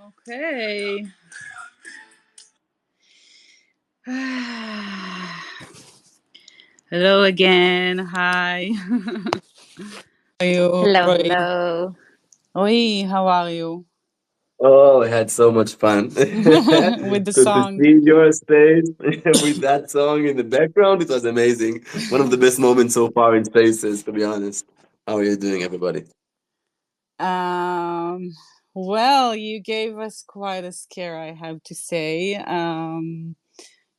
Okay. Hello again. Hi. How are you, Hello, Roy? hello. Oi, how are you? Oh, I had so much fun. With the To song. see your space with that song in the background, it was amazing. One of the best moments so far in Spaces, to be honest. How are you doing, everybody? Um, well, you gave us quite a scare, I have to say.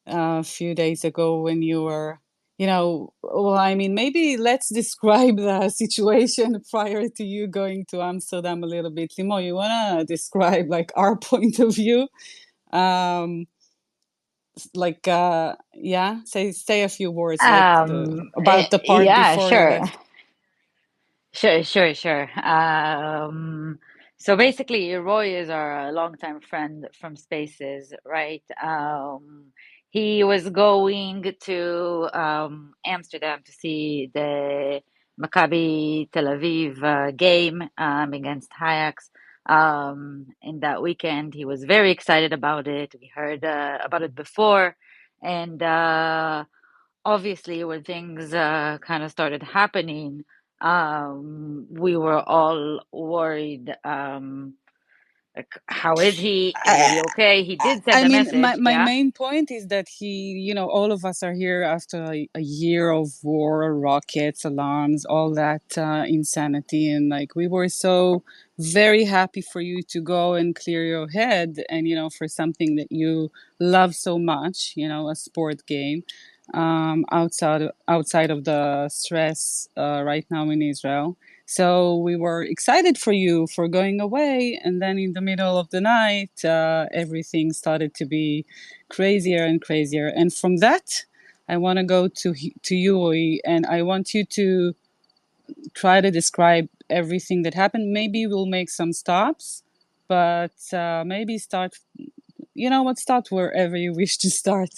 A few days ago when you were, well, I mean, maybe let's describe the situation prior to you going to Amsterdam a little bit. Limo, you want to describe like our point of view? Um, yeah, say a few words like about the part Yeah, before you sure. left. Sure. So basically, Roy is our longtime friend from Spaces, right? He was going to Amsterdam to see the Maccabi Tel Aviv game against Ajax. In that weekend, he was very excited about it. We heard about it before, and obviously, when things kind of started happening, we were all worried. Like, how is he? Is he okay? He did send I a mean, message, my yeah. main point is that all of us are here after a year of war, rockets, alarms, all that insanity. And like, we were so very happy for you to go and clear your head and, for something that you love so much, a sport game, outside of the stress right now in Israel. So we were excited for you for going away, and then in the middle of the night, everything started to be crazier and crazier. And from that, I want to go to you, Oi, and I want you to try to describe everything that happened. Maybe we'll make some stops, but maybe start. You know what? Start wherever you wish to start.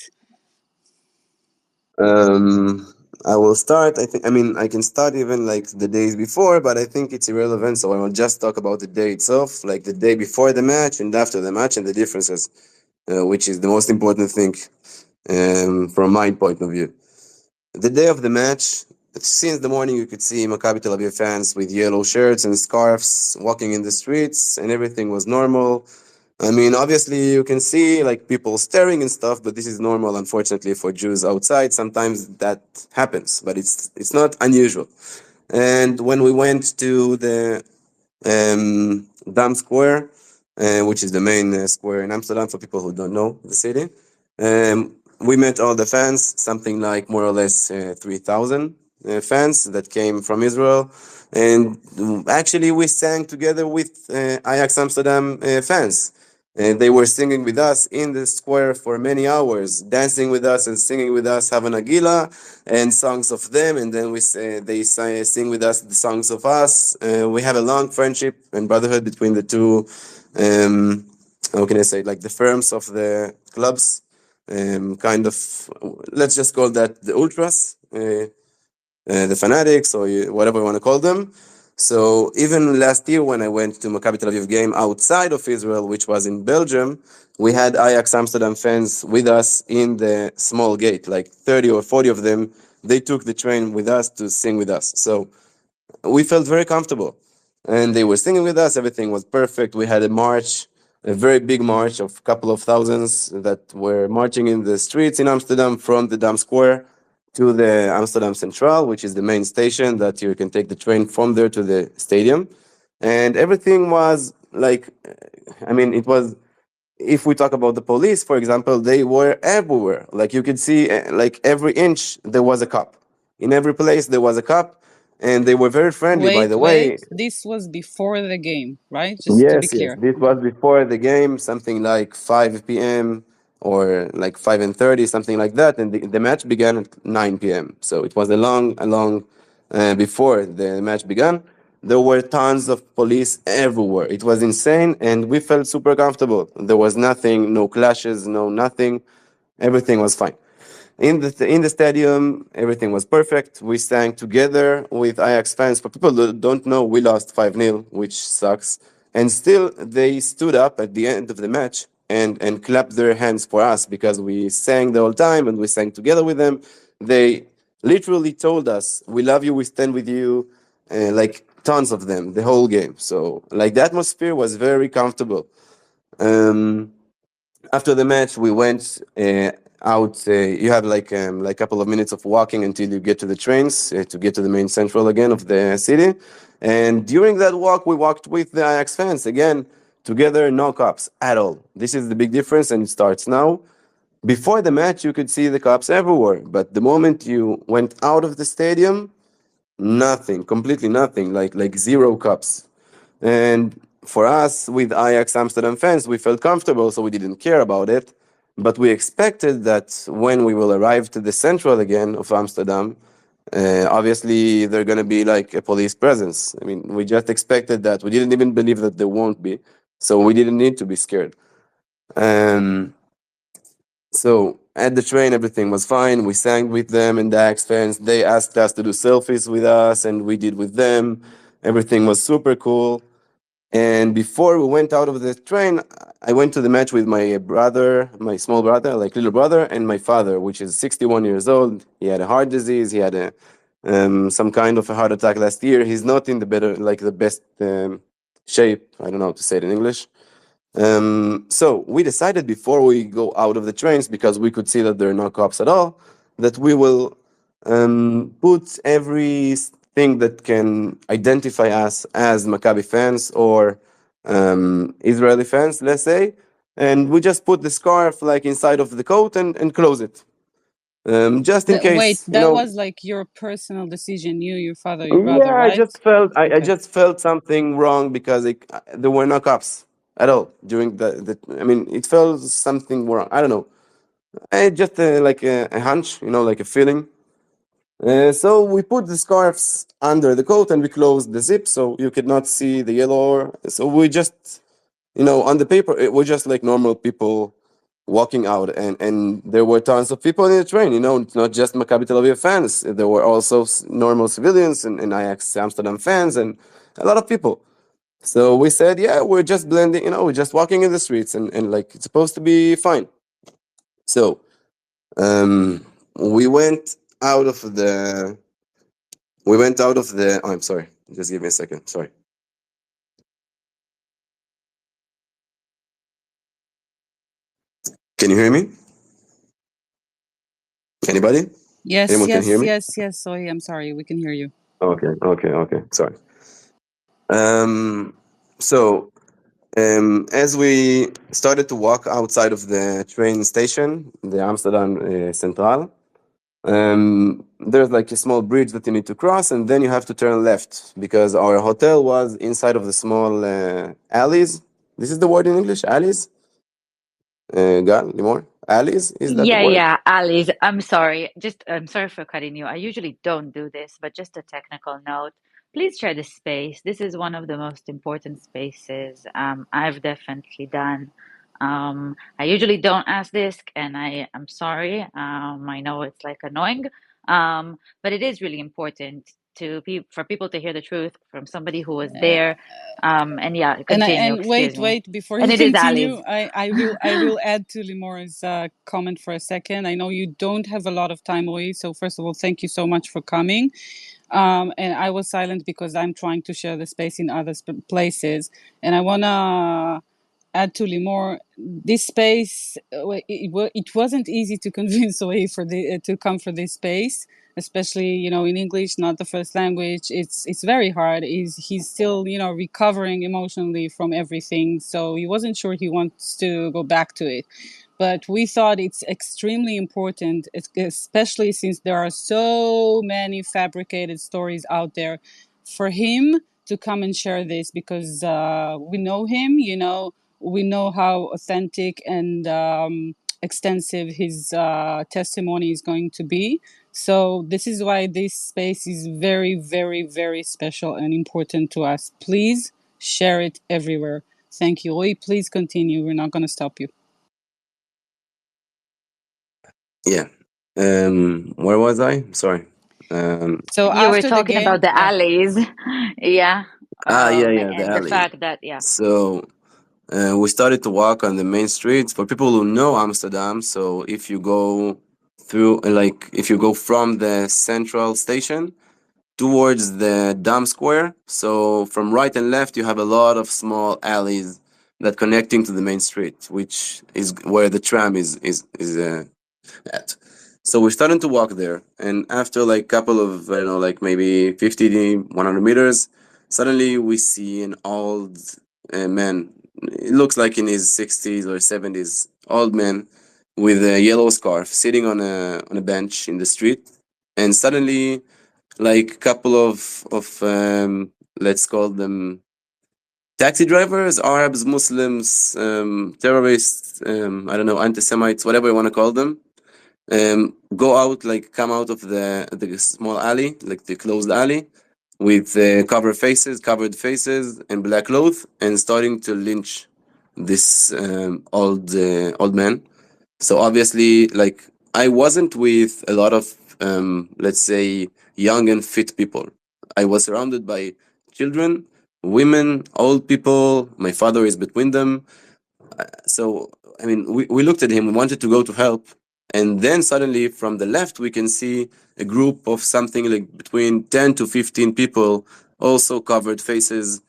Um, I will start. I can start even like the days before, but I think it's irrelevant. So I will just talk about the day itself, like the day before the match and after the match and the differences, which is the most important thing from my point of view. The day of the match, since the morning, you could see Maccabi Tel Aviv fans with yellow shirts and scarves walking in the streets, and everything was normal. I mean, obviously, you can see like people staring and stuff, but this is normal, unfortunately, for Jews outside. Sometimes that happens, but it's not unusual. And when we went to the Dam Square, which is the main square in Amsterdam for people who don't know the city. We met all the fans, something like more or less 3,000 fans that came from Israel. And actually, we sang together with Ajax Amsterdam fans. They were singing with us in the square for many hours, dancing with us and singing with us Havana Gila and songs of them, and then sing with us the songs of us. We have a long friendship and brotherhood between the two. Um, how can I say, like the firms of the clubs, kind of. Let's just call that the ultras. The fanatics, or whatever you want to call them. So even last year, when I went to Maccabi Tel Aviv game outside of Israel, which was in Belgium, we had Ajax Amsterdam fans with us in the small gate, like 30 or 40 of them. They took the train with us to sing with us. So we felt very comfortable. And they were singing with us. Everything was perfect. We had a march, a very big march of a couple of thousands that were marching in the streets in Amsterdam from the Dam Square to the Amsterdam Central, which is the main station that you can take the train from there to the stadium. And everything was like, it was, if we talk about the police, for example, they were everywhere. Like you could see, like every inch, there was a cop. In every place, there was a cop. And they were very friendly, by the way. Wait. This was before the game, right? Just to be Yes. clear. This was before the game, something like 5 p.m. or like 5:30, something like that. And the match began at 9 p.m. So it was a long before the match began. There were tons of police everywhere. It was insane, and we felt super comfortable. There was nothing, no clashes, no nothing. Everything was fine. In the stadium, everything was perfect. We sang together with Ajax fans. For people that don't know, we lost 5-0, which sucks. and still they stood up at the end of the match and clapped their hands for us because we sang the whole time and we sang together with them. They literally told us, "We love you, we stand with you," like tons of them, the whole game. So like the atmosphere was very comfortable. Um, After the match, we went out. You have like a couple of minutes of walking until you get to the trains to get to the main central again of the city. And during that walk, we walked with the Ajax fans again together, no cops at all. This is the big difference, and it starts now. Before the match, you could see the cops everywhere, but the moment you went out of the stadium, nothing, completely nothing, like zero cops. And for us, with Ajax Amsterdam fans, we felt comfortable, so we didn't care about it. But we expected that when we will arrive to the central again of Amsterdam, obviously there's going to be like a police presence. I mean, we just expected that. We didn't even believe that there won't be. So we didn't need to be scared. Um, so at the train, everything was fine. We sang with them and the Ajax fans. They asked us to do selfies with us, and we did with them. Everything was super cool. And before we went out of the train, I went to the match with my brother, my small brother, like little brother, and my father, which is 61 years old. He had a heart disease. He had some kind of a heart attack last year. He's not in the better, like the best shape. I don't know how to say it in English. So we decided before we go out of the trains, because we could see that there are no cops at all, that we will put everything that can identify us as Maccabi fans or Israeli fans, let's say, and we just put the scarf like inside of the coat and close it, just in Wait, case, that was like your personal decision, you, your father, your brother, Yeah, I right? just felt I Okay. just felt something wrong because there were no cops at all during the. I mean, it felt something wrong. I don't know. I just like a hunch, like a feeling. So we put the scarves under the coat and we closed the zip so you could not see the yellow. So we just, on the paper, we're just like normal people walking out, and there were tons of people in the train. It's not just Maccabi Tel Aviv fans. There were also normal civilians and Ajax Amsterdam fans and a lot of people. So we said, yeah, we're just blending. We're just walking in the streets and like it's supposed to be fine. So we went out of the. We went out of the. Oh, I'm sorry. Just give me a second. Sorry. Can you hear me? Anybody? Yes, Anyone can hear yes, me? yes, yes. Sorry, I'm sorry. We can hear you. Okay, okay, okay. Sorry. Um, so as we started to walk outside of the train station, the Amsterdam Central, there's like a small bridge that you need to cross, and then you have to turn left because our hotel was inside of the small alleys. This is the word in English, alleys. Gal, Limor, alleys. Is that the Yeah, word? yeah, Alice, I'm sorry. I'm sorry for cutting you. I usually don't do this, but just a technical note. Please share the space. This is one of the most important spaces I've definitely done. I usually don't ask this, and I'm sorry. I know it's like annoying, but it is really important for people to hear the truth from somebody who was Uh, there. And yeah, and continue. and Excuse wait, me. wait. Before And you it is continue, Alice. I will add to Limor's comment for a second. I know you don't have a lot of time away, so first of all, thank you so much for coming. And I was silent because I'm trying to share the space in other places, and I wanna add to Limor. This space, it wasn't easy to convince Oe to come for this space, especially in English, not the first language. It's very hard. He's still recovering emotionally from everything, so he wasn't sure he wants to go back to it. But we thought it's extremely important, especially since there are so many fabricated stories out there, for him to come and share this because we know him, we know how authentic and extensive his testimony is going to be. So this is why this space is very, very, very special and important to us. Please share it everywhere. Thank you. Roy, please continue. We're not going to stop you. Yeah. Where was I? Sorry. So You were after the talking game, about the yeah. alleys. Yeah. Yeah, yeah, the And the alley. fact that, yeah. So we started to walk on the main streets. For people who know Amsterdam, so if you go through, like, if you go from the central station towards the Dam Square, so from right and left, you have a lot of small alleys that connecting to the main street, which is where the tram is at. So we're starting to walk there, and after like couple of I don't know, like maybe 50 100 meters, suddenly we see an old man. It looks like in his 60s or 70s, old man with a yellow scarf sitting on a bench in the street, and suddenly like couple of let's call them taxi drivers, Arabs, Muslims, terrorists, I don't know, anti-Semites, whatever you want to call them, go out, like come out of the small alley, like the closed alley, with covered faces and black clothes, and starting to lynch this old man. So obviously, like I wasn't with a lot of let's say young and fit people. I was surrounded by children, women, old people. My father is between them. So I mean, we looked at him, we wanted to go to help, and then suddenly from the left we can see a group of something like between 10 to 15 people, also covered faces,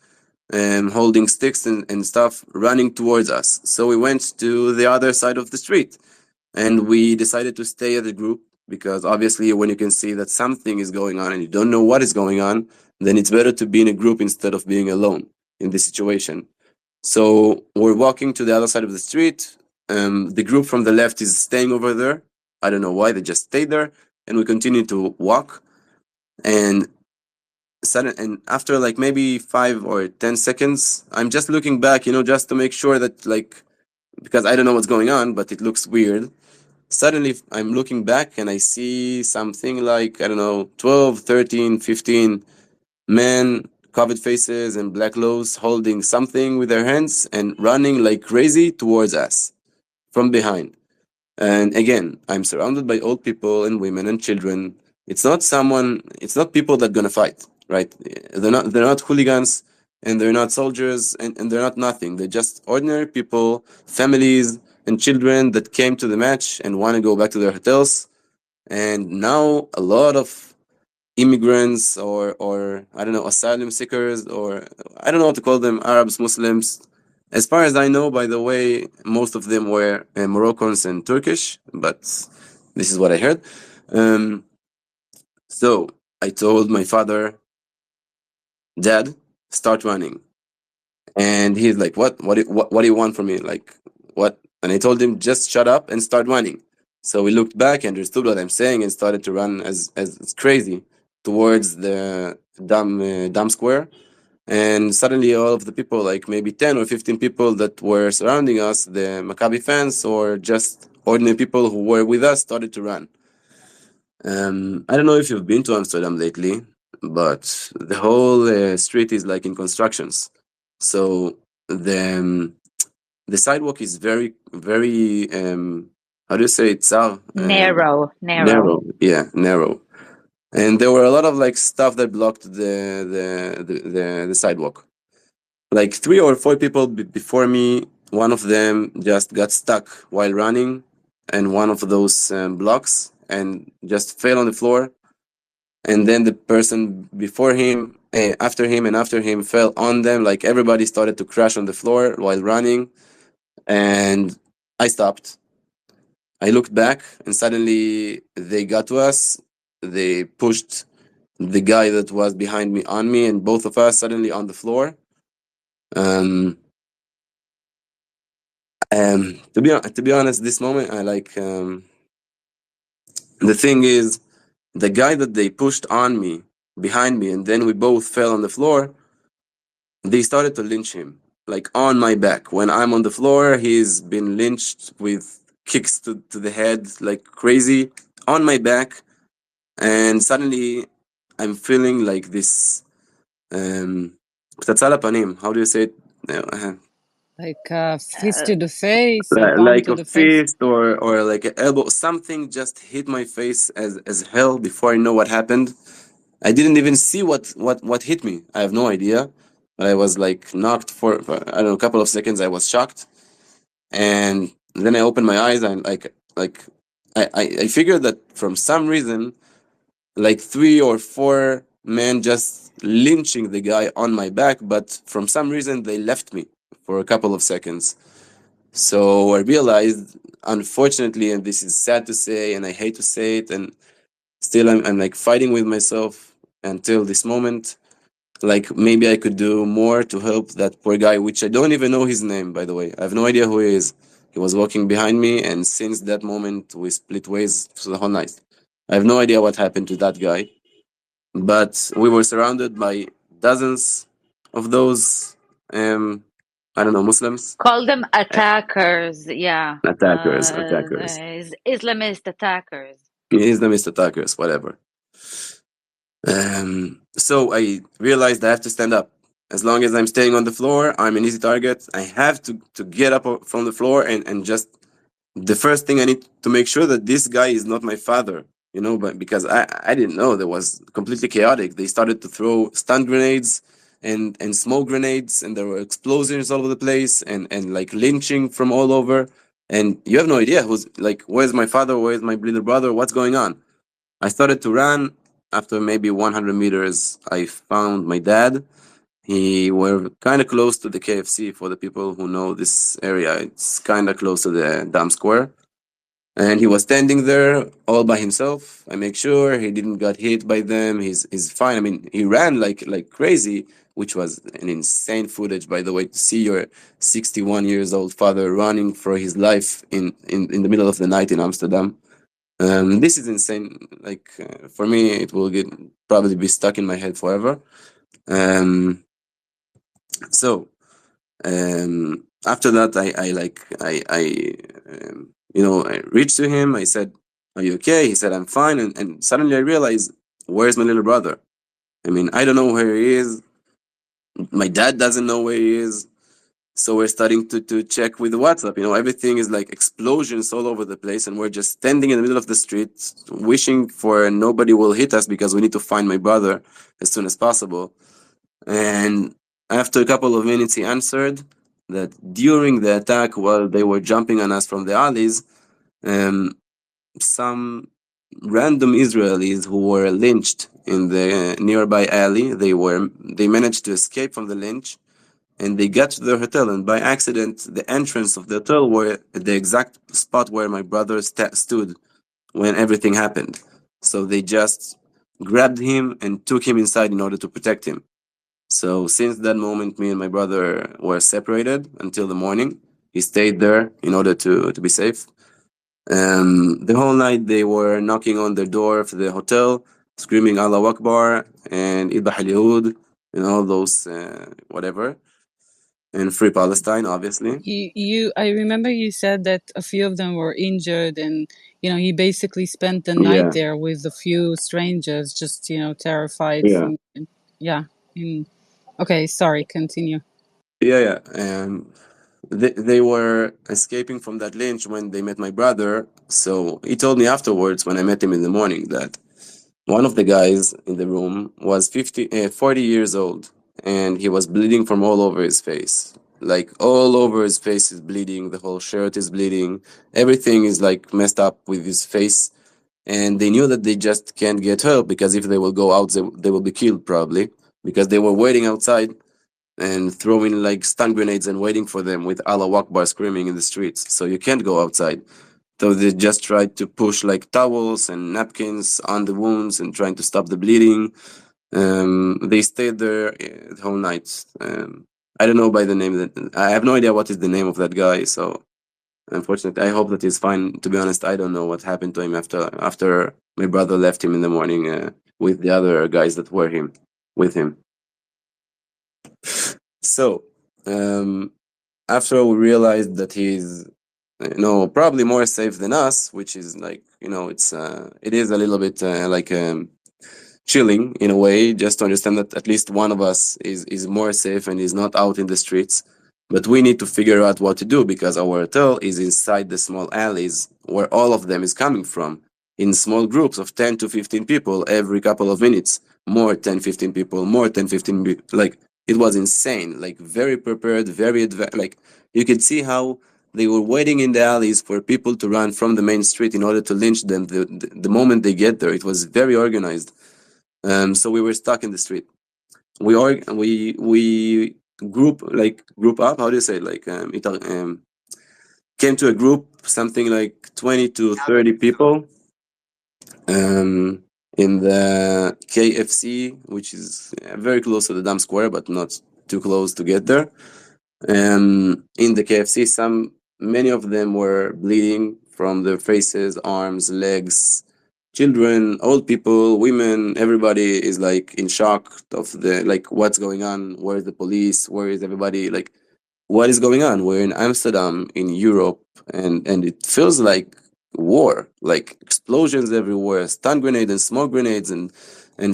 holding sticks and stuff, running towards us. So we went to the other side of the street, and we decided to stay as a group, because obviously when you can see that something is going on and you don't know what is going on, then it's better to be in a group instead of being alone in this situation. So we're walking to the other side of the street. The group from the left is staying over there. I don't know why, they just stayed there, and we continue to walk. And and after like maybe 5 or 10 seconds, I'm just looking back, just to make sure that, like, because I don't know what's going on, but it looks weird. Suddenly, I'm looking back and I see something like, I don't know, 12, 13, 15 men, covered faces and black clothes, holding something with their hands and running like crazy towards us from behind. And again, I'm surrounded by old people and women and children. It's not people that gonna fight, right? They're not hooligans, and they're not soldiers, and they're not nothing. They're just ordinary people, families and children that came to the match and want to go back to their hotels. And now a lot of immigrants, or I don't know, asylum seekers, or I don't know what to call them, Arabs, Muslims. As far as I know, by the way, most of them were Moroccans and Turkish, but this is what I heard. Um, so I told my father, Dad, start running. And he's like, what do you want from me? Like, what? And I told him, just shut up and start running. So he looked back, understood what I'm saying, and started to run as crazy towards the Dam Square. And suddenly, all of the people, like maybe 10 or 15 people that were surrounding us, the Maccabi fans or just ordinary people who were with us, started to run. I don't know if you've been to Amsterdam lately, but the whole street is like in constructions. So the sidewalk is very, very, how do you say it, Tsar? Narrow. Narrow. Yeah, narrow. And there were a lot of like stuff that blocked the sidewalk. Like 3 or 4 people before me, one of them just got stuck while running and one of those blocks and just fell on the floor. And then the person before him, after him fell on them. Like everybody started to crash on the floor while running. And I stopped. I looked back, and suddenly they got to us. They pushed the guy that was behind me on me, and both of us suddenly on the floor. Um, to be honest, this moment I like. The thing is, the guy that they pushed on me behind me, and then we both fell on the floor. They started to lynch him, like on my back. When I'm on the floor, he's been lynched with kicks to the head, like crazy, on my back. And suddenly, I'm feeling like this. פצצה לפנים. How do you say it? Uh, Like a fist Uh, to the face, a palm like to a the face. fist or like an elbow. Something just hit my face as hell before I know what happened. I didn't even see what hit me. I have no idea. I was like knocked for I don't know, a couple of seconds. I was shocked, and then I opened my eyes and I figured that from some reason, like three or four men just lynching the guy on my back, but from some reason they left me for a couple of seconds. So I realized, unfortunately, and this is sad to say, and I hate to say it, and still I'm like fighting with myself until this moment. Like maybe I could do more to help that poor guy, which I don't even know his name, by the way. I have no idea who he is. He was walking behind me, and since that moment, we split ways for the whole night. I have no idea what happened to that guy, but we were surrounded by dozens of those, um, I don't know, Muslims, Call them uh, attackers. Yeah. attackers, Islamist attackers. Islamist attackers, whatever. So I realized I have to stand up. As long as I'm staying on the floor, I'm an easy target. I have to get up from the floor and just the first thing I need to make sure that this guy is not my father, but because I didn't know, that was completely chaotic. They started to throw stun grenades and smoke grenades, and there were explosions all over the place, and like lynching from all over. And you have no idea who's like, where's my father, where's my little brother, what's going on. I started to run. After maybe 100 meters, I found my dad. He were kind of close to the KFC. For the people who know this area, it's kind of close to the Dam Square. And he was standing there all by himself. I make sure he didn't get hit by them. He's fine. I mean, he ran like crazy, which was an insane footage, by the way, to see your 61 years old father running for his life in the middle of the night in Amsterdam. This is insane. Like for me, it will get probably be stuck in my head forever. Um, so after that, I reached to him. I said, "Are you okay?" He said, "I'm fine." And suddenly I realized, where's my little brother? I mean, I don't know where he is. My dad doesn't know where he is. So we're starting to check with WhatsApp. Everything is like explosions all over the place, and we're just standing in the middle of the street, wishing for nobody will hit us because we need to find my brother as soon as possible. And after a couple of minutes, he answered that during the attack, while they were jumping on us from the alleys, um, some random Israelis who were lynched in the nearby alley, they managed to escape from the lynch, and they got to their hotel, and by accident the entrance of the hotel were at the exact spot where my brother stood when everything happened. So they just grabbed him and took him inside in order to protect him. So since that moment, me and my brother were separated until the morning. He stayed there in order to be safe. The whole night they were knocking on the door of the hotel, screaming Allah Akbar and Idbah al Yahud and all those whatever, and Free Palestine, obviously. I remember you said that a few of them were injured, and he basically spent the night Yeah, there with a few strangers, just terrified yeah, from. Yeah. In, okay, sorry. Continue. yeah. They were escaping from that lynch when they met my brother. So he told me afterwards, when I met him in the morning, that one of the guys in the room was 40 years old, and he was bleeding from all over his face. Like all over his face is bleeding, the whole shirt is bleeding, everything is like messed up with his face. And they knew that they just can't get help because if they will go out, they will be killed probably, because they were waiting outside and throwing like stun grenades and waiting for them with Allah Akbar screaming in the streets. So you can't go outside. So they just tried to push like towels and napkins on the wounds and trying to stop the bleeding. They stayed there the whole night. I don't know by the name that I have no idea what is the name of that guy. So unfortunately, I hope that he's fine. To be honest, I don't know what happened to him after my brother left him in the morning with the other guys that were him with him. So um, after we realized that he's probably more safe than us, which is like it is a little bit like chilling in a way, just to understand that at least one of us is more safe and is not out in the streets. But we need to figure out what to do because our hotel is inside the small alleys where all of them is coming from, in small groups of 10 to 15 people every couple of minutes, more 10 15 people, more 10 15 like It was insane, like very prepared, very like you could see how they were waiting in the alleys for people to run from the main street in order to lynch them the moment they get there. It was very organized. So we were stuck in the street. We group up. How do you say it? Came to a group, something like 20 to 30 people, um, in the KFC, which is very close to the Dam Square, but not too close to get there. In the KFC, many of them were bleeding from their faces, arms, legs, children, old people, women. Everybody is like in shock of the like what's going on. Where's the police? Where is everybody? Like, what is going on? We're in Amsterdam, in Europe, and it feels like war, like explosions everywhere, stun grenades and smoke grenades and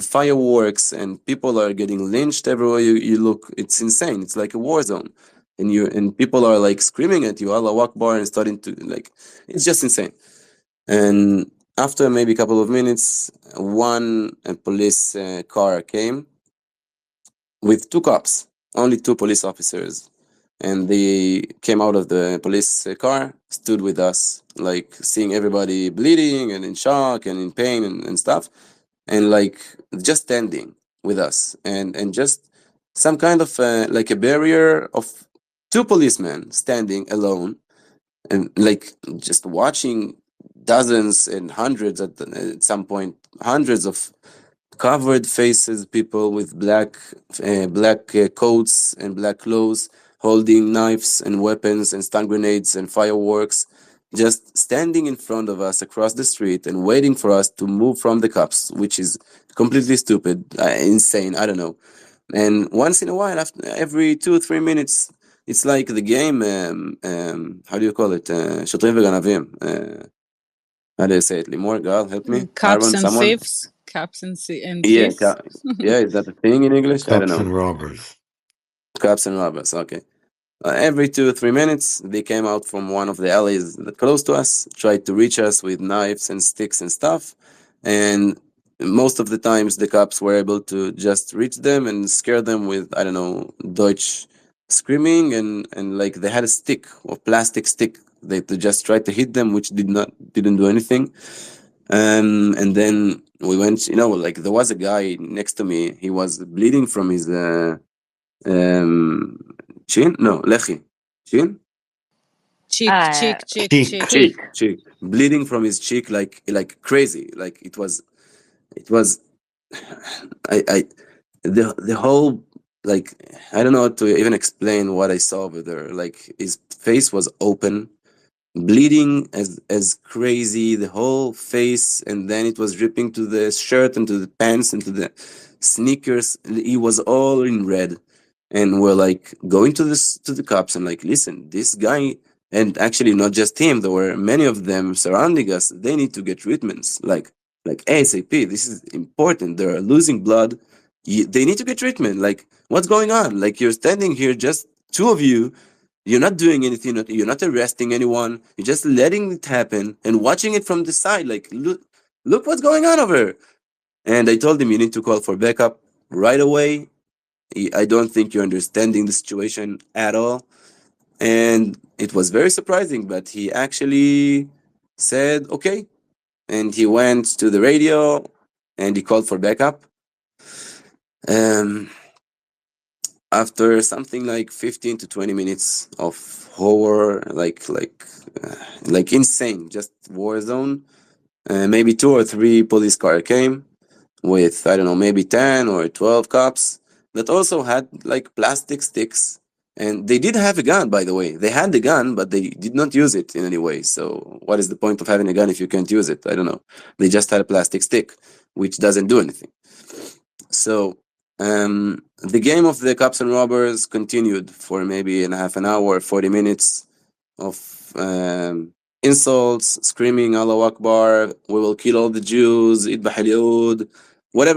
fireworks, and people are getting lynched everywhere you look. It's insane. It's like a war zone, and people are like screaming at you, Allah Akbar, and starting to like, it's just insane. And after maybe a couple of minutes, one police car came with two cops, only two police officers, and they came out of the police car, stood with us, like seeing everybody bleeding and in shock and in pain and stuff, and like just standing with us, and just some kind of like a barrier of two policemen standing alone, and like just watching dozens and hundreds at some point, hundreds of covered faces, people with black coats and black clothes, holding knives and weapons and stun grenades and fireworks, just standing in front of us across the street and waiting for us to move from the cops, which is completely stupid, insane. I don't know. And once in a while, after every 2 or 3 minutes, it's like the game. How do you call it? שוטרים וגנבים. How do you say it? Limor, God help me. Cops Aaron, and someone. thieves. And Yeah, thieves. yeah, is that a thing in English? I don't Cops know. and robbers. Cops and robbers. Okay. Every 2 or 3 minutes, they came out from one of the alleys that close to us, tried to reach us with knives and sticks and stuff. And most of the times, the cops were able to just reach them and scare them with, I don't know, Deutsch screaming, and like they had a stick or plastic stick. They just tried to hit them, which didn't do anything. And then we went, like there was a guy next to me. He was bleeding from his um, chin. No, lechi, chin, Cheek, Uh, cheek, cheek, Cheek. cheek. cheek. cheek, bleeding from his cheek like crazy. Like it was. I the whole, like, I don't know how to even explain what I saw over there. Like his face was open, bleeding as crazy, the whole face, and then it was dripping to the shirt and to the pants and to the sneakers. He was all in red, and we're like going to the cops and like, listen, this guy, and actually not just him, there were many of them surrounding us. They need to get treatments, like ASAP. This is important. They're losing blood. They need to get treatment. Like, what's going on? Like, you're standing here, just two of you, you're not doing anything. You're not arresting anyone. You're just letting it happen and watching it from the side. Like, look what's going on over here. And I told him, you need to call for backup right away. I don't think you're understanding the situation at all. And it was very surprising, but he actually said, okay. And he went to the radio and he called for backup. Um, After something like 15 to 20 minutes of horror, like insane, just war zone, maybe two or three police car came with, I don't know, maybe 10 or 12 cops that also had like plastic sticks. And they did have a gun, by the way. They had the gun, but they did not use it in any way. So what is the point of having a gun if you can't use it? I don't know. They just had a plastic stick, which doesn't do anything. So the game of the cops and robbers continued for maybe in half an hour, 40 minutes of insults, screaming Allah Akbar, we will kill all the Jews, Idbah al-Yahud, what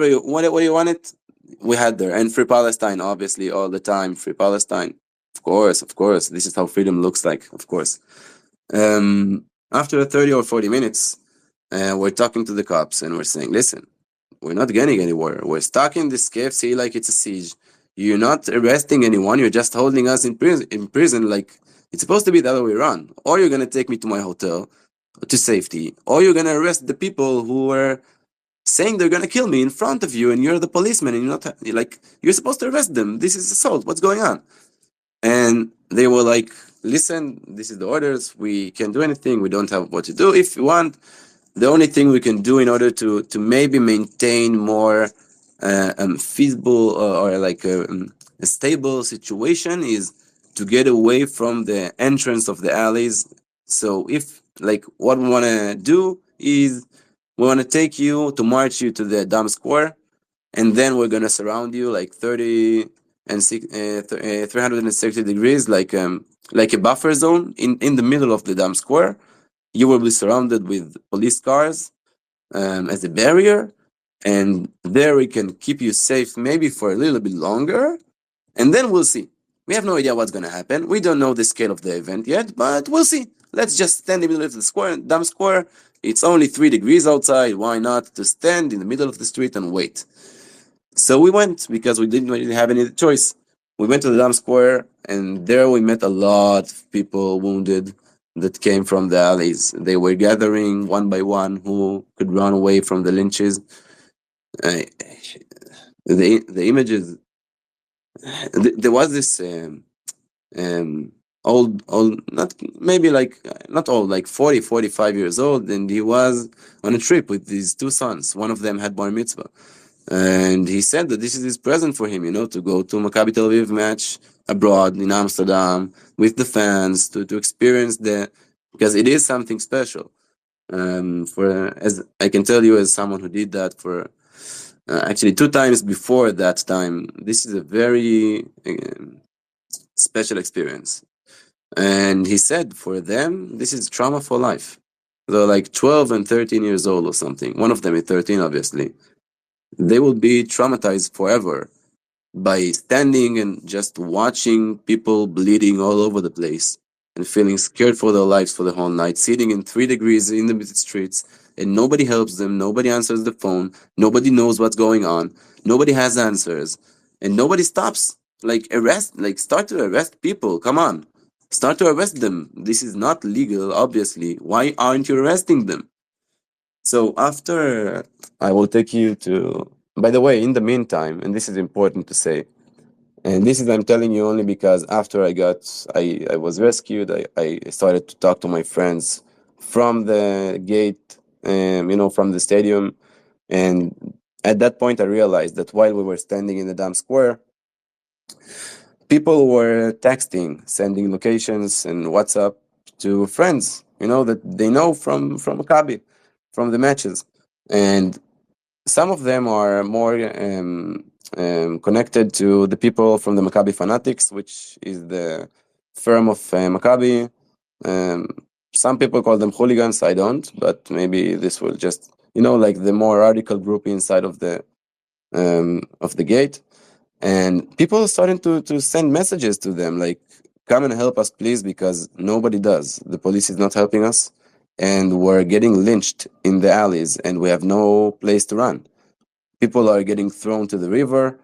you wanted, we had there. And free Palestine, obviously, all the time, free Palestine. Of course, this is how freedom looks like, of course. After 30 or 40 minutes, we're talking to the cops and we're saying, listen, we're not getting anywhere. We're stuck in this KFC like it's a siege. You're not arresting anyone. You're just holding us in prison. In prison, like it's supposed to be the other way around. Or you're gonna take me to my hotel to safety, or you're gonna arrest the people who were saying they're gonna kill me in front of you, and you're the policeman, and you're not like you're supposed to arrest them. This is assault. What's going on? And they were like, "Listen, this is the orders. We can't do anything. We don't have what to do. If you want, the only thing we can do in order to maybe maintain more feasible or like a stable situation is to get away from the entrance of the alleys. So if like what we want to do is we want to take you to march you to the Dam Square, and then we're gonna surround you like 360 degrees, like a buffer zone in the middle of the Dam Square. You will be surrounded with police cars as a barrier, and there we can keep you safe maybe for a little bit longer, and then we'll see. We have no idea what's going to happen. We don't know the scale of the event yet, but we'll see. Let's just stand in the middle of the square, Dam Square. It's only 3 degrees outside. Why not to stand in the middle of the street and wait? So we went because we didn't really have any choice. We went to the Dam Square, and there we met a lot of people wounded that came from the alleys. They were gathering one by one who could run away from the lynches. Uh, the images. There was this old, not maybe like not old, like 40, 45 years old, and he was on a trip with his two sons. One of them had bar mitzvah. And he said that this is his present for him, to go to Maccabi Tel Aviv match abroad in Amsterdam with the fans to experience because it is something special. For as I can tell you, as someone who did that for actually 2 times before that time, this is a very special experience. And he said for them, this is trauma for life. They're like 12 and 13 years old or something. One of them is 13, obviously. They will be traumatized forever by standing and just watching people bleeding all over the place and feeling scared for their lives for the whole night, sitting in 3 degrees in the streets, and nobody helps them, nobody answers the phone, nobody knows what's going on, nobody has answers, and nobody stops. Start to arrest people. Come on, start to arrest them. This is not legal, obviously. Why aren't you arresting them? So after I will take you to, by the way, in the meantime, and this is important to say, and this is I'm telling you only because after I was rescued, I started to talk to my friends from the gate, from the stadium. And at that point, I realized that while we were standing in the Dam Square, people were texting, sending locations and WhatsApp to friends, that they know from Maccabi, from the matches. And some of them are more connected to the people from the Maccabi Fanatics, which is the firm of Maccabi. Um, some people call them hooligans. I don't, but maybe this will just, like the more radical group inside of the gate. And people starting to send messages to them like, come and help us, please, because nobody does. The police is not helping us, and we're getting lynched in the alleys, and we have no place to run. People are getting thrown to the river,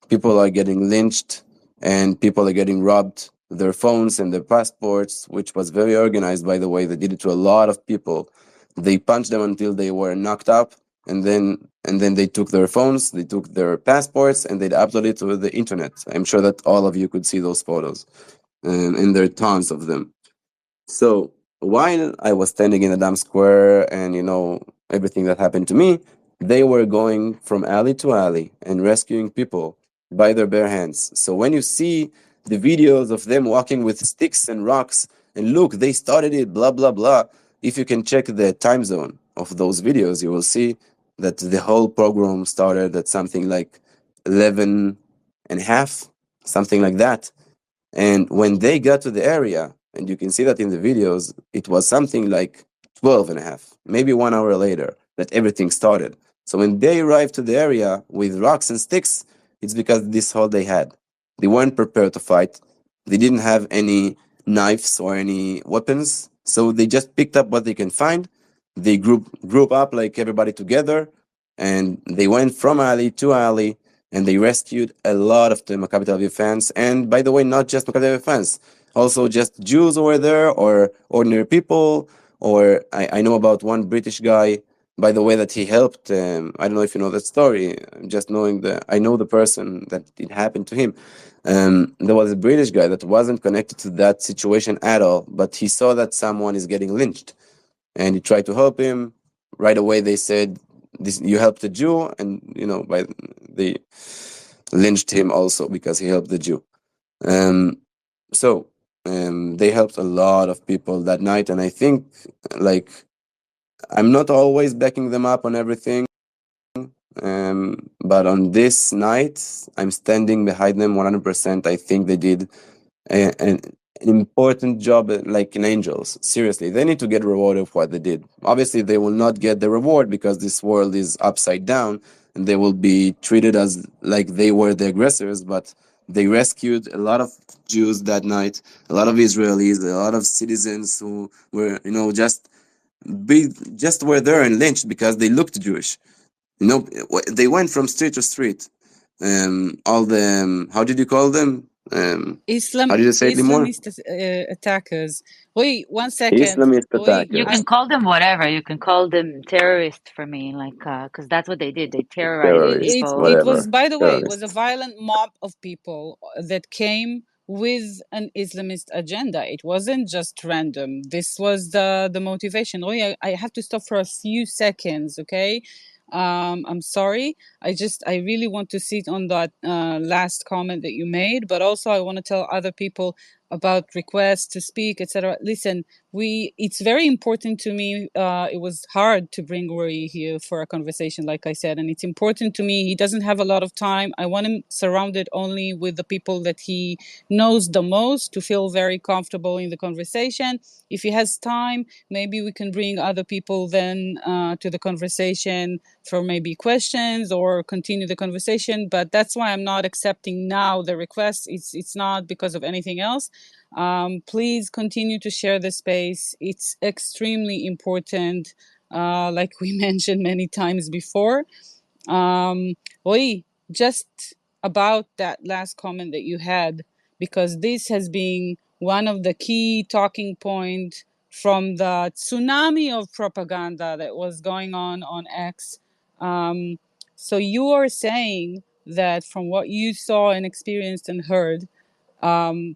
people are getting lynched, and people are getting robbed their phones and their passports, which was very organized, by the way. They did it to a lot of people. They punched them until they were knocked up, and then they took their phones, they took their passports, and they uploaded it to the internet. I'm sure that all of you could see those photos, and there are tons of them. So while I was standing in the Dam Square and everything that happened to me, they were going from alley to alley and rescuing people by their bare hands. So when you see the videos of them walking with sticks and rocks, and look, they started it, blah blah blah. If you can check the time zone of those videos, you will see that the whole program started at something like 11 and a half, something like that. And when they got to the area, and you can see that in the videos, it was something like 12 and a half, maybe 1 hour later, that everything started. So when they arrived to the area with rocks and sticks, it's because this all they had. They weren't prepared to fight. They didn't have any knives or any weapons. So they just picked up what they can find. They group up like everybody together, and they went from alley to alley, and they rescued a lot of the Maccabi Tel Aviv fans. And by the way, not just Maccabi Tel Aviv fans, also just Jews who were there, or ordinary people. Or I know about one British guy, by the way, that he helped. I don't know if you know that story. Just knowing I know the person that it happened to him. There was a British guy that wasn't connected to that situation at all, but he saw that someone is getting lynched, and he tried to help him. Right away, they said, "This you helped a Jew," and they lynched him also because he helped the Jew. Um, so they helped a lot of people that night, and I think, like, I'm not always backing them up on everything, but on this night, I'm standing behind them 100%. I think they did an important job, like in angels. Seriously, they need to get rewarded for what they did. Obviously, they will not get the reward because this world is upside down, and they will be treated as like they were the aggressors. But they rescued a lot of Jews that night, a lot of Israelis, a lot of citizens who were, be just were there and lynched because they looked Jewish. They went from street to street. All the how did you call them? How did you say it, Limor? Islamist attackers. Wait, 1 second. Islamist Wait, You attackers, can call them whatever. You can call them terrorists for me, like, because that's what they did. They terrorized terrorists, people. it was, whatever, by the way, it was a terrorists. violent mob of people that came with an Islamist agenda. It wasn't just random. This was the motivation. Oh yeah, I have to stop for a few seconds, okay? I'm sorry. I really want to sit on that last comment that you made, but also I want to tell other people about requests to speak, etc. Listen, it's very important to me. It was hard to bring Rory here for a conversation, like I said, and it's important to me. He doesn't have a lot of time. I want him surrounded only with the people that he knows the most to feel very comfortable in the conversation. If he has time, maybe we can bring other people then to the conversation for maybe questions or continue the conversation. But that's why I'm not accepting now the request. It's not because of anything else. Please continue to share the space. It's extremely important, like we mentioned many times before. Oi, just about that last comment that you had, because this has been one of the key talking points from the tsunami of propaganda that was going on X. So you are saying that from what you saw and experienced and heard,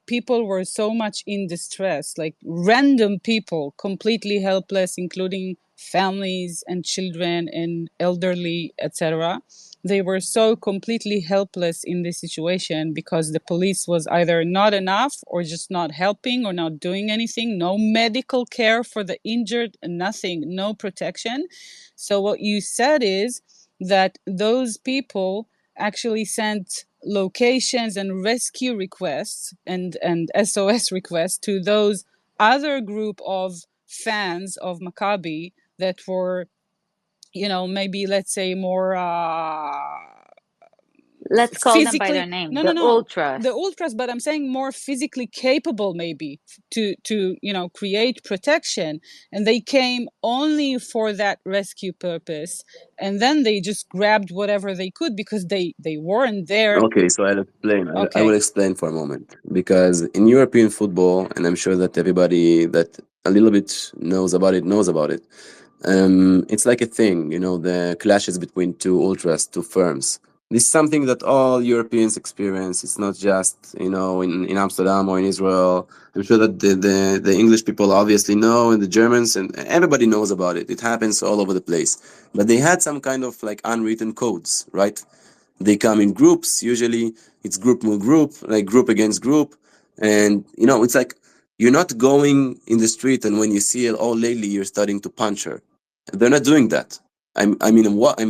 people were so much in distress, like random people, completely helpless, including families and children and elderly, etc. They were so completely helpless in this situation because the police was either not enough or just not helping or not doing anything. No medical care for the injured, nothing, no protection. So what you said is that those people actually sent locations and rescue requests and SOS requests to those other group of fans of Maccabi that were, maybe let's say more Let's call them by their physically, name, no, no, the no, ultras. the ultras, but I'm saying more physically capable maybe to create protection, and they came only for that rescue purpose, and then they just grabbed whatever they could because they weren't there. Okay, so I'll explain. I will Okay. explain for a moment, because in European football, and I'm sure that everybody that a little bit knows about it. It's like a thing, the clashes between two ultras, two firms. This is something that all Europeans experience. It's not just, in Amsterdam or in Israel. I'm sure that the English people obviously know, and the Germans, and everybody knows about it. It happens all over the place. But they had some kind of like unwritten codes, right? They come in groups. Usually it's group will group, like group against group. And, it's like you're not going in the street, and when you see an old lady, you're starting to punch her. They're not doing that. I'm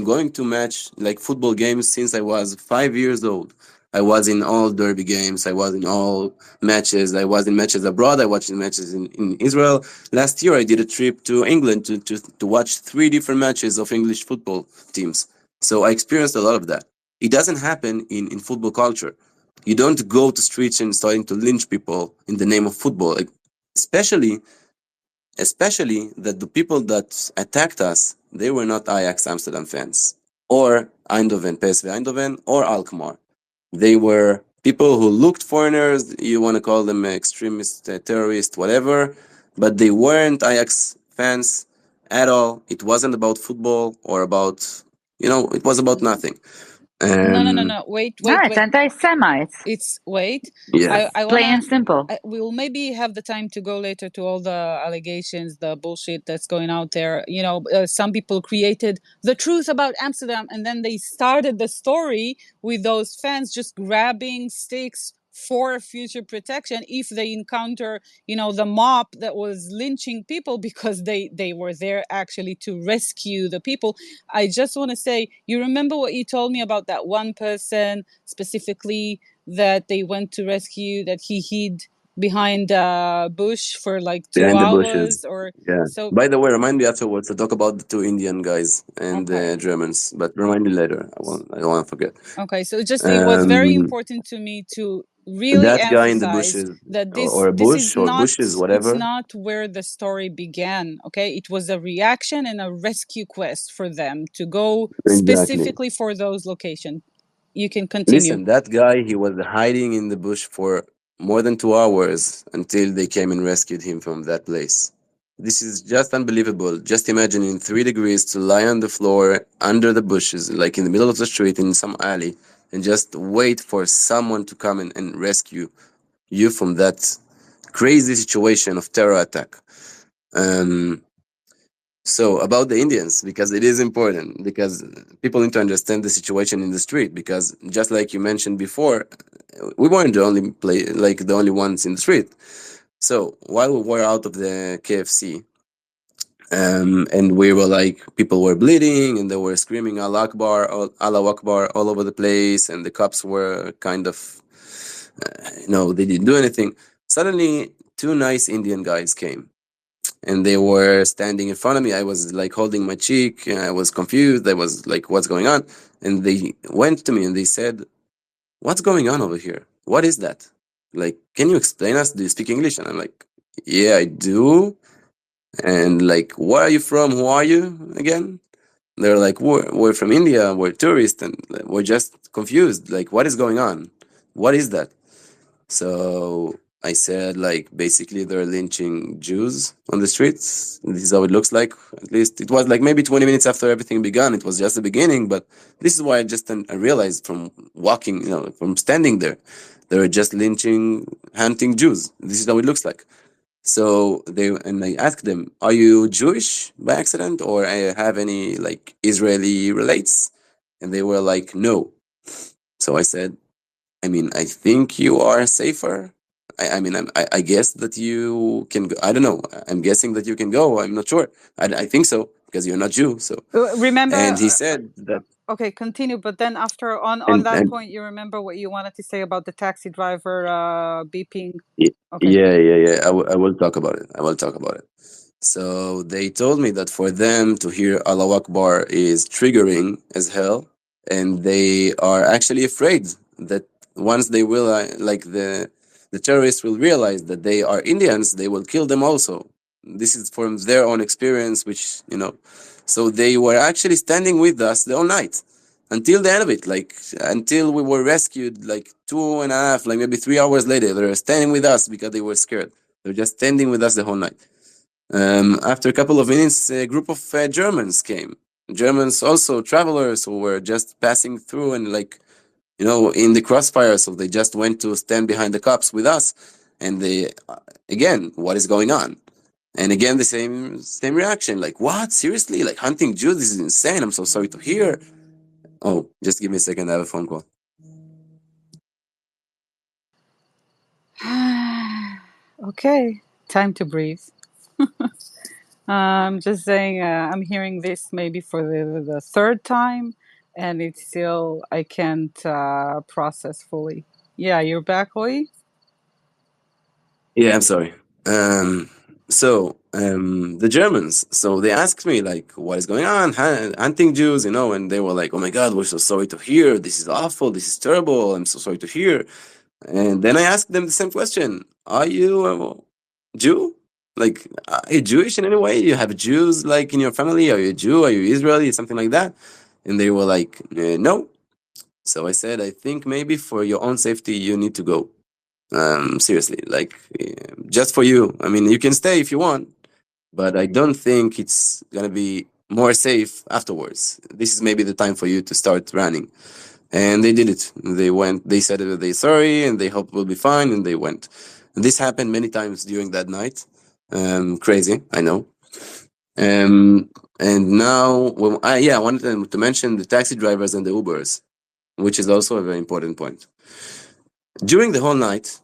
going to match like football games since I was 5 years old. I was in all derby games. I was in all matches. I was in matches abroad. I watched matches in Israel. Last year, I did a trip to England to watch three different matches of English football teams. So I experienced a lot of that. It doesn't happen in football culture. You don't go to streets and starting to lynch people in the name of football. Like, especially especially that the people that attacked us, they were not Ajax Amsterdam fans or Eindhoven, PSV Eindhoven, or Alkmaar. They were people who looked foreigners. You want to call them extremist, terrorist, whatever, but they weren't Ajax fans at all. It wasn't about football or about, it was about nothing. No, no, no, Um, no. Wait, No, wait, it's wait. anti-Semites, It's wait. yeah, I plain wanna. and simple. We will maybe have the time to go later to all the allegations, the bullshit that's going out there. Some people created the truth about Amsterdam, and then they started the story with those fans just grabbing sticks for future protection if they encounter, the mob that was lynching people because they were there actually to rescue the people. I just want to say, you remember what you told me about that one person specifically that they went to rescue, that he hid behind a bush for like two behind the bushes. hours or Yeah. so. By the way, remind me afterwards to talk about the two Indian guys and Okay. the Germans, but remind me later. I won't. I don't want to forget. Okay, so it was very Um, important to me to really that guy in the emphasize bushes, that or a this is bush, or not, bushes, it's whatever. not where the story began. Okay, it was a reaction and a rescue quest for them to go Exactly. specifically for those locations. You can continue. Listen, that guy, he was hiding in the bush for more than 2 hours until they came and rescued him from that place. This is just unbelievable. Just imagine in 3 degrees to lie on the floor under the bushes, like in the middle of the street in some alley, and just wait for someone to come and rescue you from that crazy situation of terror attack. Um, so about the Indians, because it is important, because people need to understand the situation in the street. Because just like you mentioned before, we weren't the only like the only ones in the street. So while we were out of the KFC, and we were like, people were bleeding and they were screaming Allah Akbar, Allah Akbar all over the place, and the cops were kind of, they didn't do anything. Suddenly, two nice Indian guys came and they were standing in front of me. I was like holding my cheek. I was confused. I was like, what's going on? And they went to me and they said, what's going on over here? What is that? Like, can you explain us? Do you speak English? And I'm like, yeah, I do. And like, where are you from? Who are you again? They're like, we're from India. We're tourists. And we're just confused. Like, what is going on? What is that? So I said, like, basically they're lynching Jews on the streets. This is how it looks like. At least it was like maybe 20 minutes after everything began. It was just the beginning, but this is why I realized from walking, from standing there, they were just lynching, hunting Jews. This is how it looks like. So I asked them, "Are you Jewish by accident, or have any like Israeli relates?" And they were like, "No." So I said, I mean, I think you are safer. I guess that you can go. I don't know. I'm guessing that you can go. I'm not sure. I think so because you're not Jew. So, Remember, and he said that, okay, continue. But then after on that and point, you remember what you wanted to say about the taxi driver beeping. Okay. yeah, yeah, yeah. I will talk about it. I will talk about it. So they told me that for them to hear Allah Akbar is triggering as hell, and they are actually afraid that once they will, like the terrorists will realize that they are Indians, they will kill them also. This is from their own experience, so they were actually standing with us the whole night until the end of it, like until we were rescued, like 2.5, like maybe 3 hours later, they were standing with us because they were scared. They're just standing with us the whole night. After a couple of minutes, a group of Germans came. Germans, also travelers who were just passing through and like, in the crossfire. So they just went to stand behind the cops with us. And they, again, what is going on? And again, the same reaction. Like, what? Seriously? Like hunting Jews? This is insane. I'm so sorry to hear. Oh, just give me a second. I have a phone call. Okay, time to breathe. I'm just saying, I'm hearing this maybe for the third time, and it's still, I can't process fully. Yeah, you're back, Oi? Yeah, I'm sorry. The Germans, so they asked me like, what is going on? Hunting Jews, and they were like, oh my God, we're so sorry to hear. This is awful. This is terrible. I'm so sorry to hear. And then I asked them the same question. Are you a Jew? Like, are you Jewish in any way? You have Jews like in your family? Are you a Jew? Are you Israeli? Something like that. And they were like, no. So I said, I think maybe for your own safety, you need to go. Seriously, like just for you. I mean, you can stay if you want, but I don't think it's gonna be more safe afterwards. This is maybe the time for you to start running. And they did it. They went. They said that they're sorry and they hope it will be fine, and they went. And this happened many times during that night. Crazy, I know. And now, well, I wanted to mention the taxi drivers and the Ubers, which is also a very important point. During the whole night,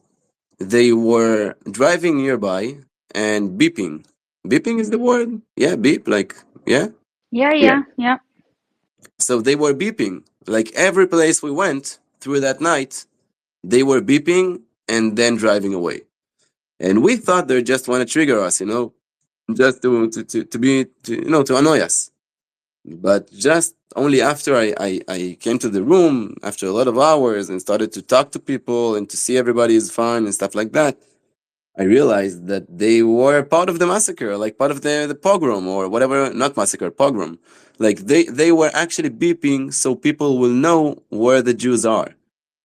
they were driving nearby and beeping. Beeping is the word? Yeah, beep, like, yeah? Yeah, Yeah. yeah, yeah. So they were beeping. Like every place we went through that night, they were beeping and then driving away. And we thought they just want to trigger us, just to annoy us. But just only after I came to the room after a lot of hours and started to talk to people and to see everybody is fine and stuff like that, I realized that they were part of the massacre, like part of the pogrom or whatever, not massacre, pogrom. Like they were actually beeping so people will know where the Jews are.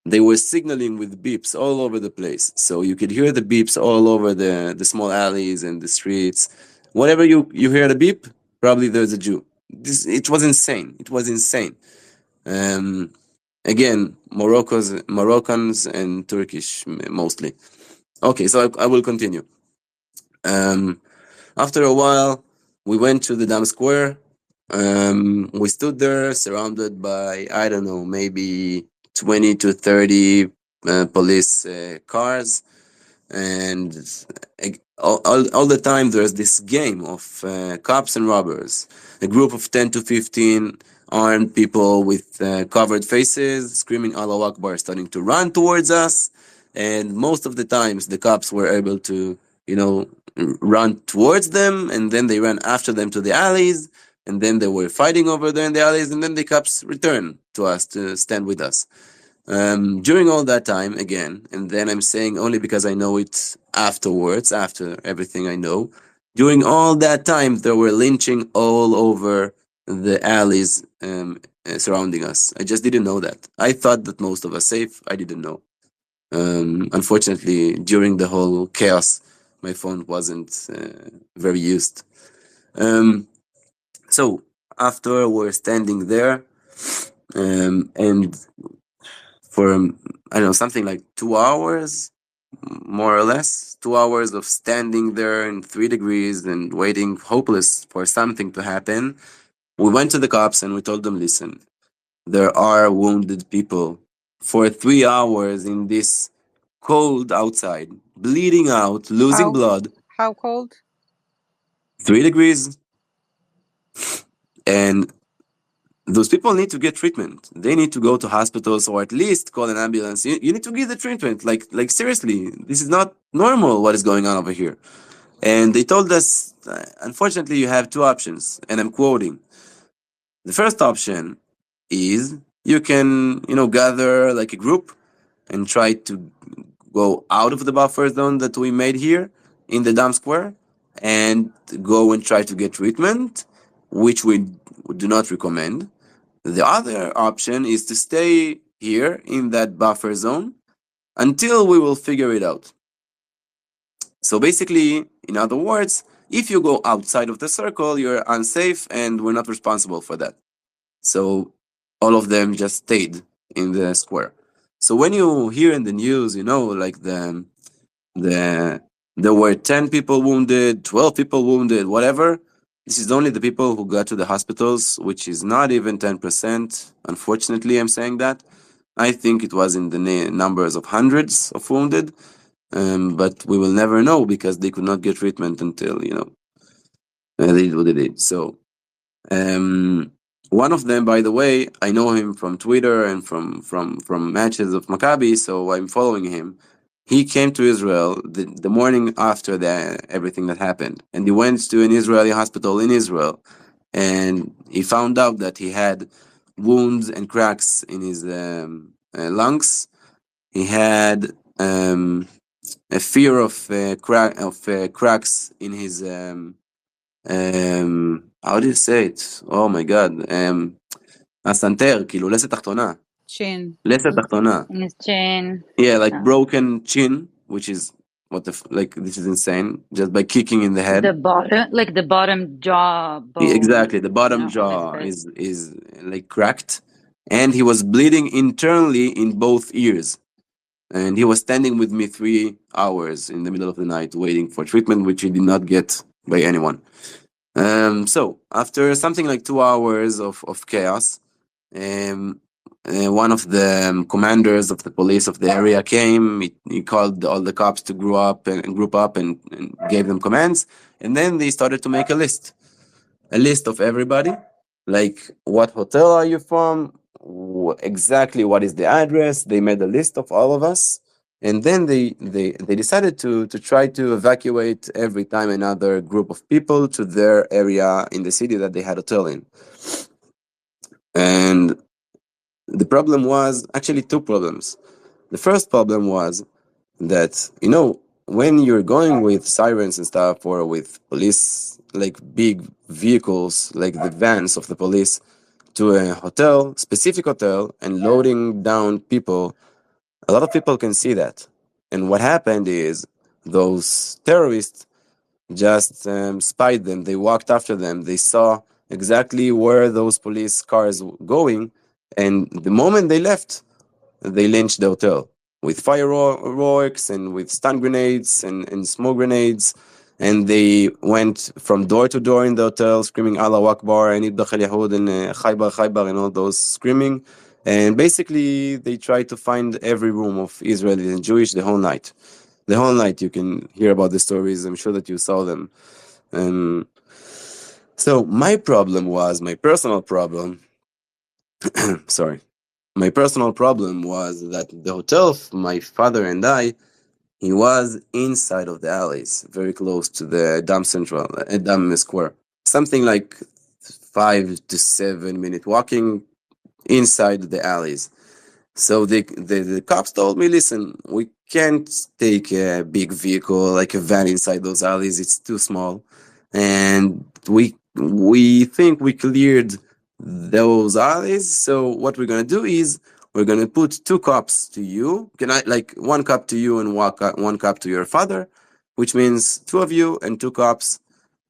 They were signaling with beeps all over the place. So you could hear the beeps all over the small alleys and the streets. Whatever you hear the beep, probably there's a Jew. It was insane. It was insane. Um, Again, Moroccans and Turkish mostly. Okay, so I will continue. Um, After a while, we went to the Dam Square. We stood there surrounded by, I don't know, maybe 20 to 30 police cars. And all the time, there's this game of cops and robbers. A group of 10 to 15 armed people with covered faces, screaming Allah Akbar, starting to run towards us. And most of the times, the cops were able to, you know, run towards them, and then they ran after them to the alleys, and then they were fighting over there in the alleys, and then the cops returned to us to stand with us. During all that time, again, and then I'm saying only because I know it afterwards, after everything I know, during all that time, there were lynching all over the alleys surrounding us. I just didn't know that. I thought that most of us safe. I didn't know. Unfortunately, during the whole chaos, my phone wasn't very used. Um, so after we're standing there, and for I don't know, something like 2 hours, more or less, 2 hours of standing there in 3 degrees and waiting, hopeless for something to happen. We went to the cops and we told them, listen, there are wounded people for 3 hours in this cold outside, bleeding out, losing How blood, how cold? 3 degrees, and those people need to get treatment. They need to go to hospitals or at least call an ambulance. You need to give the treatment. Like seriously, this is not normal. What is going on over here? And they told us, unfortunately, you have two options. And I'm quoting: the first option is you can, gather like a group and try to go out of the buffer zone that we made here in the Dam Square and go and try to get treatment, which we do not recommend. The other option is to stay here in that buffer zone until we will figure it out. So basically, in other words, if you go outside of the circle, you're unsafe and we're not responsible for that. So all of them just stayed in the square. So when you hear in the news, like the there were 10 people wounded, 12 people wounded, whatever. This is only the people who got to the hospitals, which is not even 10%. Unfortunately, I'm saying that. I think it was in the numbers of hundreds of wounded, but we will never know because they could not get treatment until, they did what they did. So um, one of them, by the way, I know him from Twitter and from matches of Maccabi, so I'm following him. He came to Israel the morning after everything that happened, and he went to an Israeli hospital in Israel, and he found out that he had wounds and cracks in his lungs. He had a fear of cracks in his how do you say it? Oh my God. הסנטר, כאילו, לסת תחתונה. Chin. לסת תחתונה. in his chin. Yeah, like Oh. broken chin, which is, like, this is insane, just by kicking in the head. The bottom, like the bottom jaw Exactly, bone, the bottom of his jaw face. is like cracked, and he was bleeding internally in both ears. And he was standing with me 3 hours in the middle of the night waiting for treatment, which he did not get by anyone. So after something like 2 hours of chaos, um, one of the commanders of the police of the area came. He called all the cops to group up and gave them commands, and then they started to make a list of everybody, like what hotel are you from, exactly what is the address. They made a list of all of us, and then they decided to try to evacuate every time another group of people to their area in the city that they had hotel in. And the problem was actually two problems. The first problem was that, when you're going with sirens and stuff, or with police, like big vehicles, like the vans of the police, to a hotel, specific hotel, and loading down people, a lot of people can see that. And what happened is those terrorists just spied them. They walked after them. They saw exactly where those police cars were going. And the moment they left, they lynched the hotel with fireworks and with stun grenades and smoke grenades. And they went from door to door in the hotel screaming Allah Akbar and Ibdakh al Yahud and Khaybar Khaybar and all those screaming. And basically, they tried to find every room of Israelis and Jewish the whole night. The whole night, you can hear about the stories. I'm sure that you saw them. Um, so my personal problem, sorry, my personal problem was that the hotel of my father and I, he was inside of the alleys, very close to the Dam Central, Dam Square. Something like 5 to 7 minute walking inside the alleys. So the cops told me, listen, we can't take a big vehicle like a van inside those alleys. It's too small, and we think we cleared those alleys. So what we're gonna do is we're gonna put two cops to you. Can I like one cop to you and one cop to your father, which means two of you and two cops.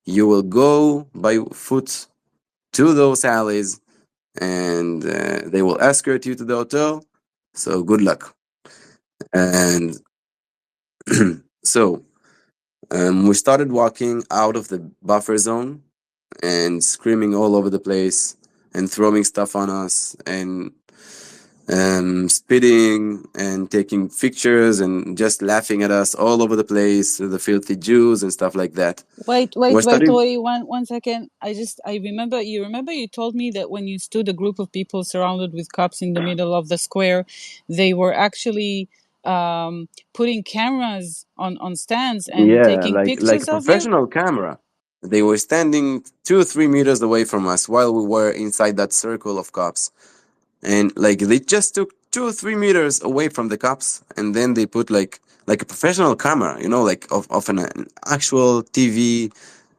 You will go by foot to those alleys, and they will escort you to the hotel. So good luck. And so we started walking out of the buffer zone and screaming all over the place and throwing stuff on us and spitting and taking pictures and just laughing at us all over the place, the filthy Jews and stuff like that. Wait, We're wait, wait, starting. wait, one second. I remember you told me that when you stood a group of people surrounded with cops in the middle of the square, they were actually putting cameras on stands and Yeah, taking like a pictures of you. professional camera. They were standing 2 or 3 meters away from us while we were inside that circle of cops. And like they just took 2 or 3 meters away from the cops, and then they put like a professional camera, like of an actual TV,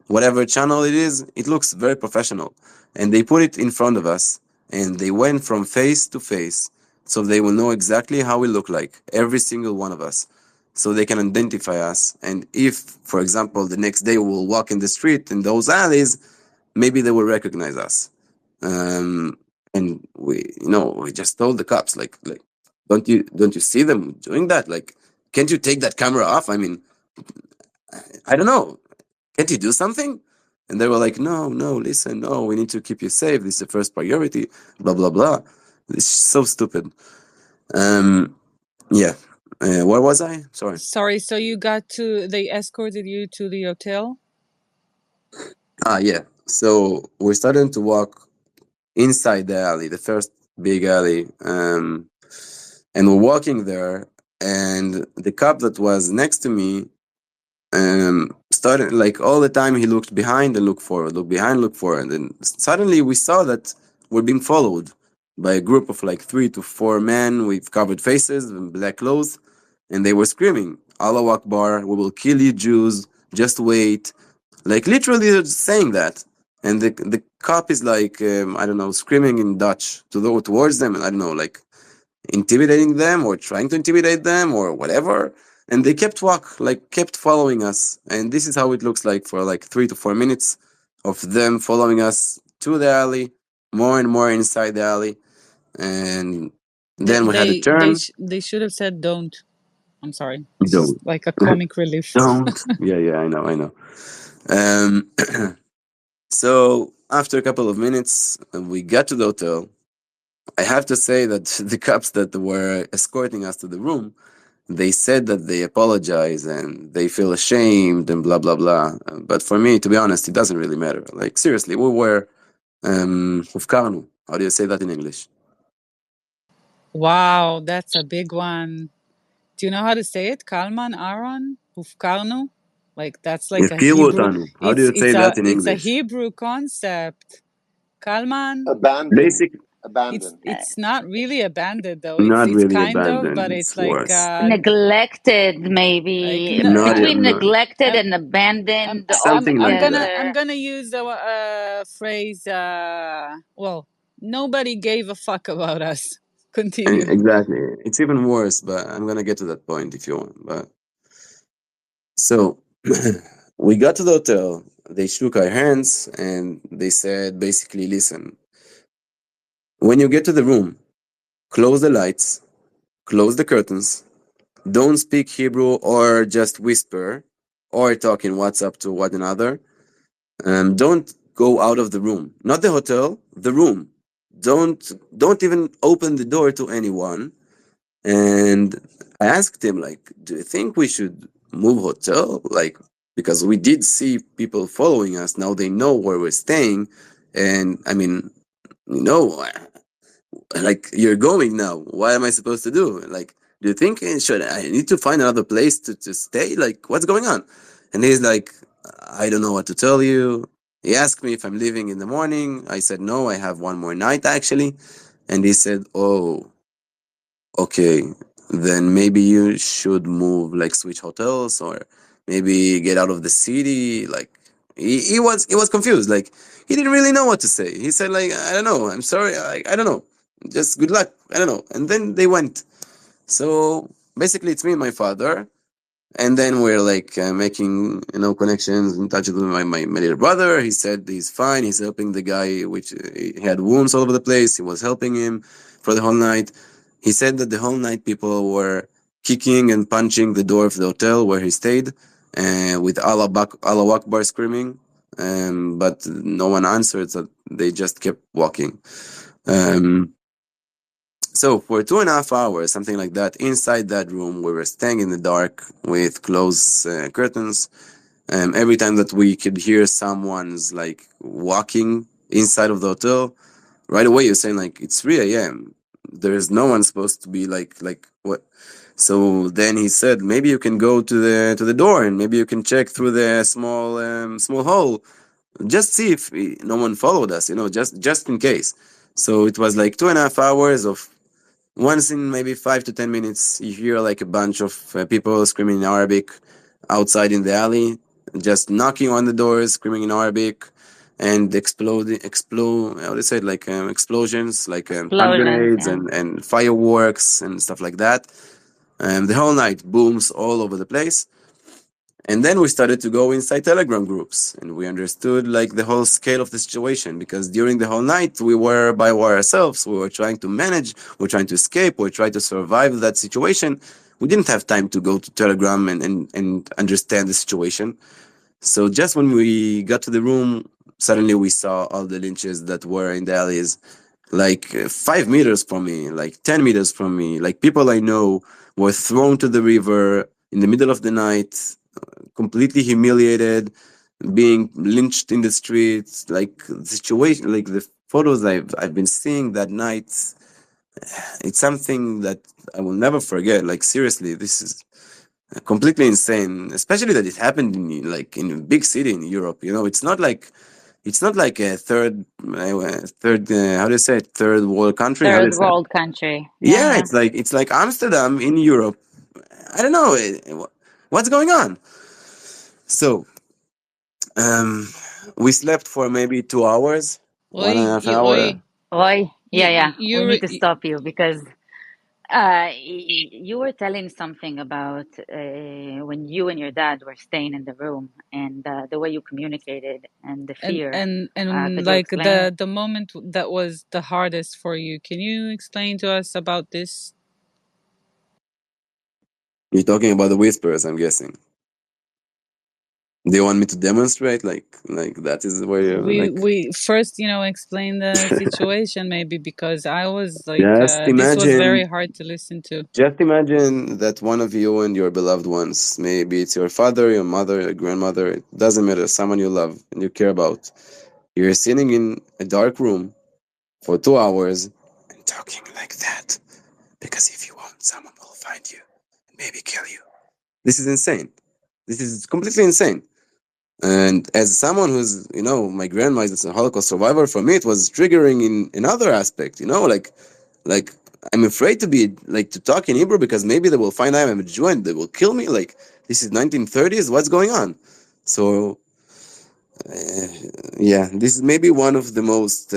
whatever channel it is. It looks very professional, and they put it in front of us, and they went from face to face, so they will know exactly how we look like, every single one of us, so they can identify us. And if, for example, the next day we'll walk in the street in those alleys, maybe they will recognize us. um, and we just told the cops, like, don't you see them doing that? Like, can't you take that camera off? I mean, I don't know. Can't you do something? And they were like, no, no, listen, no, we need to keep you safe. This is the first priority. Blah blah blah. It's so stupid. Um, yeah. Where was I? Sorry. Sorry, so they escorted you to the hotel? Yeah. So we're starting to walk inside the alley, the first big alley. And we're walking there, and the cop that was next to me started, like, all the time he looked behind and looked forward, look behind, look forward, and suddenly we saw that we're being followed by a group of like 3 to 4 men with covered faces and black clothes, and they were screaming, "Allah Akbar! We will kill you, Jews! Just wait!" Like literally saying that, and the cop is like I don't know, screaming in Dutch towards them, and I don't know, like intimidating them or trying to intimidate them or whatever. And they kept following us, and this is how it looks like for like 3 to 4 minutes of them following us to the alley, more and more inside the alley, and then we had a turn. They should have said don't. I'm sorry. It's just Don't, like a comic relief. don't. Yeah, yeah, I know. Um, so after a couple of minutes, we got to the hotel. I have to say that the cops that were escorting us to the room, they said that they apologize and they feel ashamed and blah blah blah. But for me, to be honest, it doesn't really matter. Like seriously, we were hufkarnu. How do you say that in English? Wow, that's a big one. Do you know how to say it? Kalman, Aaron, Hufkarnu? Like that's like a Ifkiru Hebrew. otanu. How do you say that in It's a English? Hebrew concept. Kalman. Abandon. Basic, Abandon. It's not really abandoned though. not It's really kind of, but abandoned. it's It's like worse. Neglected, like maybe no, Not, between not neglected I'm and abandoned something like that. I'm altogether. gonna use the phrase. Well, nobody gave a fuck about us. Continue. Exactly. It's even worse, but I'm gonna get to that point if you want. But so we got to the hotel. They shook our hands and they said basically, listen, when you get to the room, close the lights, close the curtains, don't speak Hebrew or just whisper or talk in WhatsApp to one another. Don't go out of the room. Not the hotel, the room. Don't even open the door to anyone. And I asked him, like, do you think we should move hotel? Like, because we did see people following us. Now they know where we're staying. And I mean, you know, like you're going now. What am I supposed to do? Like, do you think should I need to find another place to stay? Like, what's going on? And he's like, I don't know what to tell you. He asked me if I'm leaving in the morning. I said no, I have one more night actually. And he said, oh, okay, then maybe you should move, like switch hotels or maybe get out of the city. Like he was confused. Like he didn't really know what to say. He said like, I don't know. I'm sorry. I don't know. Just good luck. I don't know. And then they went. So basically, it's me and my father, and then we're like making connections in touch with my little brother. He said he's fine. He's helping the guy which he had wounds all over the place. He was helping him for the whole night. He said that the whole night people were kicking and punching the door of the hotel where he stayed, with Allah Akbar screaming, but no one answered, so they just kept walking. um, so for 2.5 hours, something like that, inside that room, we were staying in the dark with closed curtains. Every time that we could hear someone's like walking inside of the hotel, right away you're saying like it's 3 a.m. There is no one supposed to be like what. So then he said maybe you can go to the door and maybe you can check through the small hole, just see if no one followed us, just in case. So it was like 2.5 hours of once in maybe 5 to 10 minutes, you hear like a bunch of people screaming in Arabic outside in the alley, just knocking on the doors, screaming in Arabic, and how do you say it? Like explosions, like hand Explosions, grenades yeah. and fireworks and stuff like that. The whole night, booms all over the place. And then we started to go inside Telegram groups and we understood like the whole scale of the situation because during the whole night we were by ourselves. We were trying to manage, we were trying to escape, we were trying to survive that situation. We didn't have time to go to Telegram and understand the situation. So just when we got to the room, suddenly we saw all the lynches that were in the alleys, like 5 meters from me, like 10 meters from me, like people I know were thrown to the river in the middle of the night, completely humiliated, being lynched in the streets, like the situation, like the photos I've been seeing that night. It's something that I will never forget. Like seriously, this is completely insane. Especially that it happened in a big city in Europe. It's not like a third. How do you say it? Third world country? How do you Third say it? world country. Yeah, Yeah, yeah. it's like Amsterdam in Europe. I don't know what's going on. So um, We slept for maybe 2 hours, one and a Oi, half hour. oi, Oi, yeah, yeah. We you, need to stop you because you were telling something about when you and your dad were staying in the room and the way you communicated and the fear. and Could you like explain? the moment that was the hardest for you. Can you explain to us about this? You're talking about the whispers, I'm guessing. Do you want me to demonstrate? Like that is where you're like. We first, explain the situation maybe because I was like, Just this was imagine, very hard to listen to. just imagine that one of you and your beloved ones, maybe it's your father, your mother, your grandmother, it doesn't matter, someone you love and you care about. You're sitting in a dark room for 2 hours and talking like that. Because if you won't, someone will find you and maybe kill you. This is insane. This is completely insane. And as someone who's, my grandma is a Holocaust survivor, for me it was triggering in another aspect, like I'm afraid to be like to talk in Hebrew because maybe they will find out I'm a Jew and they will kill me. Like this is 1930s, what's going on? So uh, yeah, this is maybe one of the most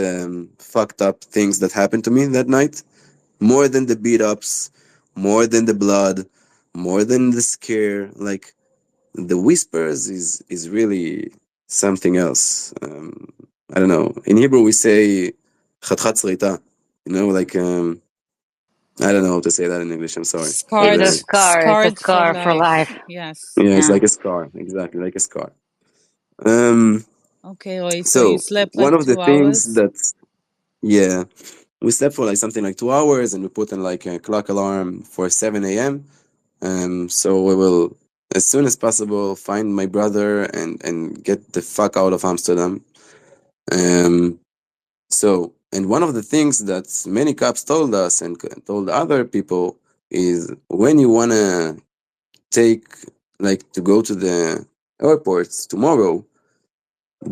fucked up things that happened to me that night. More than the beat ups, more than the blood, more than the scare. Like the whispers is really something else. I don't know. In Hebrew we say "chatchat sreita," like I don't know how to say that in English. I'm sorry. But It's Scarred, a scar. It's a scarred for scar for life. life. Yes. yeah, it's Yeah. like a scar. Exactly, like a scar. Um. Okay, wait. So you So slept one like of the two things hours? that yeah, we slept for like something like 2 hours, and we put in like a clock alarm for 7 a.m. So we will, as soon as possible, find my brother and get the fuck out of Amsterdam. Um. So, and one of the things that many cops told us and told other people is when you wanna take like to go to the airports tomorrow,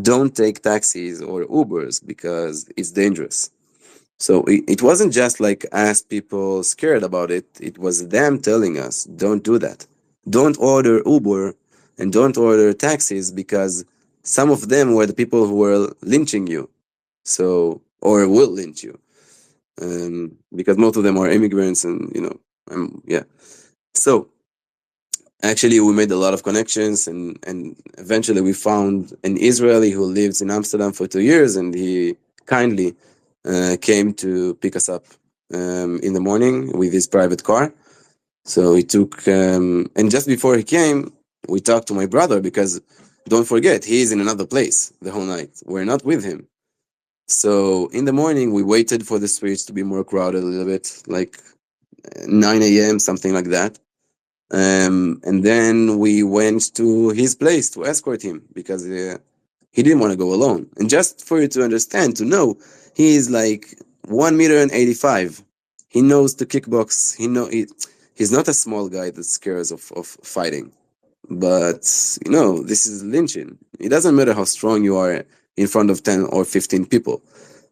don't take taxis or Ubers because it's dangerous. So it wasn't just like us people scared about it. It was them telling us, don't do that. Don't order Uber and don't order taxis because some of them were the people who were lynching you. So, or will lynch you. Because most of them are immigrants and, yeah. So actually, we made a lot of connections, and eventually we found an Israeli who lives in Amsterdam for 2 years, and he kindly came to pick us up in the morning with his private car. So he took, and just before he came, we talked to my brother because don't forget, he's in another place the whole night. We're not with him. So in the morning, we waited for the streets to be more crowded a little bit, like 9 a.m., something like that. And then we went to his place to escort him because he didn't want to go alone. And just for you to understand, to know, he is like 1 meter and 85. He knows to kickbox. He's not a small guy that scares of fighting. But this is lynching. It doesn't matter how strong you are in front of 10 or 15 people.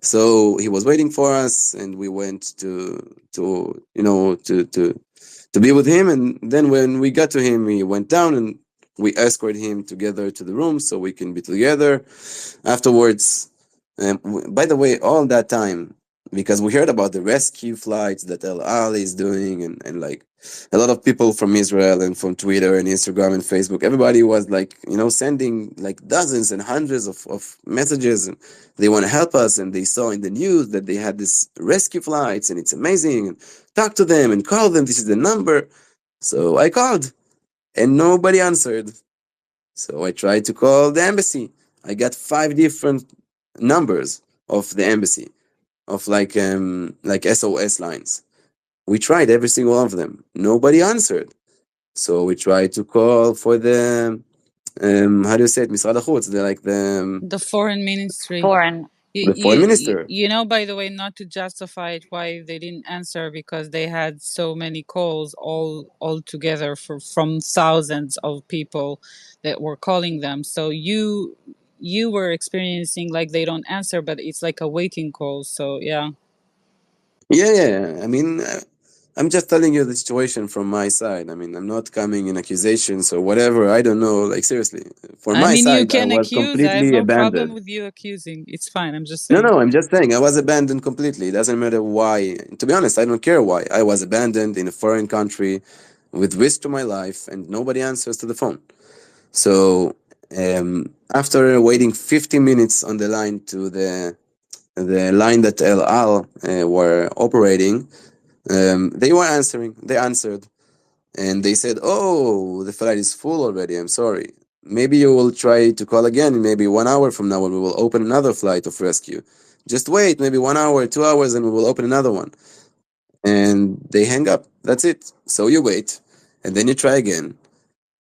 So he was waiting for us, and we went to be with him. And then when we got to him, he went down, and we escorted him together to the room so we can be together afterwards. By the way, all that time, because we heard about the rescue flights that El Ali is doing, and like a lot of people from Israel and from Twitter and Instagram and Facebook, everybody was like, sending like dozens and hundreds of messages. And they want to help us. And they saw in the news that they had this rescue flights and it's amazing. And talk to them and call them. This is the number. So I called and nobody answered. So I tried to call the embassy. I got 5 different numbers of the embassy of like SOS lines. We tried every single one of them. Nobody answered. So we tried to call for the how do you say it, Misrad Hachutz, The foreign ministry. Foreign. the foreign minister. By the way, not to justify it, why they didn't answer because they had so many calls all together from thousands of people that were calling them. So you were experiencing like they don't answer, but it's like a waiting call. So yeah. Yeah, yeah. I mean, I'm just telling you the situation from my side. I mean, I'm not coming in accusations or whatever. I don't know. Like, seriously, for I my mean, you side, I can was accuse. I have completely no problem abandoned. with you accusing. It's fine. I'm just No, saying. no, I'm just saying I was abandoned completely. It doesn't matter why. To be honest, I don't care why. I was abandoned in a foreign country with risk to my life and nobody answers to the phone. So, after waiting 50 minutes on the line to the line that El Al were operating, they were answering. They answered. And they said, "Oh, the flight is full already. I'm sorry. Maybe you will try to call again. Maybe 1 hour from now, when we will open another flight of rescue. Just wait, maybe 1 hour, 2 hours, and we will open another one." And they hang up. That's it. So you wait, and then you try again,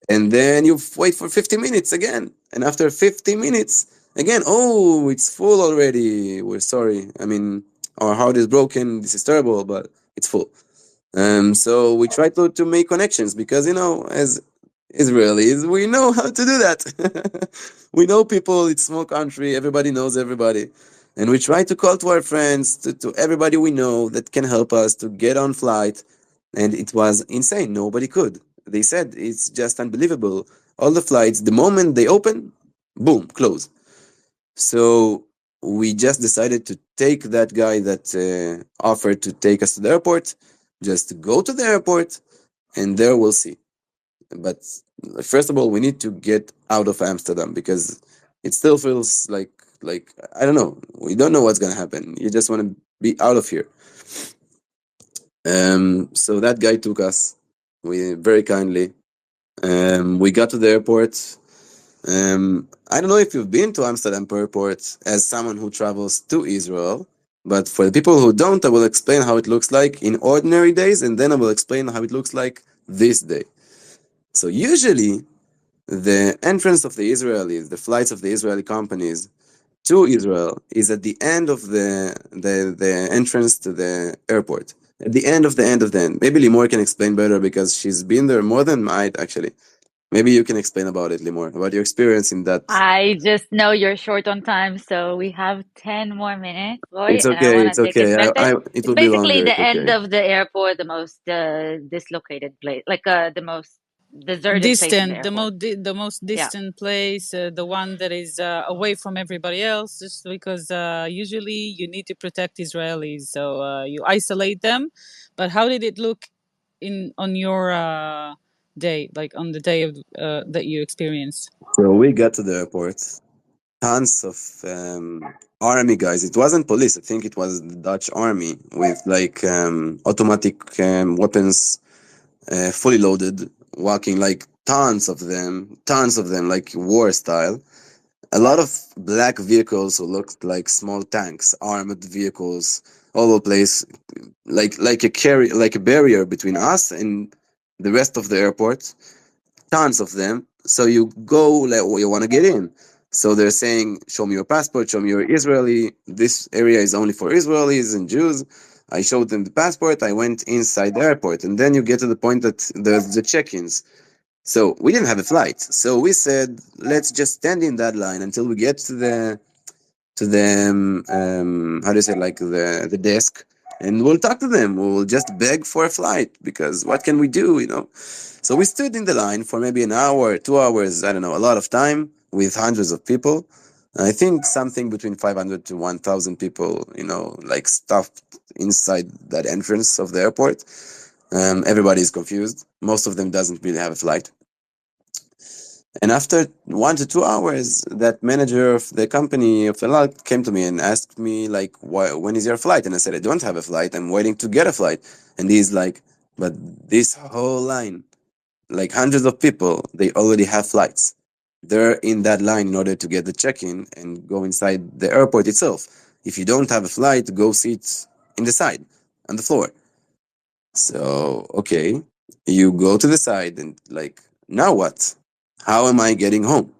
and then you wait for 50 minutes again. And after 50 minutes, again, "Oh, it's full already. We're sorry. I mean, our heart is broken. This is terrible, but it's full." So we try to make connections because, as Israelis, we know how to do that. We know people, it's small country, everybody knows everybody. And we try to call to our friends, to everybody we know that can help us to get on flight. And it was insane. Nobody could. They said it's just unbelievable. All the flights, the moment they open, boom, close. So we just decided to take that guy that offered to take us to the airport, just go to the airport, and there we'll see. But first of all, we need to get out of Amsterdam because it still feels like I don't know. We don't know what's gonna happen. You just want to be out of here. So that guy took us. We very kindly. We got to the airport. I don't know if you've been to Amsterdam airport as someone who travels to Israel, but for the people who don't, I will explain how it looks like in ordinary days, and then I will explain how it looks like this day. So usually, the entrance of the Israelis, the flights of the Israeli companies to Israel, is at the end of the entrance to the airport. At the end of the end. Maybe Limor can explain better because she's been there more than I actually. Maybe you can explain about it, Limor, about your experience in that. I just know you're short on time, so we have 10 more minutes, Roy, It's and I okay. want to It's take okay. advantage. It It's will be basically longer. the It's end okay. of the airport, the most dislocated place, like the most deserted place in the Distant, airport. the most Yeah. distant place, the one that is away from everybody else, just because usually you need to protect Israelis, so you isolate them. But how did it look in on your day, like on the day of that you experienced? So we got to the airport. Tons of army guys. It wasn't police. I think it was the Dutch army with like automatic weapons, fully loaded, walking like tons of them, like war style. A lot of black vehicles who looked like small tanks, armored vehicles, all over the place, like a barrier between us and the rest of the airport. Tons of them. So you go, like, well, you want to get in. So they're saying, "Show me your passport. Show me you're Israeli. This area is only for Israelis and Jews." I showed them the passport. I went inside the airport, and then you get to the point that there's the check-ins. So we didn't have a flight. So we said, let's just stand in that line until we get to the how do you say, like the desk, and we'll talk to them. We'll just beg for a flight because what can we do? So we stood in the line for maybe an hour, 2 hours, I don't know, a lot of time with hundreds of people. I think something between 500 to 1,000 people, like stuffed inside that entrance of the airport. Everybody is confused. Most of them doesn't really have a flight. And after 1 to 2 hours, that manager of the company of Elal came to me and asked me, like, when is your flight? And I said, I don't have a flight. I'm waiting to get a flight. And he's like, but this whole line, like hundreds of people, they already have flights. They're in that line in order to get the check-in and go inside the airport itself. If you don't have a flight, go sit in the side, on the floor. So, okay, you go to the side and like, now what? How am I getting home?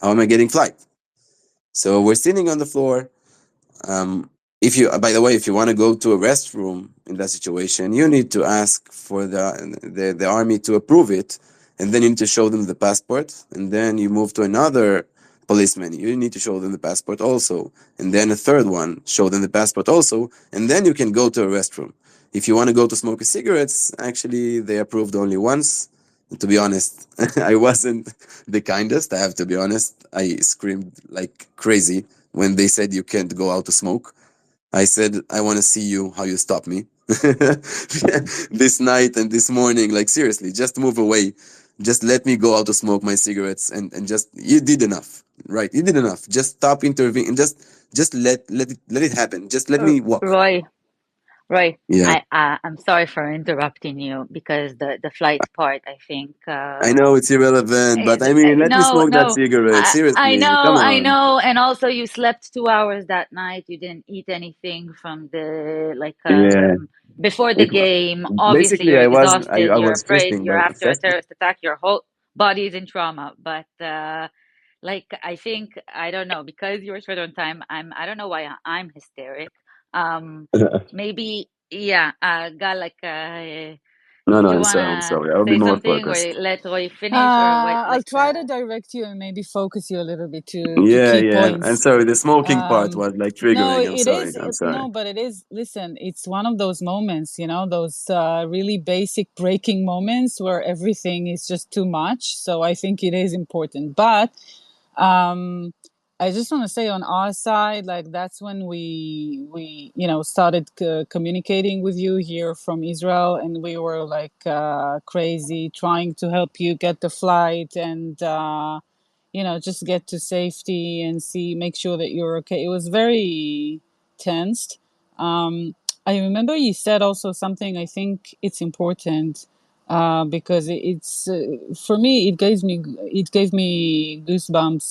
How am I getting flight? So we're sitting on the floor. If you, by the way, if you want to go to a restroom in that situation, you need to ask for the army to approve it, and then you need to show them the passport, and then you move to another policeman. You need to show them the passport also, and then a third one, show them the passport also, and then you can go to a restroom. if you want to go to smoke cigarettes, actually, they approved only once. And to be honest, I wasn't the kindest. I have to be honest. I screamed like crazy when they said you can't go out to smoke. I said, I want to see you, how you stop me this night and this morning. Like, seriously, just move away. Just let me go out to smoke my cigarettes and just, you did enough, right? You did enough. Just stop intervening and just let it happen. Just let me walk. Roy, Roy, Yeah. I'm sorry for interrupting you because the flight part, I think, I know it's irrelevant, but I mean, let me no, smoke that no, cigarette. I Seriously, know, come I on. know, and also you slept 2 hours that night. You didn't eat anything from the Yeah. before the It, game. Obviously, basically, you're I exhausted. You're was afraid. fasting, You're but after a fasting. terrorist attack. Your whole body is in trauma. But I think I don't know because you were short on time. I don't know why I'm hysteric. Um, maybe yeah. Gal, No, no, did you I'm wanna sorry. I'll be say more something or focused. let Roy finish or what? I'll try to direct you and maybe focus you a little bit to Yeah, key yeah. I'm points. sorry. The smoking part Um, was like no, triggering. I'm it sorry. is. I'm sorry. No, but it is. Listen, it's one of those moments, those really basic breaking moments where everything is just too much. So I think it is important. But um, I just want to say on our side, like that's when we started communicating with you here from Israel, and we were like crazy trying to help you get the flight and just get to safety and make sure that you're okay. It was very tensed. I remember you said also something. I think it's important because it's for me. It gave me goosebumps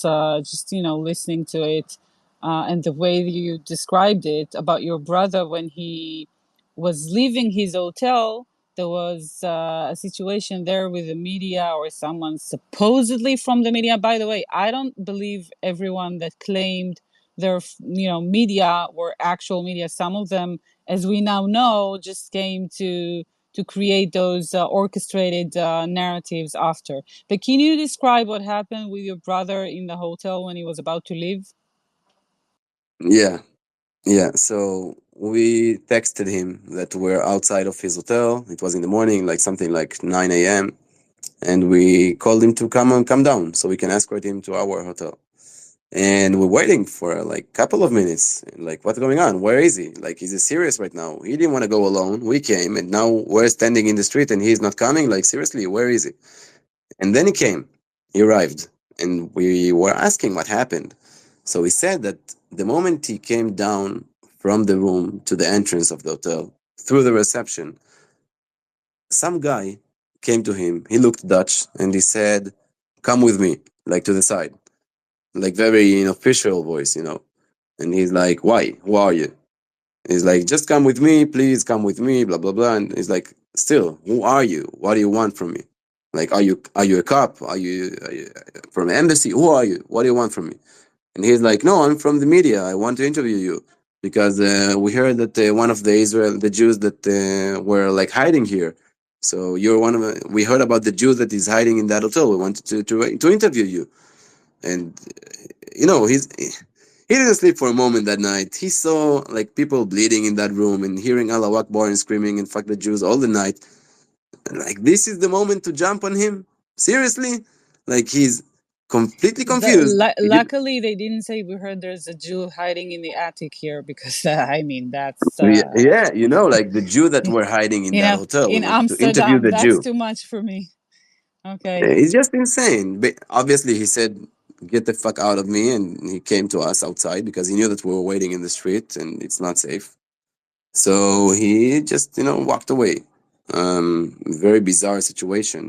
just listening to it and the way you described it about your brother when he was leaving his hotel. There was a situation there with the media or someone supposedly from the media. By the way, I don't believe everyone that claimed their media were actual media. Some of them, as we now know, just came to create those orchestrated narratives after. But can you describe what happened with your brother in the hotel when he was about to leave? Yeah, yeah. So we texted him that we're outside of his hotel. It was in the morning, like something like 9 a.m. And we called him to come down so we can escort him to our hotel. And we're waiting for like a couple of minutes. Like, what's going on? Where is he? Like, is he serious right now? He didn't want to go alone. We came, and now we're standing in the street, and he's not coming. Like, seriously, where is he? And then he came. He arrived, and we were asking what happened. So he said that the moment he came down from the room to the entrance of the hotel through the reception, some guy came to him. He looked Dutch, and he said, "Come with me," like to the side, like very in official voice. And he's like, "Why? Who are you?" He's like, "Just come with me, please come with me, blah blah blah." And he's like, "Still, who are you? What do you want from me? Like, are you a cop? Are you from an embassy? Who are you? What do you want from me?" And he's like, "No, I'm from the media. I want to interview you because we heard that one of the Jews that were like hiding here. So you're one of we heard about the Jew that is hiding in that hotel. We wanted to interview you." And he didn't sleep for a moment that night. He saw like people bleeding in that room and hearing Allah Akbar and screaming and fuck the Jews all the night. And, like, this is the moment to jump on him? Seriously? Like, he's completely confused. He did, Luckily, they didn't say we heard there's a Jew hiding in the attic here because I mean that's yeah, yeah, like the Jew that were hiding in that hotel. We in wanted to interview Amsterdam. the That's Jew. too much for me. Okay. He's just insane. But obviously, he said, "Get the fuck out of me," and he came to us outside because he knew that we were waiting in the street and it's not safe. So he just, walked away. Very bizarre situation.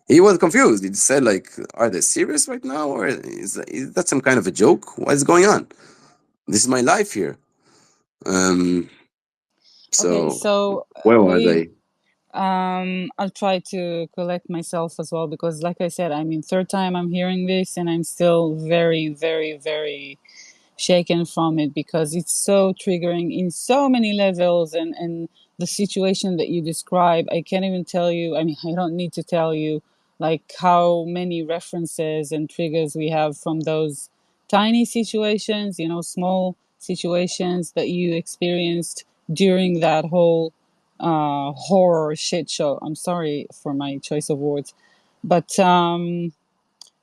He was confused. He said, like, "Are they serious right now, or is that some kind of a joke? What is going on? This is my life here." Um, Okay. so So where was we I? I'll try to collect myself as well because, like I said, I mean, third time I'm hearing this and I'm still very, very, very shaken from it because it's so triggering in so many levels and the situation that you describe. I can't even tell you. I mean, I don't need to tell you like how many references and triggers we have from those tiny situations, small situations that you experienced during that whole horror shit show. I'm sorry for my choice of words, but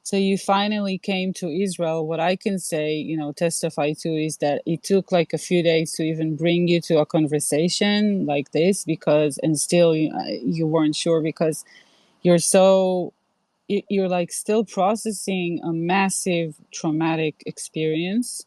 so you finally came to Israel. What I can say, testify to, is that it took like a few days to even bring you to a conversation like this, because, and still you weren't sure because you're so, you're like still processing a massive traumatic experience.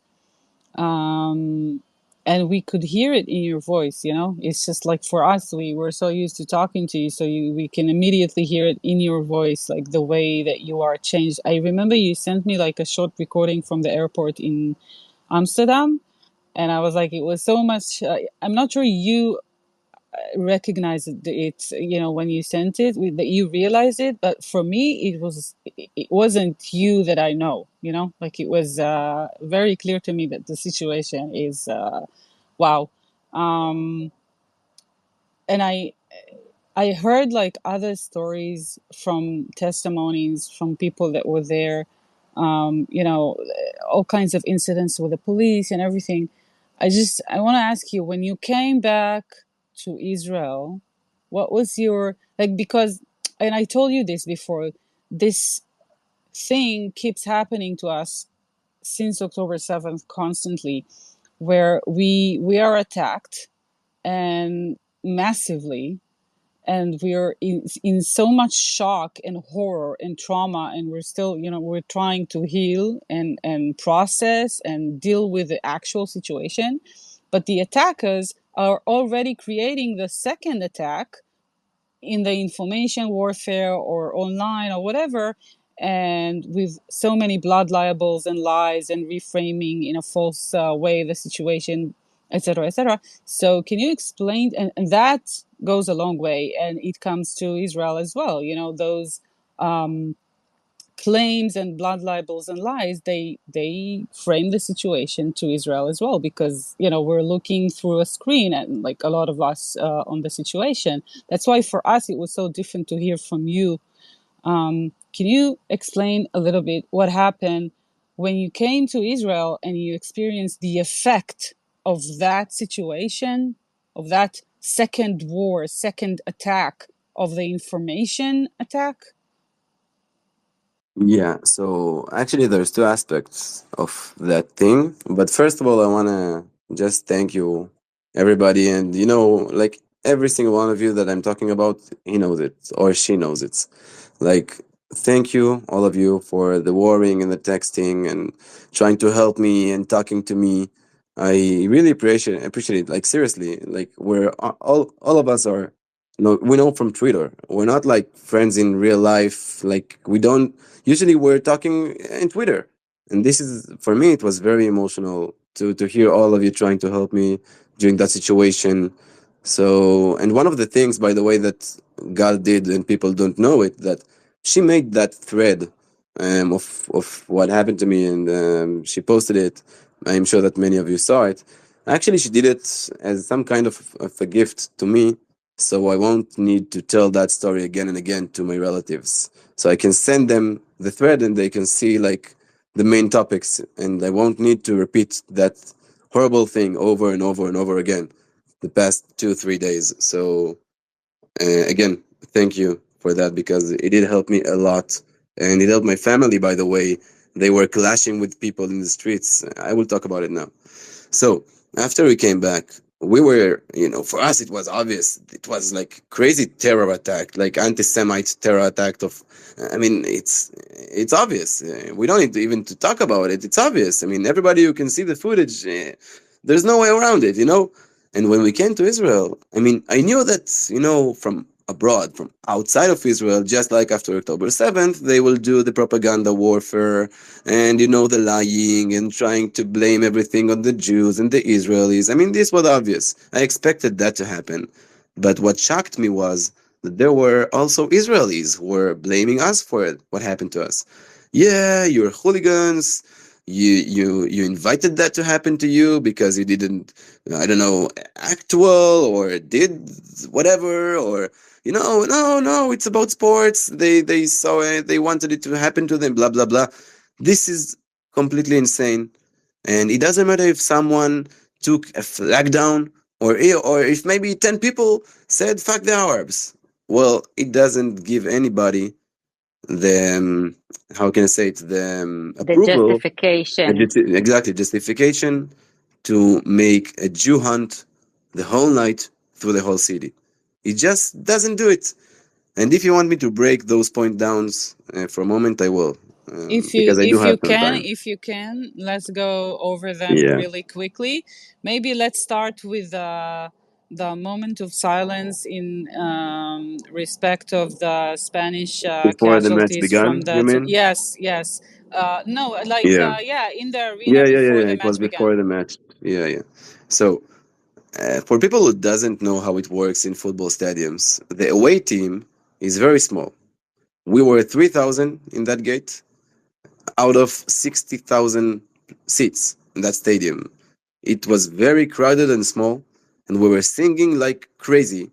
um and we could hear it in your voice. It's just like, for us, we were so used to talking to you, so we can immediately hear it in your voice, like the way that you are changed. I remember you sent me like a short recording from the airport in Amsterdam, and I was like, it was so much. I'm not sure you recognize it, when you sent it, that you realize it, but for me it wasn't you that I know. Like, it was very clear to me that the situation is wow. Um and I heard like other stories from testimonies from people that were there, all kinds of incidents with the police and everything. I want to ask you, when you came back to Israel, what was your, like, because, and I told you this before, this thing keeps happening to us since October 7th constantly, where we are attacked, and massively, and we're in so much shock and horror and trauma, and we're still, we're trying to heal and process and deal with the actual situation, but the attackers are already creating the second attack in the information warfare or online or whatever, and with so many blood libels and lies and reframing in a false way the situation, etc., etc. So can you explain, and that goes a long way, and it comes to Israel as well, those um, claims and blood libels and lies, they frame the situation to Israel as well, because we're looking through a screen, and like a lot of us on the situation. That's why for us it was so different to hear from you. Can you explain a little bit what happened when you came to Israel and you experienced the effect of that situation, of that second war, second attack, of the information attack? Yeah, so actually, there's two aspects of that thing. But first of all, I want to just thank you, everybody. And, like every single one of you that I'm talking about, he knows it or she knows it. Like, thank you, all of you, for the worrying and the texting and trying to help me and talking to me. I really appreciate it. Like, seriously, like, all of us are. No, we know from Twitter. We're not like friends in real life. Like, we don't. Usually we're talking in Twitter. And this is, for me, it was very emotional to hear all of you trying to help me during that situation. So, and one of the things, by the way, that God did, and people don't know it, that she made that thread of what happened to me, and she posted it. I'm sure that many of you saw it. Actually, she did it as some kind of a gift to me, so I won't need to tell that story again and again to my relatives. So I can send them the thread and they can see like the main topics, and I won't need to repeat that horrible thing over and over and over again the past 2 3 days. So again, thank you for that, because it did help me a lot, and it helped my family. By the way, they were clashing with people in the streets. I will talk about it now. So after we came back, we were, for us it was obvious. It was like crazy terror attack, like anti-Semite terror attack. I mean, it's obvious. We don't need to even to talk about it. It's obvious. I mean, everybody who can see the footage, there's no way around it. And when we came to Israel, I mean, I knew that, from abroad, from outside of Israel, just like after October 7th, they will do the propaganda warfare and the lying and trying to blame everything on the Jews and the Israelis. I mean, this was obvious. I expected that to happen. But what shocked me was that there were also Israelis who were blaming us for it, what happened to us. Yeah, you're hooligans. You invited that to happen to you because you didn't, I don't know, act well or did whatever, or no, it's about sports. They saw it, they wanted it to happen to them, blah blah blah. This is completely insane. And it doesn't matter if someone took a flag down or if maybe 10 people said fuck the Arabs, well, it doesn't give anybody the how can I say it, the The approval, justification. exactly, justification to make a Jew hunt the whole night through the whole city. It just doesn't do it. And if you want me to break those point downs for a moment, I will, because I do have some time. If you can, let's go over them Yeah, really quickly. Maybe let's start with the moment of silence in respect of the Spanish before the match casualties began, from you that. mean? Yes, yes. No, like Yeah, yeah, in the arena yeah, yeah, yeah, before yeah. the It was match began. before the match. Yeah, yeah. So for people who doesn't know how it works in football stadiums, the away team is very small. We were 3,000 in that gate out of 60,000 seats in that stadium. It was very crowded and small, and we were singing like crazy.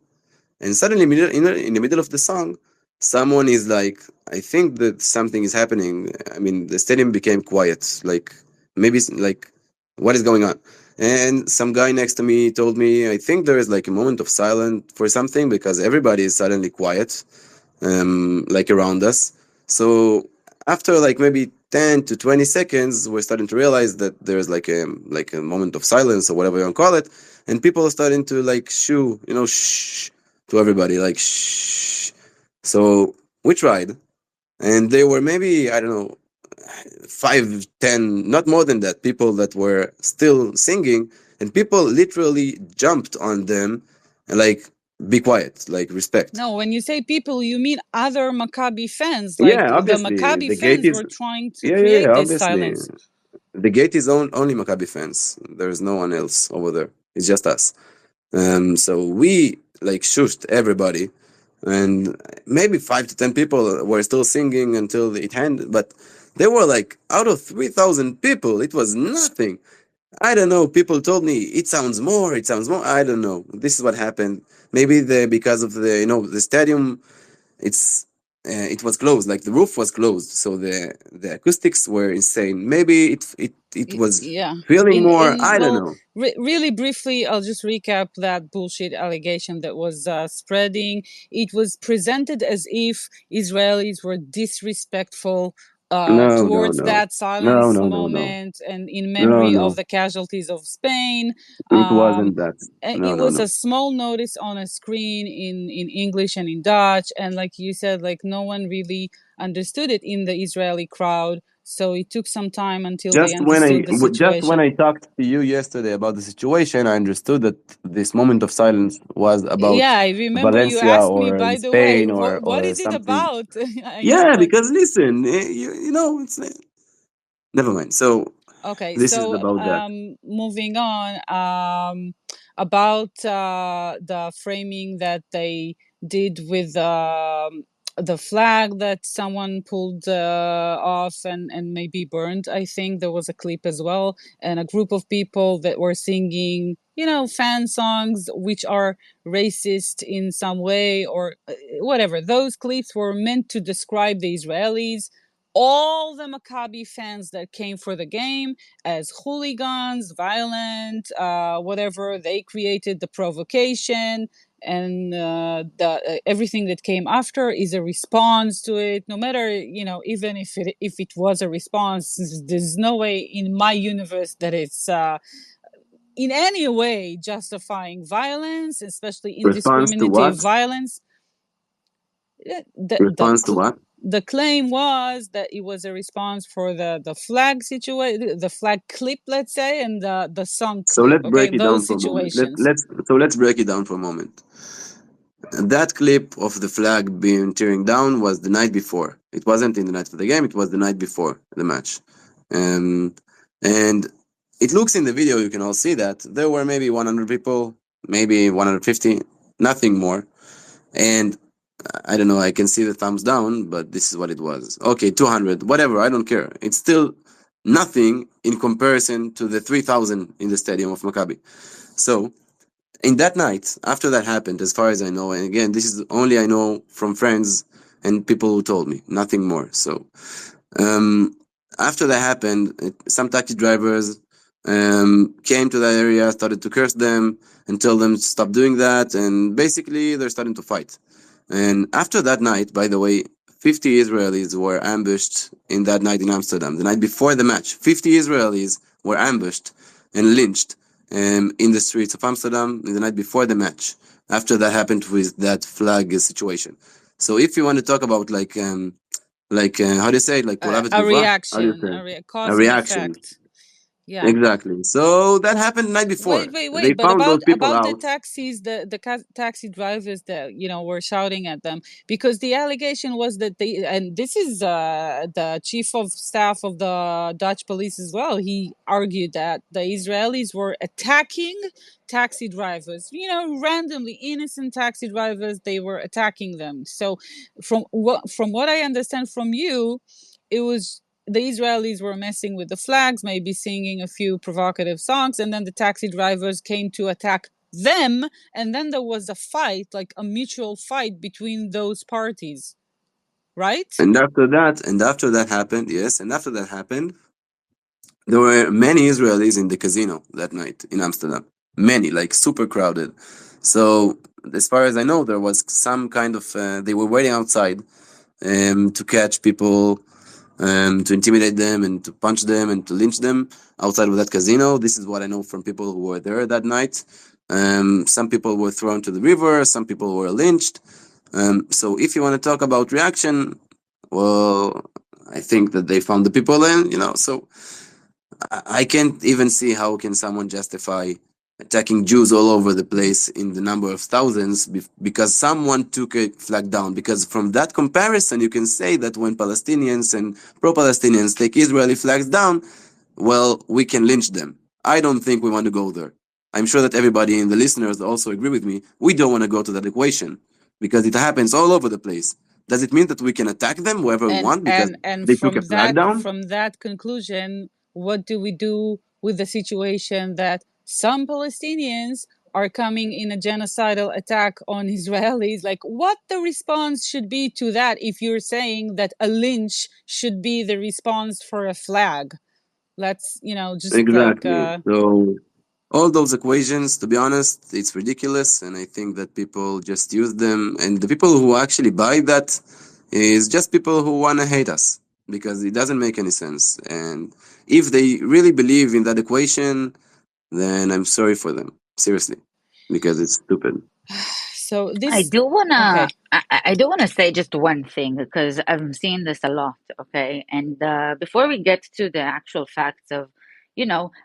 And suddenly, in the middle of the song, someone is like, I think that something is happening. I mean, the stadium became quiet. Like, maybe, like, what is going on? And some guy next to me told me, I think there is like a moment of silence for something because everybody is suddenly quiet, like around us. So after like maybe 10 to 20 seconds, we're starting to realize that there's like a moment of silence or whatever you want to call it, and people are starting to like shoo, shh to everybody, like shh. So we tried, and there were maybe, I don't know, 5, 10, not more than that, people that were still singing, and people literally jumped on them and like be quiet, like respect. No, when you say people, you mean other Maccabi fans. Like Yeah, the obviously Maccabi the gate fans is. were trying to Yeah, yeah, yeah. create this Obviously, silence. the gate is only Maccabi fans. There's no one else over there. It's just us. So we like shushed everybody, and maybe 5 to 10 people were still singing until it ended. But there were like out of 3,000 people, it was nothing. I don't know. People told me it sounds more. It sounds more. I don't know. This is what happened. Maybe because of the stadium, it was closed, like the roof was closed, so the acoustics were insane. Maybe it was Yeah. feeling more. In I don't well, know. really briefly, I'll just recap that bullshit allegation that was spreading. It was presented as if Israelis were disrespectful No, no, towards no, that no, silence no, no, no, moment and in no, memory of no. the casualties of Spain. It Um, wasn't that. No, it no, was no. a small notice on a screen in English and in Dutch, and like you said, like no one really understood it in the Israeli crowd. So it took some time until they understood the Just when situation. I talked to you yesterday about the situation, I understood that this moment of silence was about Yeah, I remember you Valencia asked me, or by the way, Spain what or is it something. about? And I'm Yeah, like, because listen, it's never mind. So okay, this is so about that. moving on, about the framing that they did with the flag that someone pulled off and maybe burned. I think there was a clip as well, and a group of people that were singing, fan songs which are racist in some way or whatever. Those clips were meant to describe the Israelis, all the Maccabi fans that came for the game, as hooligans, violent, whatever. They created the provocation, and everything that came after is a response to it. No matter, even if it was a response, there's no way in my universe that it's in any way justifying violence, especially Response to indiscriminative what? violence. Yeah, Response to what? the claim was that it was a response for the flag situation, the flag clip, let's say, and the song So clip. let's Okay, break it down those for a moment. situations. Let's break it down for a moment. That clip of the flag being tearing down was the night before. It wasn't in the night of the game. It was the night before the match, um, and it looks in the video. You can all see that there were maybe 100 people, maybe 150, nothing more. And I don't know. I can see the thumbs down, but this is what it was. Okay, 200, whatever. I don't care. It's still nothing in comparison to the 3,000 in the stadium of Maccabi. So in that night, after that happened, as far as I know, and again, this is only I know from friends and people who told me, nothing more. So um, after that happened, some taxi drivers came to that area, started to curse them and tell them to stop doing that. And basically, they're starting to fight. And after that night, by the way, 50 Israelis were ambushed in that night in Amsterdam. The night before the match, 50 Israelis were ambushed and lynched in the streets of Amsterdam in the night before the match. After that happened with that flag situation. So if you want to talk about how do you say it, like A, pulavet a guva? How do you reaction, say it? A cause and reaction. effect. Yeah. Exactly. So that happened the night before. They Wait. But found those people about the out. taxis, taxi drivers that were shouting at them, because the allegation was that they, and this is the chief of staff of the Dutch police as well. He argued that the Israelis were attacking taxi drivers. Randomly innocent taxi drivers. They were attacking them. So, from what I understand from you, it was the Israelis were messing with the flags, maybe singing a few provocative songs, and then the taxi drivers came to attack them, and then there was a fight, like a mutual fight between those parties, right? And after that happened, yes, and after that happened, there were many Israelis in the casino that night in Amsterdam. Many, like super crowded. So as far as I know, there was some kind of they were waiting outside to catch people, to intimidate them and to punch them and to lynch them outside of that casino. This is what I know from people who were there that night. Some people were thrown to the river, some people were lynched. So if you want to talk about reaction, well, I think that they found the people, and so I can't even see how can someone justify attacking Jews all over the place in the number of thousands because someone took a flag down. Because from that comparison, you can say that when Palestinians and pro-Palestinians take Israeli flags down, well, we can lynch them. I don't think we want to go there. I'm sure that everybody in the listeners also agree with me. We don't want to go to that equation because it happens all over the place. Does it mean that we can attack them wherever we and want because and they took a from flag that down? conclusion, what do we do with the situation that some Palestinians are coming in a genocidal attack on Israelis? Like, what the response should be to that, if you're saying that a lynch should be the response for a flag? Let's just like Exactly. So all those equations, to be honest, it's ridiculous, and I think that people just use them. And the people who actually buy that is just people who want to hate us because it doesn't make any sense. And if they really believe in that equation, then I'm sorry for them, seriously, because it's stupid. so I this do wanna okay. I do wanna say just one thing because I'm seeing this a lot, okay? And before we get to the actual facts of,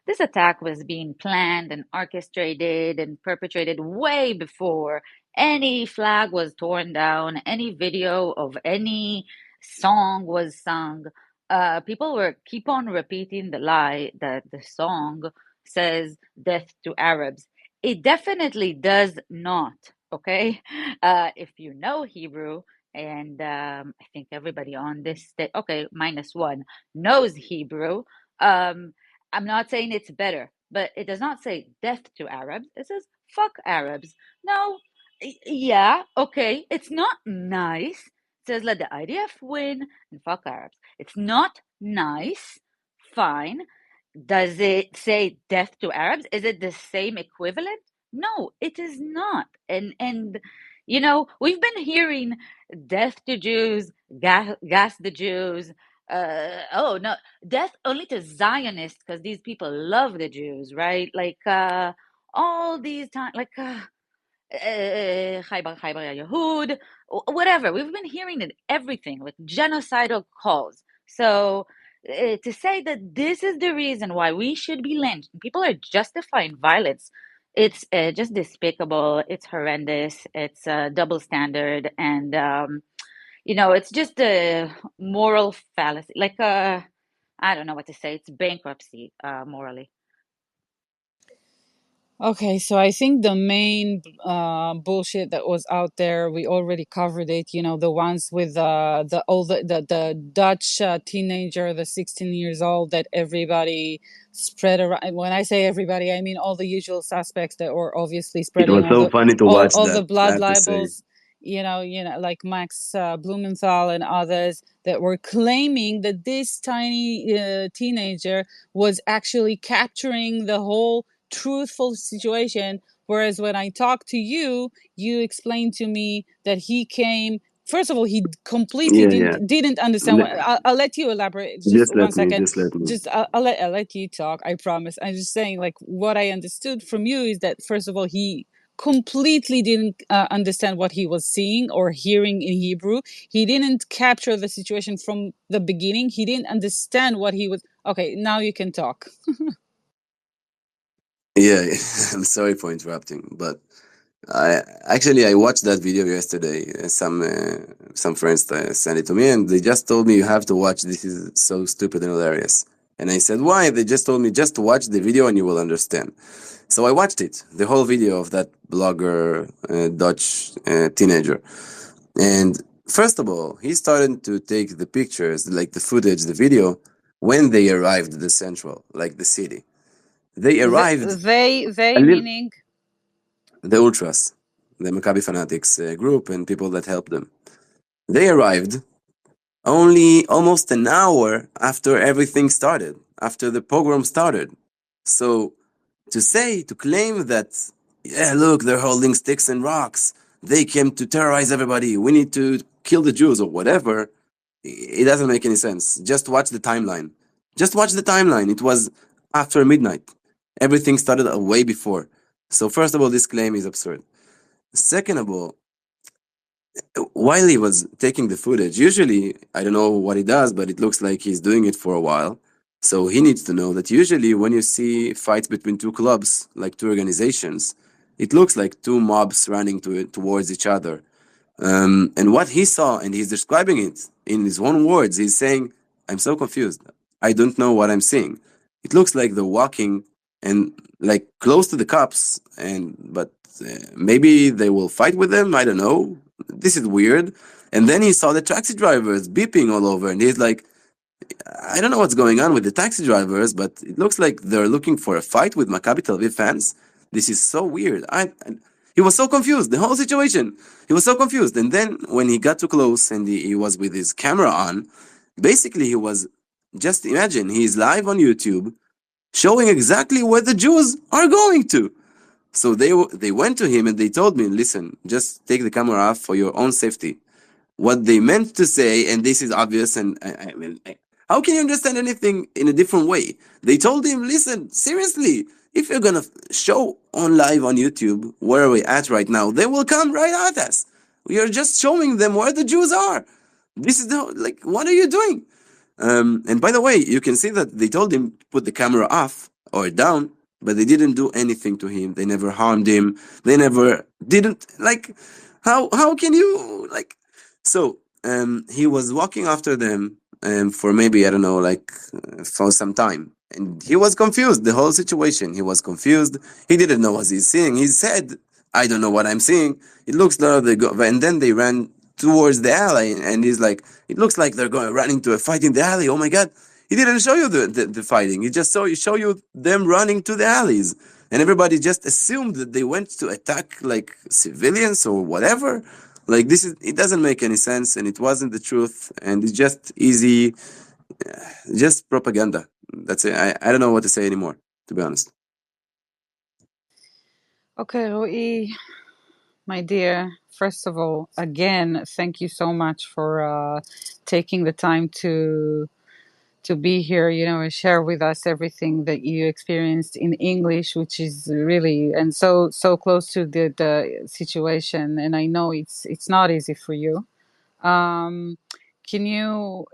this attack was being planned and orchestrated and perpetrated way before any flag was torn down, any video of any song was sung. People were keep on repeating the lie that the song says death to Arabs. It definitely does not, okay? If you know Hebrew, and I think everybody on this okay, minus one, knows Hebrew. Um, I'm not saying it's better, but it does not say death to Arabs. It says fuck Arabs. No, yeah, okay, it's not nice. It says let the IDF win and fuck Arabs. It's not nice. Fine. Does it say death to Arabs? Is it the same equivalent? No, it is not. And we've been hearing death to Jews, gas the Jews. Oh no, death only to Zionists because these people love the Jews, right? Like all these times, like Khaybar Yahud, whatever. We've been hearing it, everything with genocidal calls. So to say that this is the reason why we should be lynched, people are justifying violence. It's just despicable. It's horrendous. It's a double standard, and it's just a moral fallacy. Like I don't know what to say. It's bankruptcy, morally. Okay, so I think the main bullshit that was out there, we already covered it. The ones with the Dutch teenager, the 16 years old, that everybody spread around. When I say everybody, I mean all the usual suspects that were obviously It spreading was all so the funny to all, watch all the that, I blood have to say. libels. like Max Blumenthal and others that were claiming that this tiny teenager was actually capturing the whole truthful situation. Whereas when I talked to you, you explained to me that he came. First of all, he completely Yeah, yeah. didn't understand what. I'll let you elaborate. Just Just one let me. second. Just let me. Just I'll let you talk. I promise. I'm just saying, like, what I understood from you is that first of all, he completely didn't understand what he was seeing or hearing in Hebrew. He didn't capture the situation from the beginning. He didn't understand what he was. Okay, now you can talk. Yeah, I'm sorry for interrupting, but I watched that video yesterday. Some friends sent it to me, and they just told me you have to watch. This is so stupid and hilarious. And I said, why? They just told me just watch the video and you will understand. So I watched it, the whole video of that blogger, Dutch teenager. And first of all, he started to take the pictures, like the footage, the video, when they arrived at the central, like the city. They arrived a They little, meaning. the ultras, the Maccabi fanatics group, and people that helped them. They arrived only almost an hour after everything started, after the pogrom started. So to claim that, yeah, look, they're holding sticks and rocks, they came to terrorize everybody, we need to kill the Jews or whatever, it doesn't make any sense. Just watch the timeline. Just watch the timeline. It was after midnight. Everything started way before. So, first of all, this claim is absurd. Second of all, while he was taking the footage, usually, I don't know what he does, but it looks like he's doing it for a while. So he needs to know that usually when you see fights between two clubs, like two organizations, it looks like two mobs running towards each other. And what he saw, and he's describing it in his own words, he's saying, I'm so confused. I don't know what I'm seeing. It looks like they're walking and like close to the cops, but maybe they will fight with them. I don't know. This is weird. And then he saw the taxi drivers beeping all over, and he's like, I don't know what's going on with the taxi drivers, but it looks like they're looking for a fight with Maccabi Tel Aviv fans. This is so weird. He was so confused, the whole situation. He was so confused. And then when he got too close and he was with his camera on, basically he was, just imagine, he's live on YouTube showing exactly where the Jews are going to. So they went to him and they told me, listen, just take the camera off for your own safety. What they meant to say, and this is obvious, and how can you understand anything in a different way? They told him, listen, seriously, if you're gonna show on live on YouTube where we're at right now, they will come right at us. We are just showing them where the Jews are. This is like, what are you doing? And by the way, you can see that they told him to put the camera off or down, but they didn't do anything to him. They never harmed him. They never didn't like. How can you like? So he was walking after them for maybe I don't know, like for some time, and he was confused. The whole situation, he was confused. He didn't know what he's seeing. He said, "I don't know what I'm seeing." It looks like they go, and then they ran towards the alley, and he's like, "It looks like they're going running to a fight in the alley." Oh my god! He didn't show you the fighting. He just show you them running to the alleys, and everybody just assumed that they went to attack like civilians or whatever. Like this is it doesn't make any sense, and it wasn't the truth, and it's just easy, just propaganda. That's it. I don't know what to say anymore, to be honest. Okay, Rui, my dear. First of all, again, thank you so much for taking the time to be here, and share with us everything that you experienced in English, which is really and so close to the situation. And I know it's not easy for you. Um, can you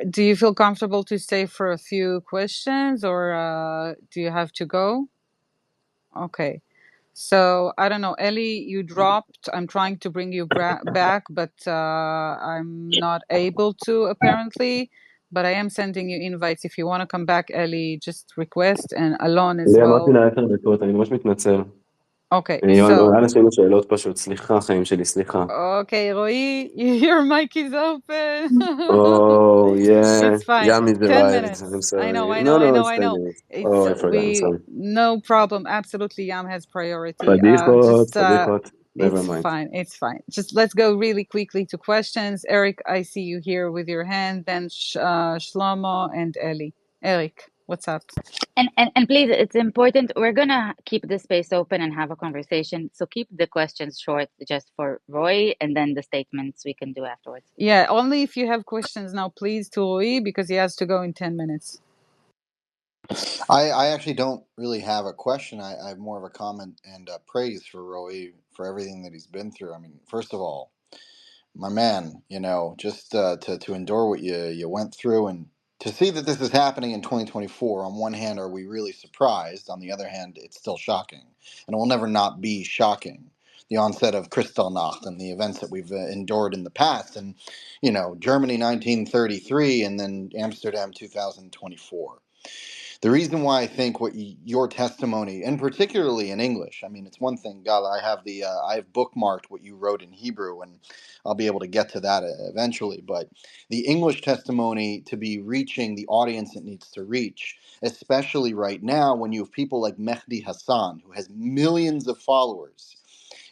do you feel comfortable to stay for a few questions, or do you have to go? Okay. So I don't know, Ellie, you dropped. I'm trying to bring you back, but I'm not able to apparently. But I am sending you invites. If you want to come back, Ellie, just request, and Alon as לי אמרתי well. לה 10 דקות, אני ממש מתנצל. Okay, עונה so לשאלות שאלות פשוט, סליחה, חיים שלי, סליחה. okay, Roy, your mic is open. Oh, yeah. It's fine. Yami's 10 minutes. arrived. I'm I know, sorry. I No, know, I no, know, it's I 10 know. minutes. It's Oh, I forgot. I'm we sorry. no problem. Absolutely, Yam has priority. פדיחות, Just פדיחות. Never It's mind. fine. It's fine. Just let's go really quickly to questions. Eric, I see you here with your hand. Then Shlomo and Ellie. Eric, what's up? And please, it's important. We're gonna keep the space open and have a conversation. So keep the questions short, just for Roy, and then the statements we can do afterwards. Yeah, only if you have questions now, please, to Louis, because he has to go in 10 minutes. I actually don't really have a question. I have more of a comment and praise for Roy for everything that he's been through. I mean, first of all, my man, just to endure what you went through and to see that this is happening in 2024. On one hand, are we really surprised? On the other hand, it's still shocking, and it will never not be shocking. The onset of Kristallnacht and the events that we've endured in the past, and Germany 1933, and then Amsterdam 2024. The reason why I think your testimony, and particularly in English, I mean, it's one thing, Gal, I have bookmarked what you wrote in Hebrew, and I'll be able to get to that eventually. But the English testimony to be reaching the audience it needs to reach, especially right now when you have people like Mehdi Hassan, who has millions of followers,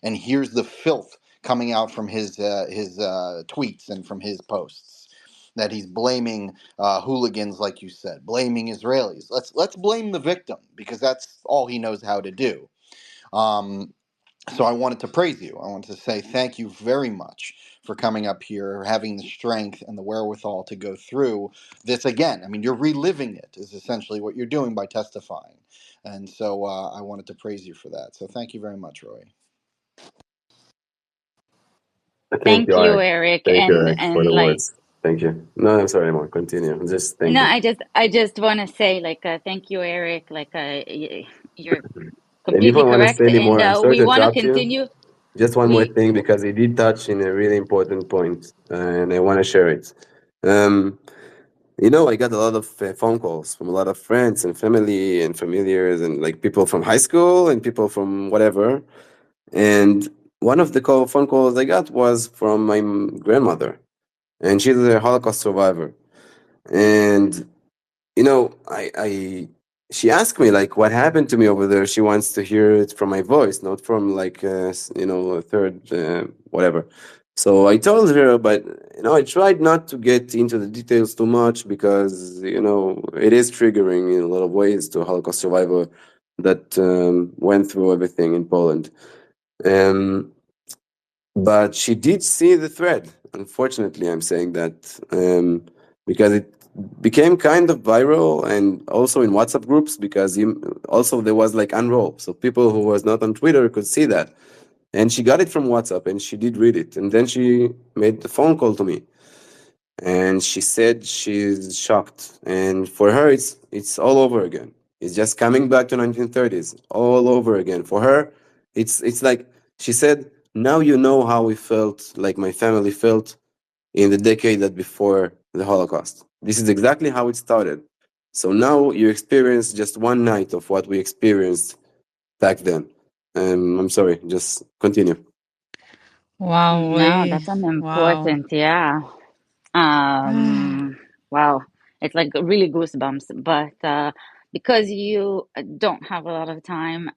and here's the filth coming out from his tweets and from his posts, that he's blaming hooligans, like you said, blaming Israelis. Let's blame the victim, because that's all he knows how to do. Um, so I wanted to praise you. I wanted to say thank you very much for coming up here, having the strength and the wherewithal to go through this again. I mean, you're reliving it, is essentially what you're doing by testifying. And so I wanted to praise you for that. So thank you very much, Roy. Thank you, Thank you, Eric. Eric, Thank you, and Eric, for and the like words. Thank you. No, I'm sorry, Amor. Continue. Just thank no, you. I just want to say thank you, Eric. You're And if completely I want to correct, say any and more, I'm sorry we to want to interrupt you. continue. Just one more We thing, because he did touch in a really important point, and I want to share it. Um, I got a lot of phone calls from a lot of friends and family and familiars and like people from high school and people from whatever. And one of the phone calls I got was from my grandmother, and she's a Holocaust survivor. And I she asked me like what happened to me over there. She wants to hear it from my voice, not from like a third whatever. So I told her, but I tried not to get into the details too much, because it is triggering in a lot of ways to a Holocaust survivor that went through everything in Poland. Um, but she did see the thread. Unfortunately, I'm saying that because it became kind of viral, and also in WhatsApp groups, because also there was like unroll, so people who was not on Twitter could see that, and she got it from WhatsApp and she did read it, and then she made the phone call to me, and she said she's shocked, and for her it's all over again. It's just coming back to 1930s all over again for her. It's like she said, now you know how we felt, like my family felt in the decade that before the Holocaust. This is exactly how it started. So now you experience just one night of what we experienced back then. I'm sorry, just continue. Wow, No, that's an wow. important, yeah. Wow, it's like really goosebumps. But because you don't have a lot of time,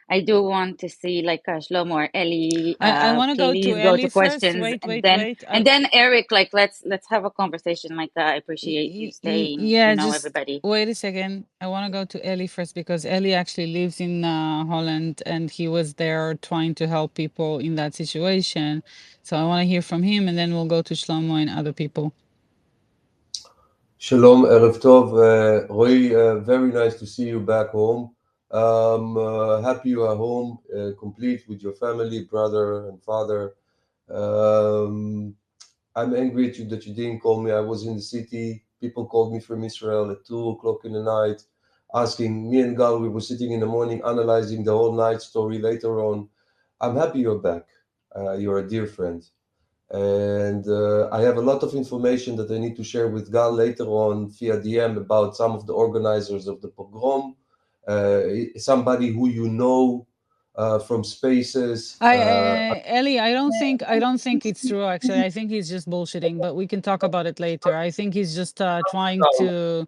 I do want to see Shlomo or Ellie. I want to go to Please go to Ellie first. questions, Wait, and wait, then wait. and then Eric. Let's have a conversation. I appreciate you staying. Yeah, just Everybody. wait a second. I want to go to Ellie first, because Ellie actually lives in Holland, and he was there trying to help people in that situation. So I want to hear from him, and then we'll go to Shlomo and other people. Shalom, Erev Tov. Roy, very nice to see you back home. Happy you are home, complete with your family, brother and father. Um, I'm angry at you that you didn't call me. I was in the city. People called me from Israel at 2 o'clock in the night, asking me and Gal. We were sitting in the morning analyzing the whole night story later on. I'm happy you're back. You're a dear friend. And I have a lot of information that I need to share with Gal later on via DM about some of the organizers of the pogrom. Somebody who you know from spaces. Ellie, I don't think it's true. Actually, I think he's just bullshitting. But we can talk about it later. I think he's just trying to.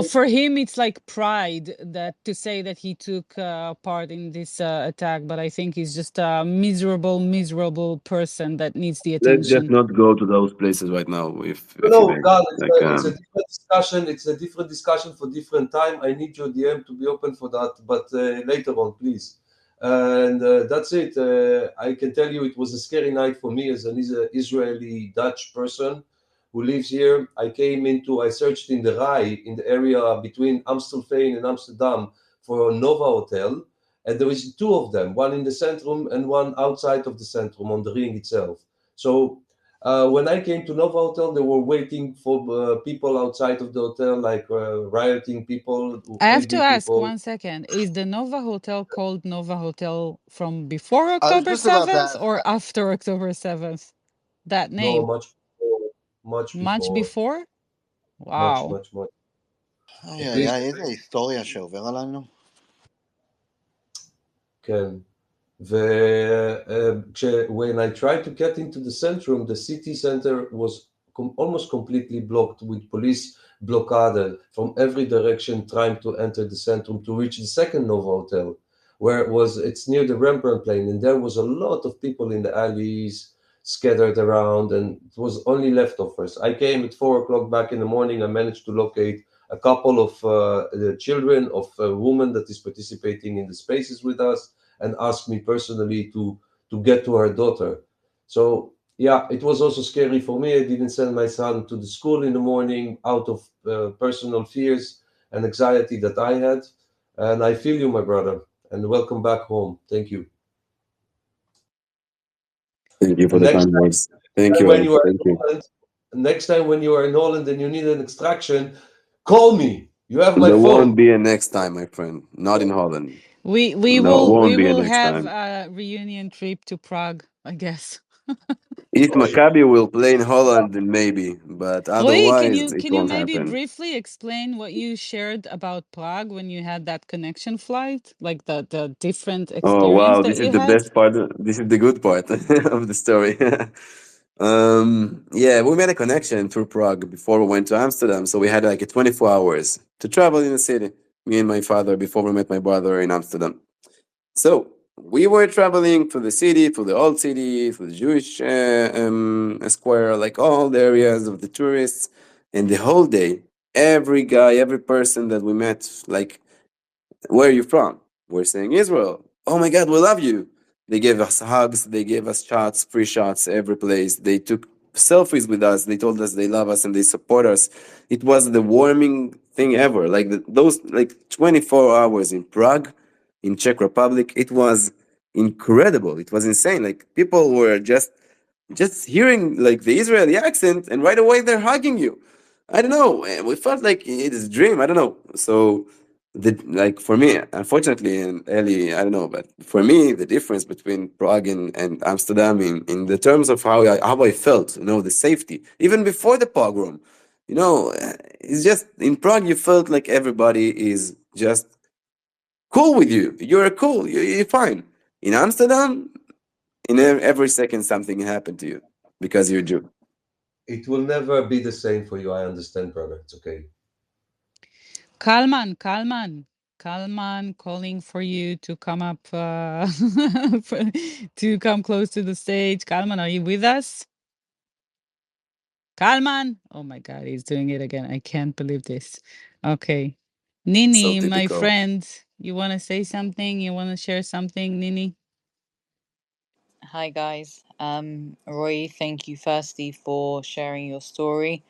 For him, it's like pride that to say that he took part in this attack. But I think he's just a miserable, miserable person that needs the Let's just attention. not go to those places right now, if you No, may. God, Like, it's a different discussion. It's a different discussion for different time. I need your DM to be open for that, but later on, please. And that's it. I can tell you it was a scary night for me as an Israeli Dutch person who lives here. I searched in the Rai, in the area between Amstelveen and Amsterdam for a Nova Hotel. And there is two of them, one in the centrum and one outside of the centrum on the ring itself. So when I came to Nova Hotel, they were waiting for people outside of the hotel, like rioting people, I have to angry ask people. 1 second. Is the Nova Hotel called Nova Hotel from before I was October just about to 7th ask or that. after October 7th? That No, name? much Much before, before? Wow. much. Ay, At ay, least ay, איזה היסטוריה שעובר עלינו. כן. When I tried to get into the centrum, the city center was almost completely blocked with police blockade from every direction trying to enter the centrum to reach the second Nova Hotel, where it's near the Rembrandt plane, and there was a lot of people in the alleys scattered around, and it was only leftovers. I came at 4 o'clock back in the morning. I managed to locate a couple of the children of a woman that is participating in the spaces with us and asked me personally to get to her daughter. So yeah, it was also scary for me. I didn't send my son to the school in the morning out of personal fears and anxiety that I had. And I feel you, my brother, and welcome back home. Thank you. thank you for And the kind words. Thank you, when Alex. you are Thank in you. Holland, next time when you are in Holland and you need an extraction, call me. You have my There won't phone. be a next time, my friend. Not in Holland. We No, will won't we be a will next have time. a reunion trip to Prague, I guess. If Maccabi will play in Holland, then maybe, but Rui, otherwise, it can you won't maybe happen. briefly explain what you shared about Prague when you had that connection flight? Like the different Oh experience wow, that this is you the had? best part. This is the good part of the story. Yeah, we made a connection through Prague before we went to Amsterdam, so we had like a 24 hours to travel in the city. Me and my father before we met my brother in Amsterdam. So we were traveling to the city, to the old city, to the Jewish square, like all the areas of the tourists, and the whole day, every guy, every person that we met, like, where are you from? We're saying Israel. Oh my God, we love you. They gave us hugs, they gave us shots, free shots, every place. They took selfies with us. They told us they love us and they support us. It was the warming thing ever. Like those, like 24 hours in Prague, in Czech Republic, it was incredible. It was insane. Like people were just hearing like the Israeli accent, and right away they're hugging you. I don't know. We felt like it is a dream. I don't know. So like for me, unfortunately, and Ellie, I don't know, but for me, the difference between Prague and Amsterdam in the terms of how I felt, the safety, even before the pogrom, it's just in Prague you felt like everybody is just cool with you. You're cool. You're fine. In Amsterdam, in every second something happened to you because you're Jew. It will never be the same for you. I understand, brother. It's okay. Kalman calling for you to come up, to come close to the stage. Kalman, are you with us? Kalman! Oh my God, he's doing it again. I can't believe this. Okay. So Nini, my typical. friend, you want to say something? You want to share something, Nini? Hi guys. Roy, thank you firstly for sharing your story.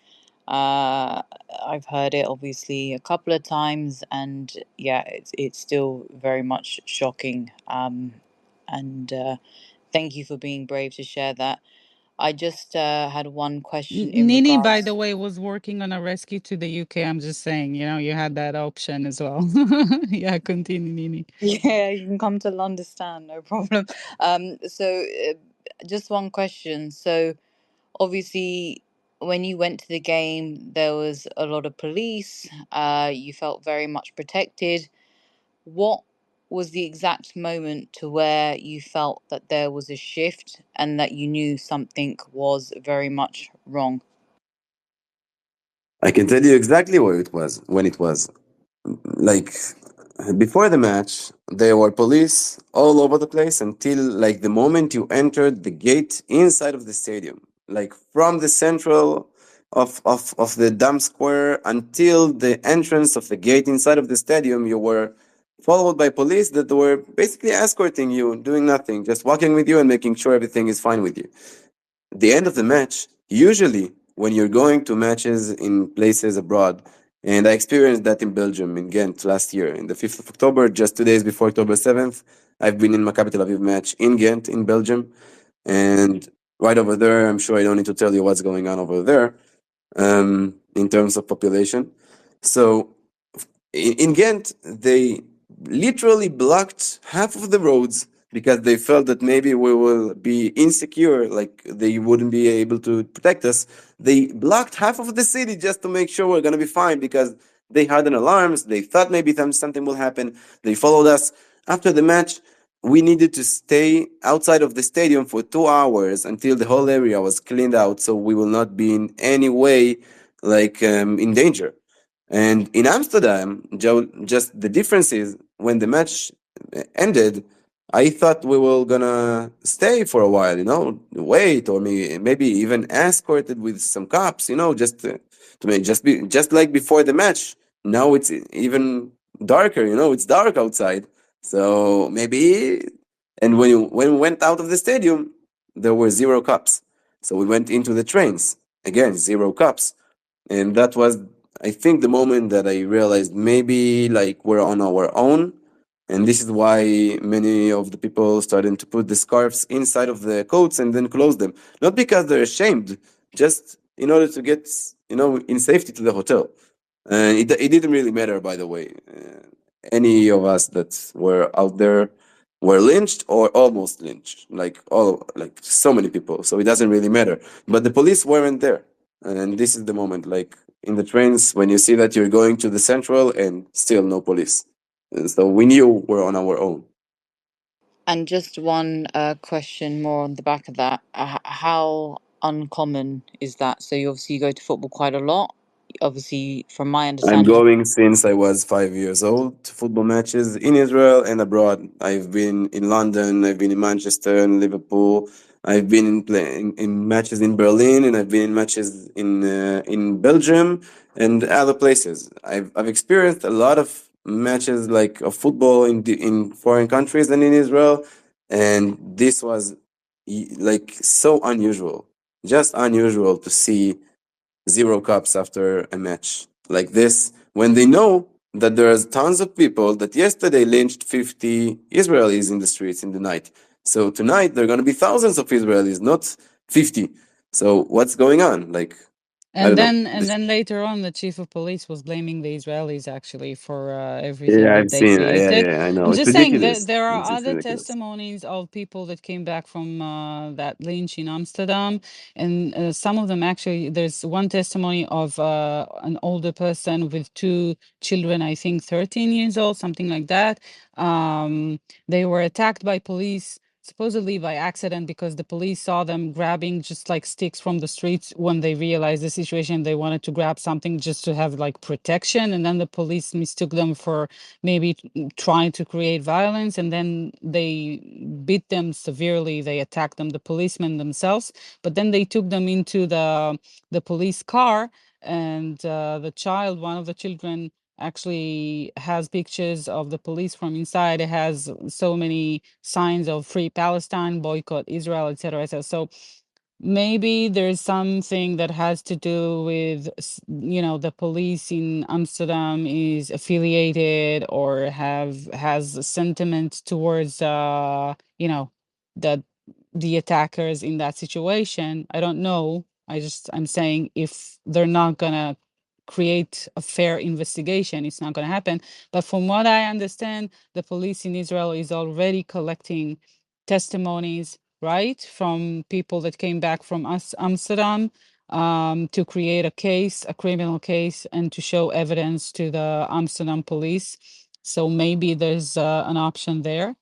Uh, I've heard it obviously a couple of times, and yeah, it's still very much shocking. And thank you for being brave to share that. I just had one question in Nini, by regards. the way, was working on a rescue to the UK. I'm just saying, you had that option as well. Yeah, continue, Nini. Yeah, you can come to London, no problem. So just one question. So obviously when you went to the game there was a lot of police, you felt very much protected. What was the exact moment to where you felt that there was a shift and that you knew something was very much wrong? I can tell you exactly where it was when it was. Like before the match, there were police all over the place until like the moment you entered the gate inside of the stadium. Like from the central of the Dam Square until the entrance of the gate inside of the stadium, you were followed by police that were basically escorting you, doing nothing, just walking with you and making sure everything is fine with you. The end of the match, usually when you're going to matches in places abroad, and I experienced that in Belgium, in Ghent last year, in the 5th of October, just 2 days before October 7th, I've been in Maccabi Tel Aviv match in Ghent, in Belgium, and right over there, I'm sure I don't need to tell you what's going on over there in terms of population. So in Ghent, they literally blocked half of the roads because they felt that maybe we will be insecure, like they wouldn't be able to protect us. They blocked half of the city just to make sure we're going to be fine because they had an alarms. They thought maybe something will happen. They followed us. After the match, we needed to stay outside of the stadium for 2 hours until the whole area was cleaned out so we will not be in any way like in danger. And in Amsterdam, Joe, just the difference is when the match ended, I thought we were gonna stay for a while, wait, or maybe even escorted with some cops, just to make just like before the match. Now it's even darker, it's dark outside, so maybe. And when we went out of the stadium, there were zero cops. So we went into the trains again, zero cops. And that was, I think, the moment that I realized maybe like we're on our own. And this is why many of the people started to put the scarves inside of the coats and then close them. Not because they're ashamed, just in order to get, in safety to the hotel. And it didn't really matter, by the way. Any of us that were out there were lynched or almost lynched, like so many people. So it doesn't really matter. But the police weren't there. And this is the moment, like in the trains, when you see that you're going to the central and still no police. And so we knew we're on our own. And just one question more on the back of that. How uncommon is that? So you obviously go to football quite a lot. Obviously, from my I'm understanding, going since I was 5 years old to football matches in Israel and abroad. I've been in London, I've been in Manchester and Liverpool. I've been in matches in Berlin, and I've been in matches in Belgium and other places. I've experienced a lot of matches like of football in foreign countries and in Israel, and this was like so unusual, just unusual to see zero cups after a match like this when they know that there's tons of people that yesterday lynched 50 Israelis in the streets in the night. So tonight there are going to be thousands of Israelis, not 50. So what's going on? Like, I And don't know. then and then later on, the chief of police was blaming the Israelis actually for everything Yeah, that I've they seen. Yeah, created. yeah, I know. I'm It's just saying that ridiculous. there are It's other ridiculous. testimonies of people that came back from that lynch in Amsterdam, and some of them actually. There's one testimony of an older person with two children, I think 13 years old, something like that. They were attacked by police supposedly by accident because the police saw them grabbing just like sticks from the streets when they realized the situation. They wanted to grab something just to have like protection, and then the police mistook them for maybe trying to create violence, and then they beat them severely. They attacked them, the policemen themselves, but then they took them into the police car, and the child, one of the children, actually has pictures of the police from inside. It has so many signs of free Palestine, boycott Israel, etc., etc. So maybe there's something that has to do with the police in Amsterdam is affiliated or has a sentiment towards that the attackers in that situation. I don't know. I'm saying if they're not gonna create a fair investigation, it's not gonna happen. But from what I understand, the police in Israel is already collecting testimonies, right, from people that came back from Amsterdam, to create a case, a criminal case, and to show evidence to the Amsterdam police. So maybe there's an option there.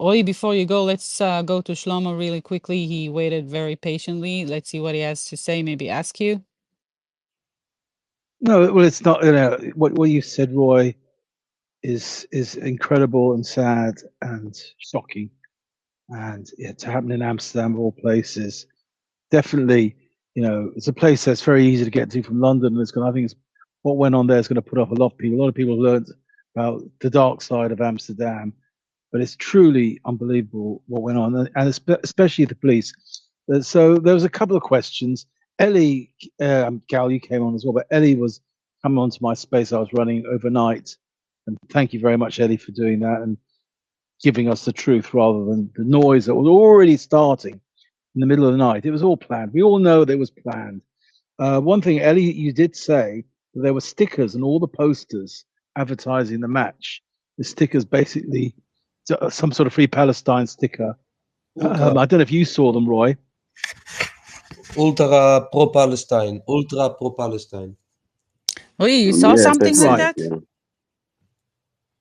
Oi, before you go, let's go to Shlomo really quickly. He waited very patiently. Let's see what he has to say. Maybe ask you. No, well, it's not. You know what you said, Roy, is incredible and sad and shocking, and to happen in Amsterdam of all places. Definitely, it's a place that's very easy to get to from London. And I think it's what went on there is going to put off a lot of people. A lot of people have learned about the dark side of Amsterdam, but it's truly unbelievable what went on, and especially the police. So there was a couple of questions. Ellie, Gal, you came on as well, but Ellie was coming onto my space I was running overnight, and thank you very much, Ellie, for doing that and giving us the truth rather than the noise that was already starting in the middle of the night. It was all planned. We all know that it was planned. One thing, Ellie, you did say that there were stickers and all the posters advertising the match. The stickers basically some sort of Free Palestine sticker. Ultra, I don't know if you saw them, Roy. ultra pro-Palestine, ultra pro-Palestine. Oh, you saw Yes, I've something like seen Right. it. that?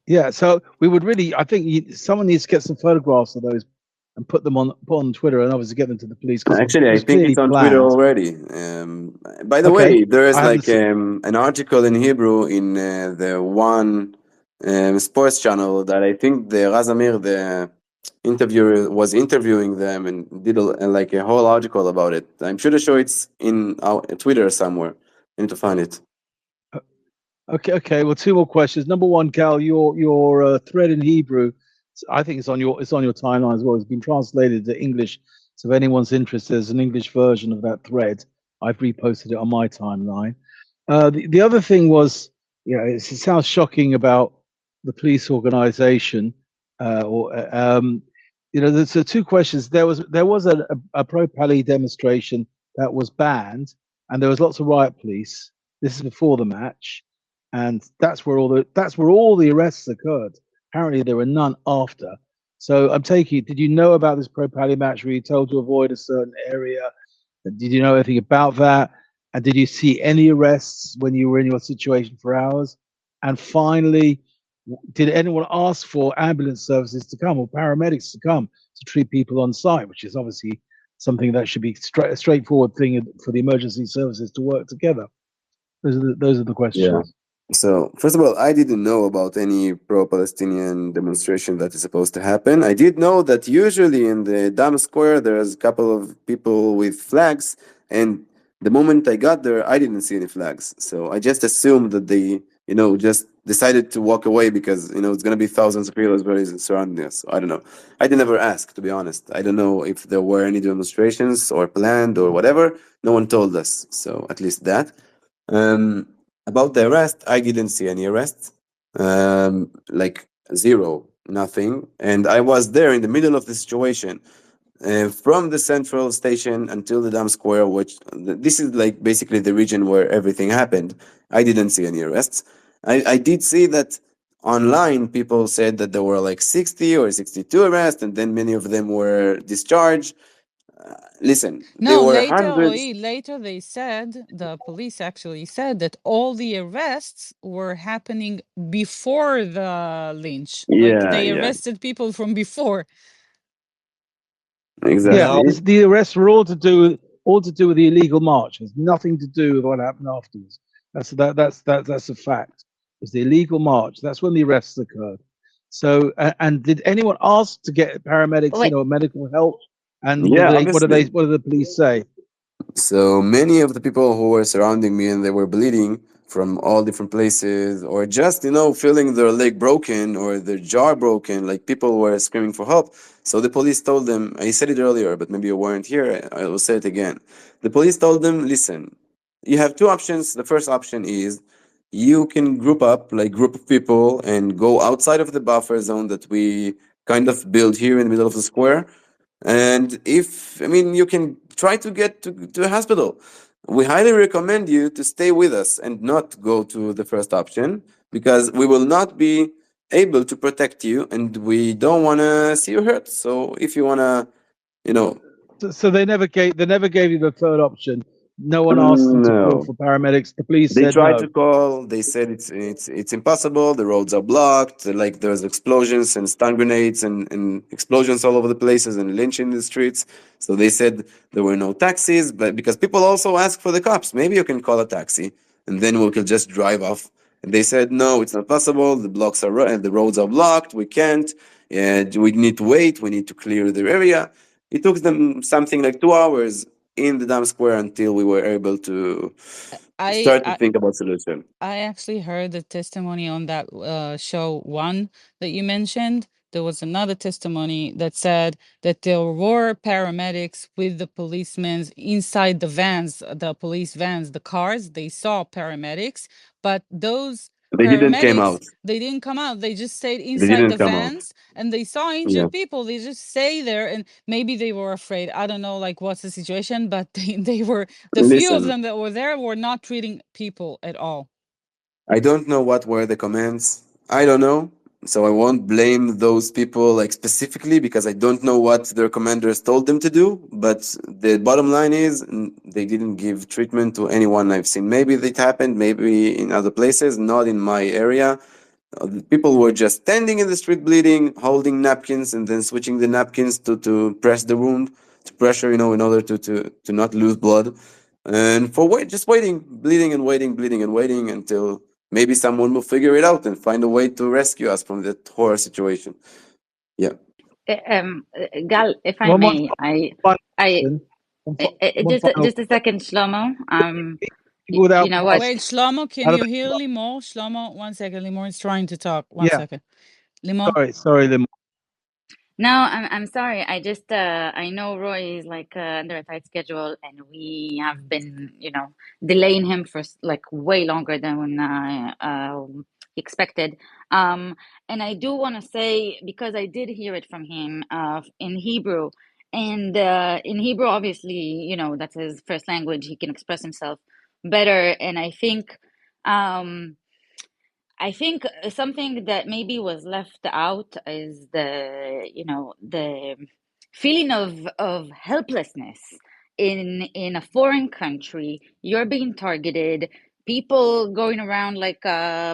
Yeah. Yeah. So we would really, I think someone needs to get some photographs of those and put on Twitter and obviously get them to the police because Actually, it I was think clearly it's on Twitter planned. already. By the Okay. way, there is I haven't like seen. an article in Hebrew in the one sports channel that I think the Razamir, the interviewer, was interviewing them and did like a whole article about it. I'm pretty sure it's in our Twitter somewhere. I need to find it. Okay. Well, two more questions. Number one, Cal, your thread in Hebrew, I think it's on your timeline as well. It's been translated to English. So if anyone's interested, there's an English version of that thread. I've reposted it on my timeline. The other thing was, it sounds shocking about the police organization. There's two questions. There was a pro-Pali demonstration that was banned, and there was lots of riot police. This is before the match, and that's where all the arrests occurred. Apparently, there were none after. So I'm taking it. Did you know about this pro-Pali match where you told to avoid a certain area? Did you know anything about that? And did you see any arrests when you were in your situation for hours? And finally, did anyone ask for ambulance services to come or paramedics to come to treat people on site, which is obviously something that should be a straightforward thing for the emergency services to work together? Those are the Yeah. questions. So, first of all, I didn't know about any pro-Palestinian demonstration that is supposed to happen. I did know that usually in the Dam Square there's a couple of people with flags, and the moment I got there, I didn't see any flags. So I just assumed that they, just decided to walk away because, it's gonna be thousands of people surrounding us. So I don't know. I didn't ever ask, to be honest. I don't know if there were any demonstrations or planned or whatever. No one told us. So at least that. Um, about the arrest, I didn't see any arrests, like zero, nothing. And I was there in the middle of the situation, from the central station until the Dam Square, which this is like basically the region where everything happened. I didn't see any arrests. I did see that online people said that there were like 60 or 62 arrests, and then many of them were discharged. Listen, there No, were later, hundreds. Roy, later they said, the police actually said that all the arrests were happening before the lynch. Like Yeah, they yeah, arrested people from before. Yeah, Gal, exactly. the arrests were all to do with the illegal march. It's nothing to do with what happened afterwards. That's a fact. It's the illegal march. That's when the arrests occurred. So, and did anyone ask to get paramedics Wait, or medical help? And what Yeah, do they? What do they? obviously. What do the police say? So many of the people who were surrounding me and they were bleeding from all different places, or just, feeling their leg broken or their jaw broken, like people were screaming for help. So the police told them, I said it earlier, but maybe you weren't here. I will say it again. The police told them, listen, you have two options. The first option is you can group up, like group of people, and go outside of the buffer zone that we kind of built here in the middle of the square. And if, you can try to get to a hospital. We highly recommend you to stay with us and not go to the first option because we will not be able to protect you and we don't want to see you hurt. So if you want to, you know, So they never gave you the third option. No one asked them to call no. for paramedics. The police They said tried to no. call. They said it's impossible. The roads are blocked. Like there's explosions and stun grenades and explosions all over the places and lynch in the streets. So they said there were no taxis, but because people also ask for the cops, maybe you can call a taxi. and then we can just drive off. And they said, no, it's not possible. The blocks are the roads are blocked. We can't. And we need to wait. We need to clear the area. It took them something like 2 hours in the Dam Square until we were able to I, start to I think about solution. I actually heard the testimony on that show one that you mentioned. There was another testimony that said that there were paramedics with the policemen inside the vans, the police vans, the cars. They saw paramedics, but those They didn't came paramedics, out. they didn't come out. They just stayed They inside the didn't come out. vans and they saw Yeah. injured people. They just stay there and maybe they were afraid. I don't know like what's the situation, but they were the few of Listen, them that were there were not treating people at all. I don't know what were the comments. I don't know. So I won't blame those people like specifically because I don't know what their commanders told them to do. But the bottom line is they didn't give treatment to anyone I've seen. Maybe it happened, maybe in other places, not in my area. The people were just standing in the street bleeding, holding napkins, and then switching the napkins to press the wound, to pressure, in order to not lose blood. And for just waiting, bleeding and waiting, bleeding and waiting until maybe someone will figure it out and find a way to rescue us from that horror situation. Yeah. Gal, if I One, one, may, one I, question. One just final just a second, Shlomo. people without You know what? Wait, Shlomo, can how do you they hear stop? Limor? Shlomo, 1 second. Limor is trying to talk. One Yeah, second. Limor, sorry, Lim. No, I'm sorry. I just I know Roy is like under a tight schedule, and we have been, delaying him for like way longer than expected. And I do want to say because I did hear it from him in Hebrew, and in Hebrew, obviously, that's his first language. He can express himself better, and I think something that maybe was left out is the feeling of helplessness in a foreign country. You're being targeted, people going around like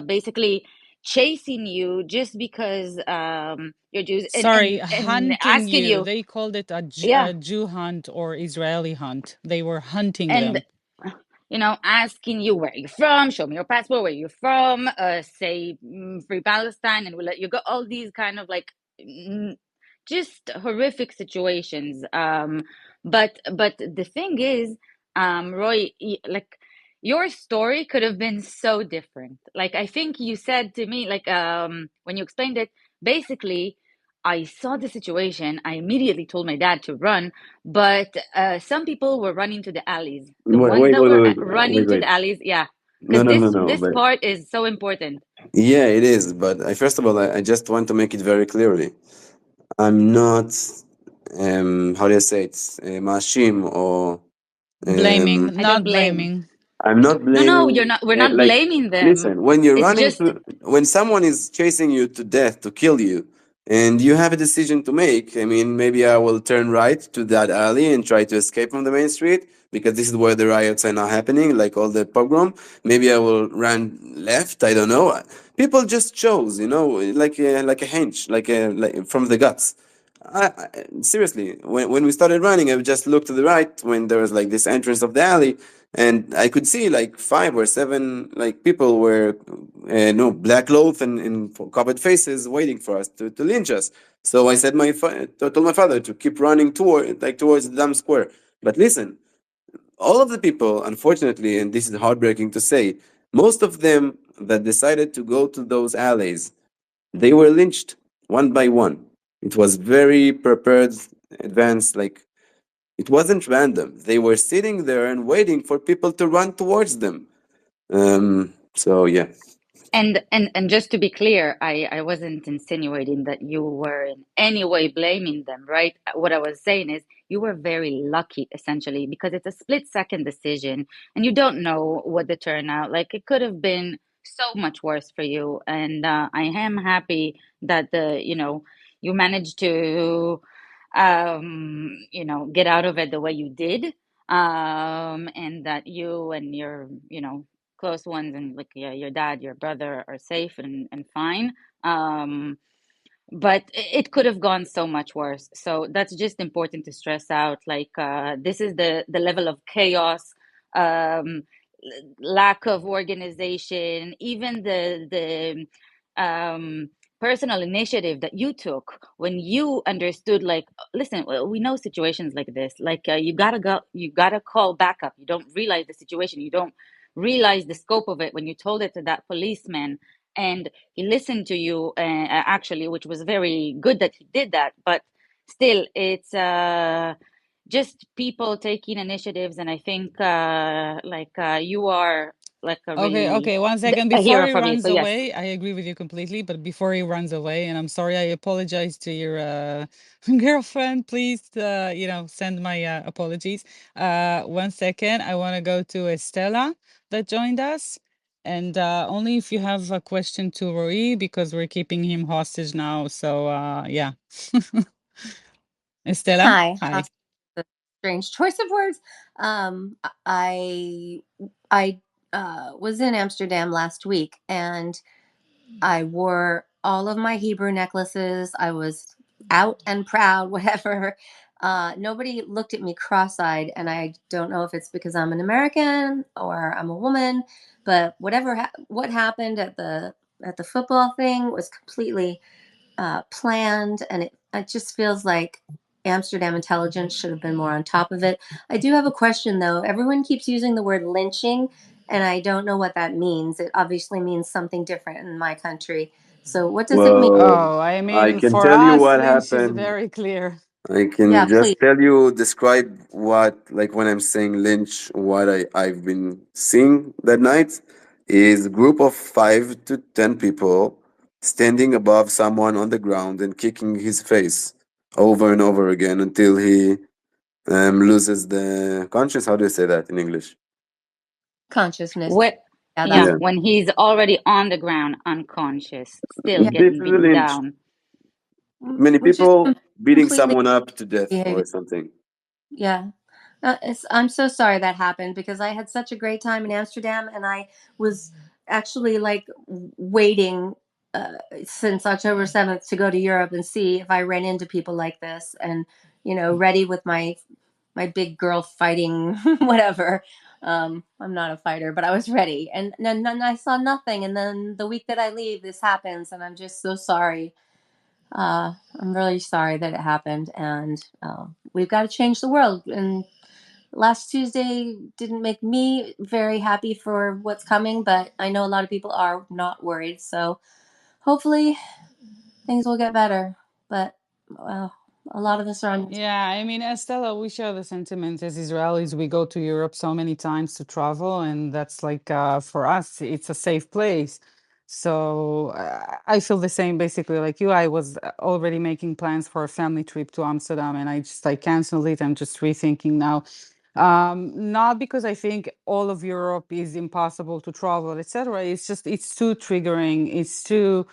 basically chasing you just because you're Jews and sorry, and hunting asking you. you, They called it yeah, a Jew hunt or Israeli hunt. They were hunting and them. asking you where you're from, show me your passport, where you're from, say Free Palestine, and we'll let you go. All these kind of like mm, just horrific situations. But the thing is, Roy, like your story could have been so different. Like I think you said to me, like when you explained it, basically. I saw the situation. I immediately told my dad to run, but some people were running to the alleys. The Wait, ones wait, that wait, were wait, running wait, to wait. the alleys, yeah, No, because no, no, this no. this But part is so important. yeah, it is. But first of all, I just want to make it very clearly. I'm not, how do you say it, mashim or Blaming, um, I don't not blame. blaming. I'm not No, you're blaming. not. We're not Like, blaming them. listen, when you're It's running just to, when someone is chasing you to death to kill you, and you have a decision to make. I mean, maybe I will turn right to that alley and try to escape from the main street because this is where the riots are now happening, like all the pogrom. Maybe I will run left. I don't know. People just chose, like a hench, like from the guts. Seriously, when we started running, I would just look to the right when there was like this entrance of the alley, and I could see like 5 or 7 like people were no black clothes and covered faces waiting for us to lynch us. So I said told my father to keep running towards the Dam Square. But listen, all of the people, unfortunately, and this is heartbreaking to say, most of them that decided to go to those alleys, they were lynched one by one. It was very prepared, advanced, like it wasn't random. They were sitting there and waiting for people to run towards them. So yeah. and just to be clear, I wasn't insinuating that you were in any way blaming them, right? What I was saying is you were very lucky, essentially, because it's a split-second decision, and you don't know what the turnout. Like it could have been so much worse for you, and I am happy that you managed to get out of it the way you did, and that you and your close ones and like your dad, your brother are safe and fine. Um, but it could have gone so much worse. So that's just important to stress out. Like this is the level of chaos. Um, lack of organization, even the personal initiative that you took when you understood, like, listen, we know situations like this, like you gotta call backup. You don't realize the situation, you don't realize the scope of it when you told it to that policeman, and he listened to you, actually, which was very good that he did that. But still, it's just people taking initiatives, and I think you are like a Okay, really okay. 1 second a before hero he for me. runs So yes. away, I agree with you completely. But before he runs away, and I'm sorry, I apologize to your girlfriend. Please, send my apologies. 1 second, I want to go to Estella that joined us, and only if you have a question to Roy, because we're keeping him hostage now. So yeah, Estella, Hi. hi. Strange choice of words. I I was in Amsterdam last week, and I wore all of my Hebrew necklaces. I was out and proud, whatever. Nobody looked at me cross-eyed, and I don't know if it's because I'm an American or I'm a woman, but what happened at the football thing was completely planned, and it just feels like Amsterdam intelligence should have been more on top of it. I do have a question though. Everyone keeps using the word lynching, and I don't know what that means. It obviously means something different in my country. So what does it mean? Well, Oh, I I mean, can for tell you us, what Lynch is happened. very clear. I Yeah, can please. just tell you, describe what, like when I'm saying lynch, what I've been seeing that night is a group of 5 to 10 people standing above someone on the ground and kicking his face over and over again until he loses the conscience. How do you say that in English? Consciousness. What? Yeah, Yeah, that's Yeah. when he's already on the ground, unconscious, still yeah, This getting is a beaten lynch. down. Many which is people beating completely someone up to death behavior. or something. Yeah. I'm so sorry that happened because I had such a great time in Amsterdam, and I was actually like waiting since October 7th to go to Europe and see if I ran into people like this, and ready with my big girl fighting whatever. I'm not a fighter, but I was ready, and then I saw nothing, and then the week that I leave, this happens, and I'm just so sorry. I'm really sorry that it happened, and we've got to change the world. And last Tuesday didn't make me very happy for what's coming, but I know a lot of people are not worried. So hopefully things will get better. But uh, a lot of us are on. Yeah, I mean, Estella, we share the sentiment as Israelis. We go to Europe so many times to travel, and that's like for us, it's a safe place. So I feel the same basically like you. I was already making plans for a family trip to Amsterdam, and I canceled it. I'm just rethinking now. Not because I think all of Europe is impossible to travel, etc. It's just it's too triggering. It's too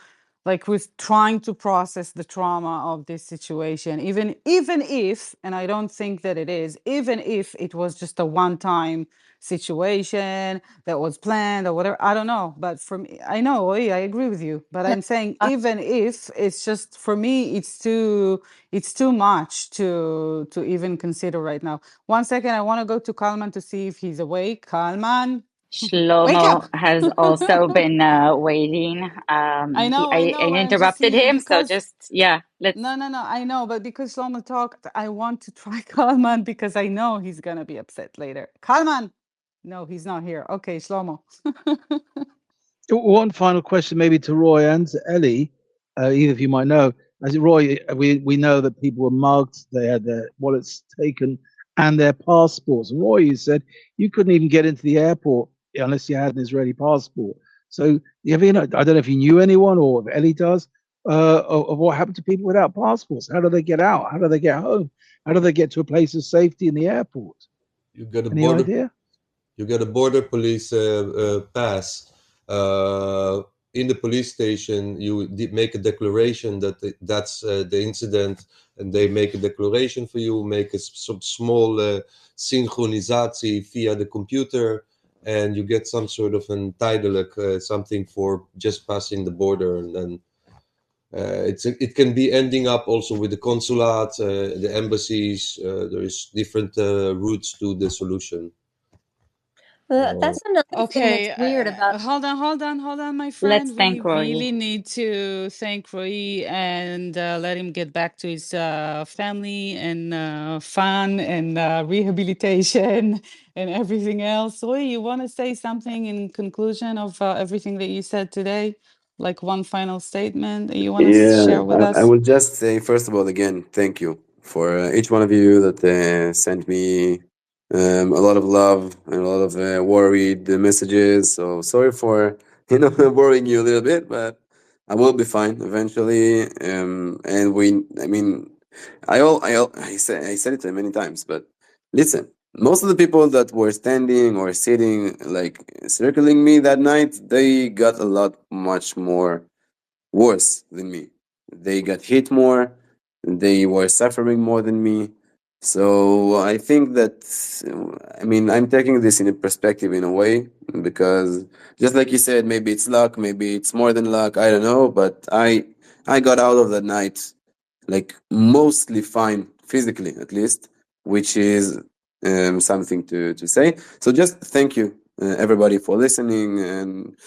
like we're trying to process the trauma of this situation, even if, and I don't think that it is, even if it was just a one-time situation that was planned or whatever, I don't know. But for me, I know, I agree with you, but Yeah, I'm saying even if, it's just for me, it's too much to even consider right now. 1 second, I want to go to Kalman to see if he's awake. Kalman, wake up. Shlomo has also been waiting. I I know, but I'm just interrupted he him, so because just yeah, let's. no, I know, but because Shlomo talked, I want to try Kalman because I know he's gonna be upset later. Kalman, no, he's not here. Okay, Shlomo. One final question, maybe to Roy and to Ellie, either of you might know. As Roy, we know that people were mugged, they had their wallets taken and their passports. Roy, you said you couldn't even get into the airport unless you had an Israeli passport. So, I don't know if you knew anyone or if Ellie does, of what happened to people without passports. How do they get out? How do they get home? How do they get to a place of safety in the airport? You get a Any border idea? You get a border police pass. In the police station, you make a declaration that that's the incident, and they make a declaration for you, make some small synchronizatie via the computer, and you get some sort of an tijdelijk, something for just passing the border, and then it can be ending up also with the consulate, the embassies. There is different routes to the solution. Uh, That's another thing that's Okay, weird about. hold on, my Let's friend. We thank Roy. really need to thank Roy and let him get back to his family and fun and rehabilitation and everything else. Roy, you want to say something in conclusion of everything that you said today? Like one final statement that you want to Yeah, share with I us? will just say, first of all, again, thank you for each one of you that sent me a lot of love and a lot of worried messages. So sorry for, worrying you a little bit, but I will be fine eventually. And I mean, I said it many times, but listen, most of the people that were standing or sitting, like circling me that night, they got a lot much more worse than me. They got hit more, they were suffering more than me. So I think that, I'm taking this in a perspective in a way, because just like you said, maybe it's luck, maybe it's more than luck, I don't know, but I got out of that night like mostly fine physically at least, which is something to say. So just thank you, everybody, for listening. And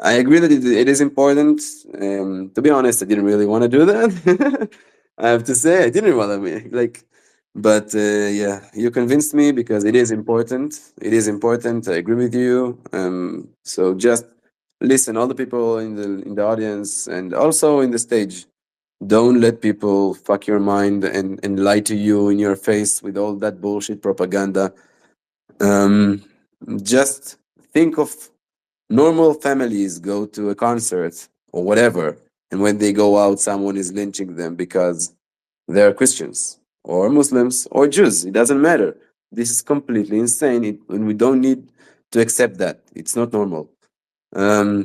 I agree that it is important. To be honest, I didn't really want to do that. I have to say, I didn't want to like, but yeah, you convinced me because it is important. It is important. I agree with you. So just listen, all the people in the audience and also in the stage. Don't let people fuck your mind and lie to you in your face with all that bullshit propaganda. Um, just think of normal families go to a concert or whatever, and when they go out, someone is lynching them because they're Christians or Muslims or Jews. It doesn't matter. This is completely insane, and we don't need to accept that. It's not normal.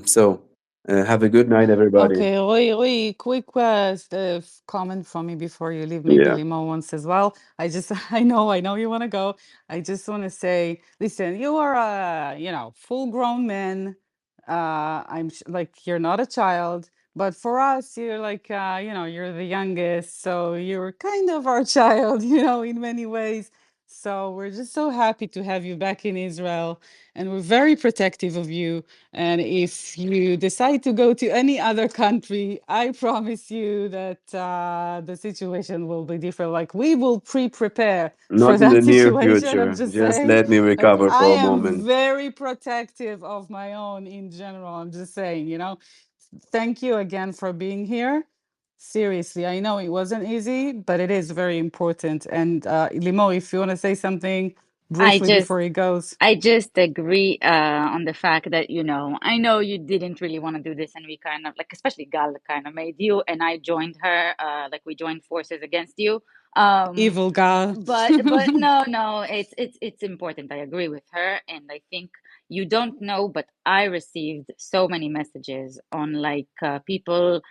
So, have a good night, everybody. Okay, Roy, quick comment from me before you leave. Maybe Yeah. Limo wants as well. I just, I know you want to go. I just want to say, listen, you are a, full grown man. Like you're not a child, but for us, you're like, you're the youngest, so you're kind of our child, in many ways. So we're just so happy to have you back in Israel, and we're very protective of you. And if you decide to go to any other country, I promise you that the situation will be different. Like we will prepare for Not in the that near situation. I'm future. just Just saying, let me like recover I for a am moment. very protective of my own in general. I'm just saying, Thank you again for being here. Seriously, I know it wasn't easy, but it is very important. And Limo, if you want to say something I briefly just before he goes, I just agree on the fact that, I know you didn't really want to do this, and we kind of like, especially Gal kind of made you, and I joined her, like we joined forces against you. Um, evil guy. but no, no, it's important. I agree with her, and I think you don't know, but I received so many messages on like people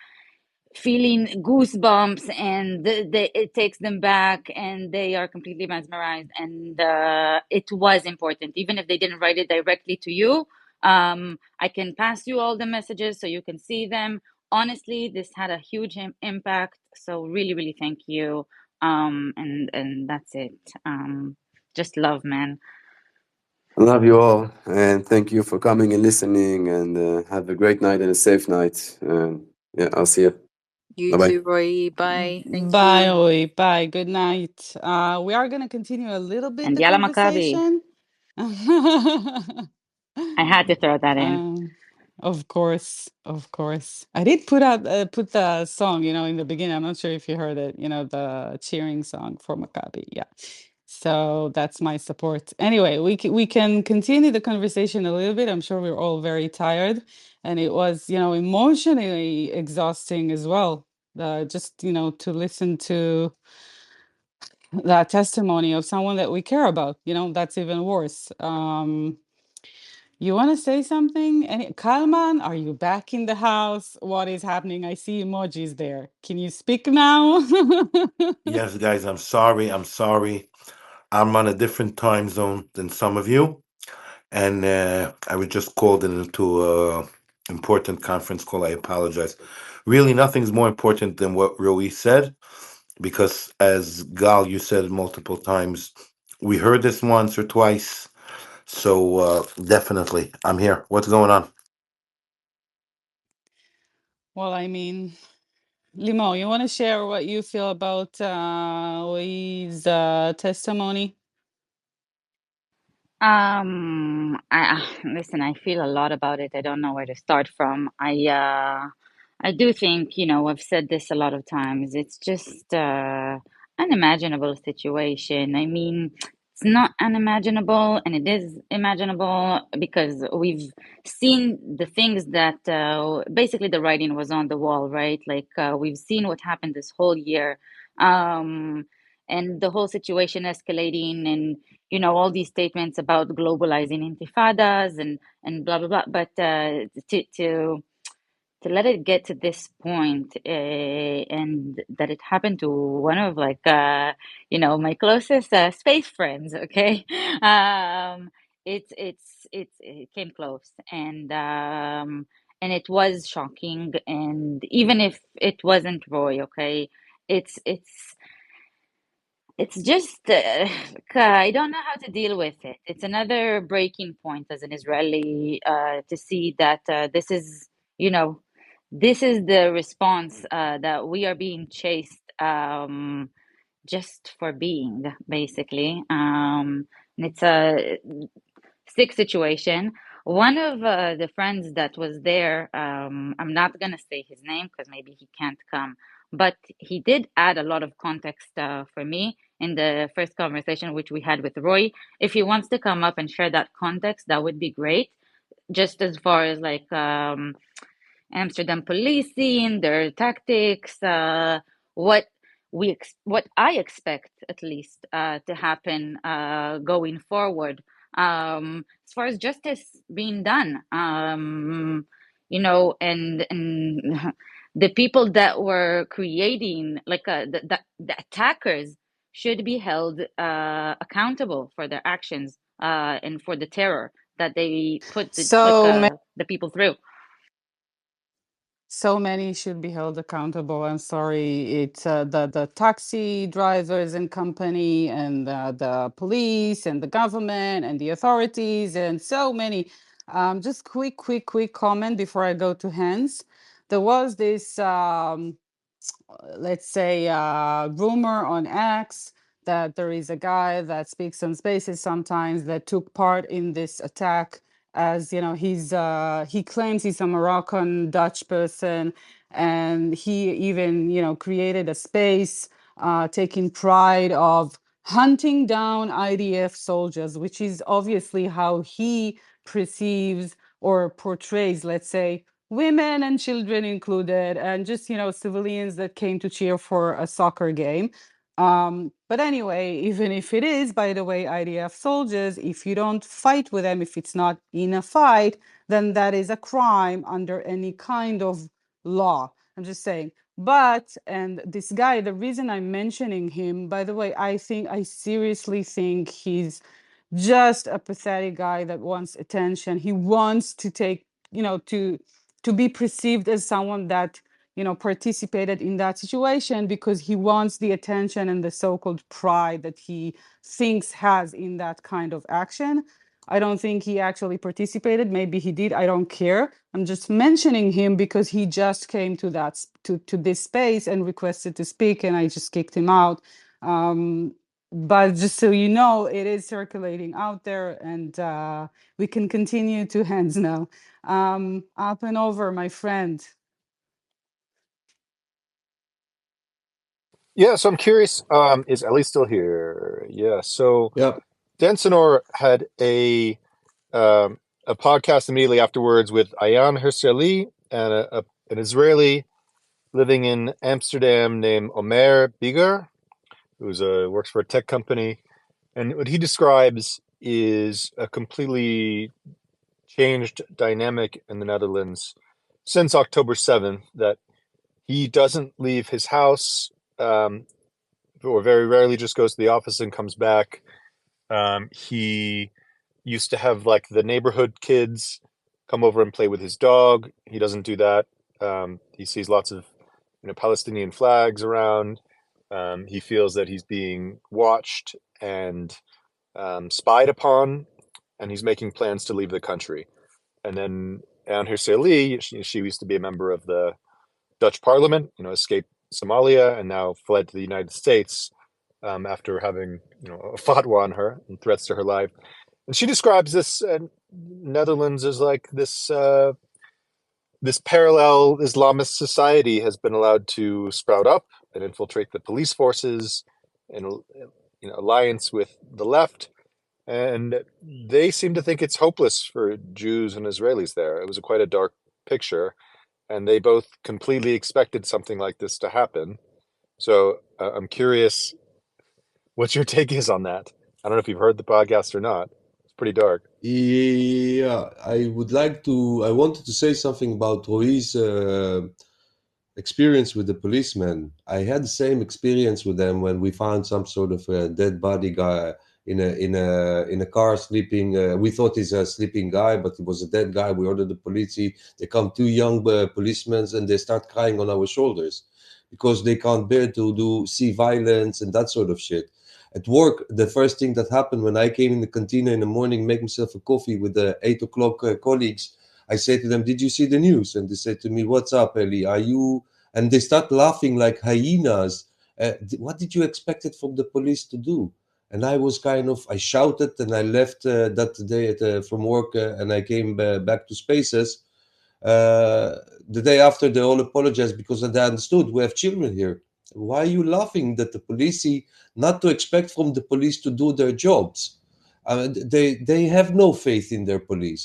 feeling goosebumps, and it takes them back and they are completely mesmerized, and it was important even if they didn't write it directly to you. I can pass you all the messages so you can see them. Honestly, this had a huge impact, so really, really thank you. And that's it. Just love, man. I love you all, and thank you for coming and listening. And have a great night and a safe night. And yeah, I'll see you. You Bye bye. too, Roy. Bye. Thank Bye, you. Oi. Bye. Good night. We are going to continue a little bit And the Yalla Maccabi. conversation. I had to throw that in. um, of course, of course. I did put the song, in the beginning. I'm not sure if you heard it, the cheering song for Maccabi. Yeah. So that's my support. Anyway, we can continue the conversation a little bit. I'm sure we're all very tired, and it was, emotionally exhausting as well. Just, to listen to that testimony of someone that we care about, that's even worse. You want to say something? Kalman, are you back in the house? What is happening? I see emojis there. Can you speak now? Yes, guys, I'm sorry. I'm sorry. I'm on a different time zone than some of you, and I was just called into a important conference call. I apologize. Really, nothing's more important than what Rui said, because as Gal, you said multiple times, we heard this once or twice. So definitely, I'm here. What's going on? Well, I mean, Limo, you want to share what you feel about Oi's testimony? Listen, I feel a lot about it. I don't know where to start from. I do think, I've said this a lot of times. It's just unimaginable situation. I mean, it's not unimaginable, and it is imaginable because we've seen the things that basically the writing was on the wall, right? Like we've seen what happened this whole year, and the whole situation escalating, and all these statements about globalizing intifadas and blah blah blah. But to let it get to this point, and that it happened to one of my closest space friends. Okay, it came close, and it was shocking. And even if it wasn't Roy, okay, it's it's just, I don't know how to deal with it. It's another breaking point as an Israeli to see that you know, this is the response that we are being chased just for being, basically. And it's a sick situation. One of the friends that was there, I'm not gonna say his name because maybe he can't come, but he did add a lot of context for me in the first conversation which we had with Roy. If he wants to come up and share that context, that would be great. Just as far as Amsterdam policing, their tactics, what what I expect at least to happen going forward. As far as justice being done, and the people that were creating, the attackers, should be held accountable for their actions and for the terror that they put So the people through. So many should be held accountable. I'm sorry. It's the taxi drivers and company, and the police and the government and the authorities, and so many. Just quick comment before I go to Hans. There was this let's say, rumor on X that there is a guy that speaks on spaces sometimes that took part in this attack. As he claims he's a Moroccan Dutch person, and he even created a space, taking pride of hunting down IDF soldiers, which is obviously how he perceives or portrays, let's say, women and children included, and just civilians that came to cheer for a soccer game. But anyway, even if it is, by the way, IDF soldiers, if you don't fight with them, if it's not in a fight, then that is a crime under any kind of law. I'm just saying. But, and this guy, the reason I'm mentioning him, by the way, I seriously think he's just a pathetic guy that wants attention. He wants to take, to be perceived as someone that participated in that situation, because he wants the attention and the so-called pride that he thinks has in that kind of action. I don't think he actually participated. Maybe he did. I don't care. I'm just mentioning him because he just came to to this space and requested to speak, and I just kicked him out. But just so you know, it is circulating out there, and we can continue to hands now. Up and over, my friend. Yeah, so I'm curious, is Ellie still here? Yeah, so Yeah. Densinor had a podcast immediately afterwards with Ayan Herseli and an Israeli living in Amsterdam named Omer Biger, who's works for a tech company. And what he describes is a completely changed dynamic in the Netherlands since October 7th, that he doesn't leave his house, or very rarely just goes to the office and comes back. He used to have like the neighborhood kids come over and play with his dog. He doesn't do that. He sees lots of Palestinian flags around. He feels that he's being watched and spied upon. and he's making plans to leave the country. And then Ayaan Hirsi Ali, she used to be a member of the Dutch Parliament, escaped Somalia and now fled to the United States after having a fatwa on her and threats to her life. And she describes this Netherlands as like this parallel Islamist society has been allowed to sprout up and infiltrate the police forces in alliance with the left. And they seem to think it's hopeless for Jews and Israelis there. It was quite a dark picture, and they both completely expected something like this to happen. So I'm curious what your take is on that. I don't know if you've heard the podcast or not. It's pretty dark. Yeah, I wanted to say something about Roy's experience with the policemen. I had the same experience with them when we found some sort of a dead body guy in a car sleeping. We thought he's a sleeping guy, but it was a dead guy. We ordered the police. They come two young policemen and they start crying on our shoulders because they can't bear to see violence and that sort of shit. At work, the first thing that happened when I came in the cantina in the morning, make myself a coffee with the 8 o'clock colleagues, I say to them, "Did you see the news?" And they say to me, "What's up, Eli? Are you?" And they start laughing like hyenas. What did you expect it from the police to do? And I was I shouted and I left that day from work and I came back to Spaces. The day after, they all apologized because they understood we have children here. Why are you laughing that the police see not to expect from the police to do their jobs? They have no faith in their police.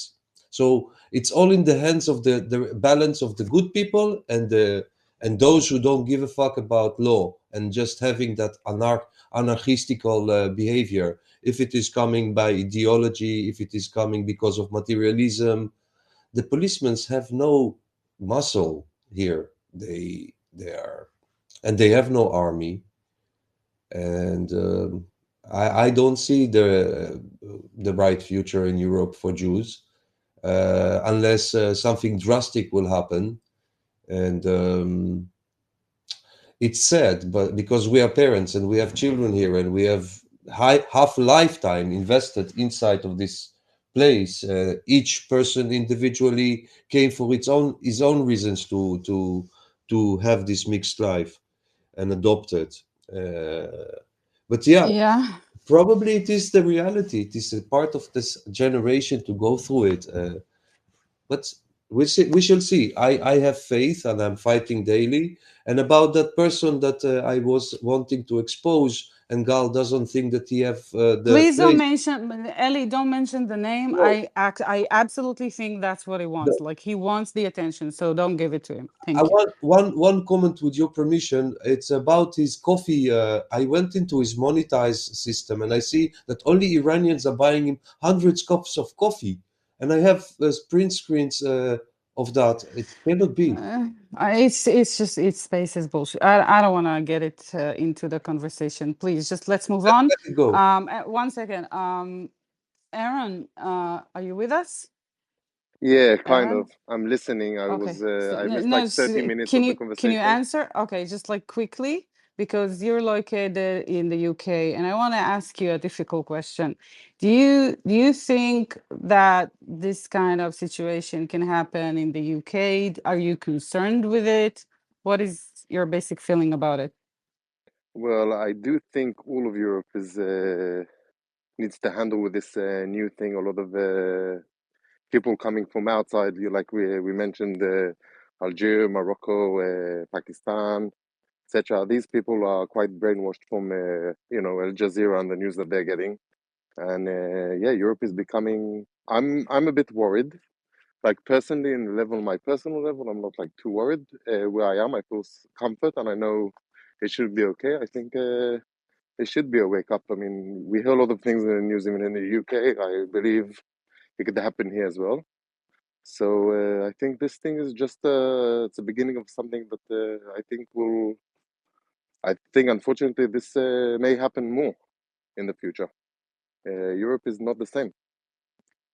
So it's all in the hands of the balance of the good people and those who don't give a fuck about law and just having that anarchistical behavior. If it is coming by ideology, if it is coming because of materialism, the policemen have no muscle here. They are, and they have no army, and I don't see the bright future in Europe for Jews unless something drastic will happen. And it's sad, but because we are parents and we have children here and we have half lifetime invested inside of this place, each person individually came for his own reasons to have this mixed life and adopt it. But yeah, Yeah. probably it is the reality. It is a part of this generation to go through it. But we shall see. I have faith and I'm fighting daily. And about that person that I was wanting to expose, and Gal doesn't think that he have the Please don't place. mention Ellie. Don't mention the name. No, I absolutely think that's what he wants. the, Like he wants the attention. So don't give it to him. I Thank you. want one comment with your permission. It's about his coffee. I went into his monetized system and I see that only Iranians are buying him hundreds cups of coffee, and I have print screens of that. It cannot be. It's just it's space is bullshit. I don't want to get it into the conversation. Please, just let's move on. Let it go. 1 second. Aaron, are you with us? Yeah, kind of. Aaron? I'm listening. Okay. So, I missed no, like 30 minutes can of the you conversation. answer? Okay, just like quickly because you're located in the UK, and I want to ask you a difficult question. Do you think that this kind of situation can happen in the UK? Are you concerned with it? What is your basic feeling about it? Well, I do think all of Europe is needs to handle with this new thing. A lot of people coming from outside, we mentioned Algeria, Morocco, Pakistan, etc. These people are quite brainwashed from Al Jazeera and the news that they're getting, and yeah, Europe is becoming. I'm a bit worried. Like personally, in my personal level, I'm not like too worried. Where I am, I feel comfort, and I know it should be okay. I think it should be a wake up. I mean, we hear a lot of things in the news, even in the UK. I believe it could happen here as well. So I think this thing is just it's the beginning of something that I think will. I think unfortunately this may happen more in the future. Europe is not the same.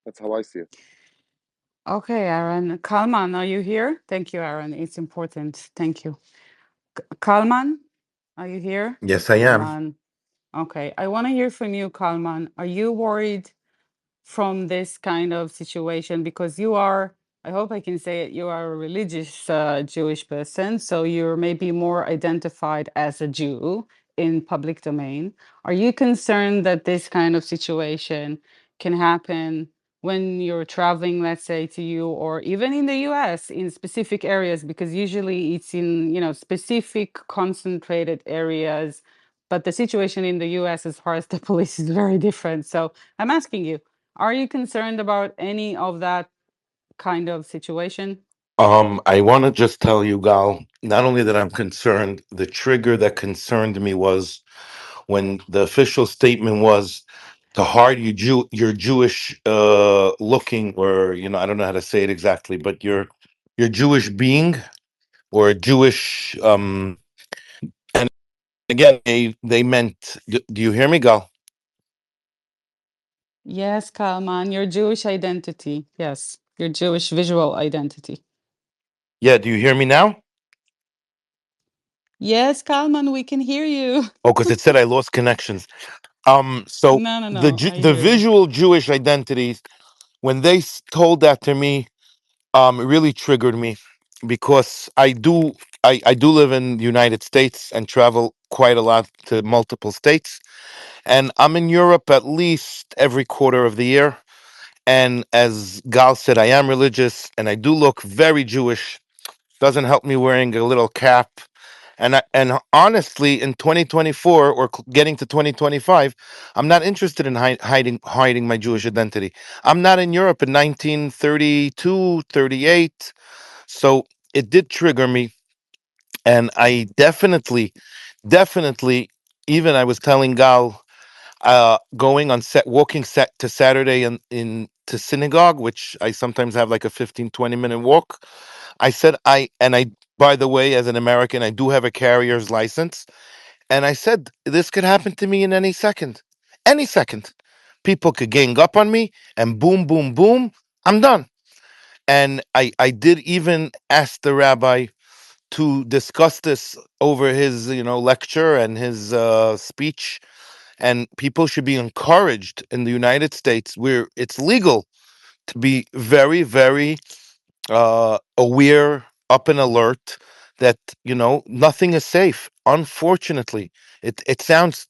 That's how I see it. Okay, Aaron. Kalman, are you here? Thank you, Aaron. It's important. Thank you. Kalman, are you here? Yes, I am. Kalman. Okay, I want to hear from you, Kalman. Are you worried from this kind of situation? Because you are, I hope I can say it, you are a religious Jewish person, so you're maybe more identified as a Jew in public domain. Are you concerned that this kind of situation can happen when you're traveling, let's say, to you, or even in the US in specific areas? Because usually it's in, specific concentrated areas, but the situation in the US as far as the police is very different. So I'm asking you, are you concerned about any of that kind of situation? I want to just tell you, Gal, not only that I'm concerned, the trigger that concerned me was when the official statement was to hide you're Jewish looking, or I don't know how to say it exactly, but you're Jewish being or a Jewish and again they meant, do you hear me, Gal? Yes, Kalman, your Jewish identity. Yes, your Jewish visual identity. Yeah, do you hear me now? Yes, Kalman, we can hear you. Oh, because it said I lost connections. So No, no, the no, I the hear you. visual Jewish identities, when they told that to me, it really triggered me because I do live in the United States and travel quite a lot to multiple states, and I'm in Europe at least every quarter of the year. And as Gal said, I am religious and I do look very Jewish. Doesn't help me wearing a little cap. And honestly, in 2024 or getting to 2025, I'm not interested in hiding my Jewish identity. I'm not in Europe in 1932, 38. So it did trigger me, and I definitely, even I was telling Gal, going on set, walking set to Saturday in to synagogue, which I sometimes have like a 15-20 minute walk. I said, by the way, as an American, I do have a carrier's license. And I said, this could happen to me in any second. Any second. People could gang up on me and boom, boom, boom, I'm done. And I did even ask the rabbi to discuss this over his, lecture and his speech. And people should be encouraged in the United States, where it's legal, to be very, very aware, up and alert that nothing is safe. Unfortunately, it sounds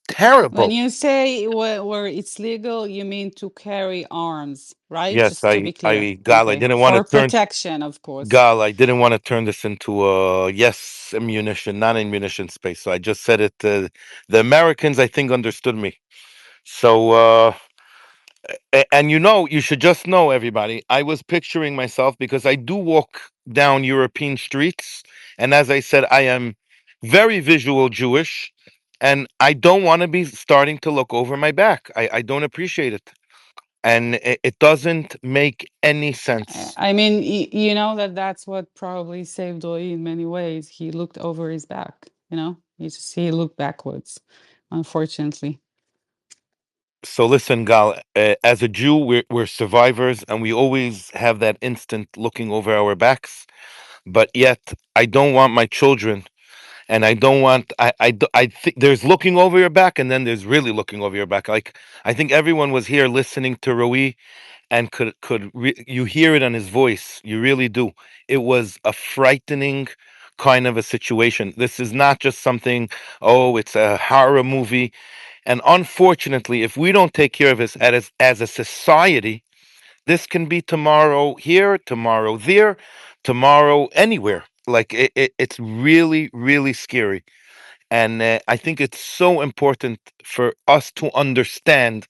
When terrible. you say where it's legal, you mean to carry arms, right? Yes, Just to be clear. Gal, I Okay. didn't want to For turn protection, of course. Gal, I didn't want to turn this into a yes ammunition, non-ammunition space. So I just said it. The Americans, I think, understood me. So, and you should just know, everybody, I was picturing myself because I do walk down European streets. And as I said, I am very visual Jewish. And I don't want to be starting to look over my back. I don't appreciate it. And it doesn't make any sense. I mean, you know that's what probably saved Roy in many ways. He looked over his back, he looked backwards, unfortunately. So listen, Gal, as a Jew, we're survivors and we always have that instant looking over our backs. But yet, I don't want my children, and I don't want I think there's looking over your back, and then there's really looking over your back. Like, I think everyone was here listening to Rui, and you hear it on his voice. You really do. It was a frightening kind of a situation. This is not just something, oh, it's a horror movie. And unfortunately, if we don't take care of this as a society, this can be tomorrow here, tomorrow there, tomorrow anywhere. Like, it's really, really scary. And I think it's so important for us to understand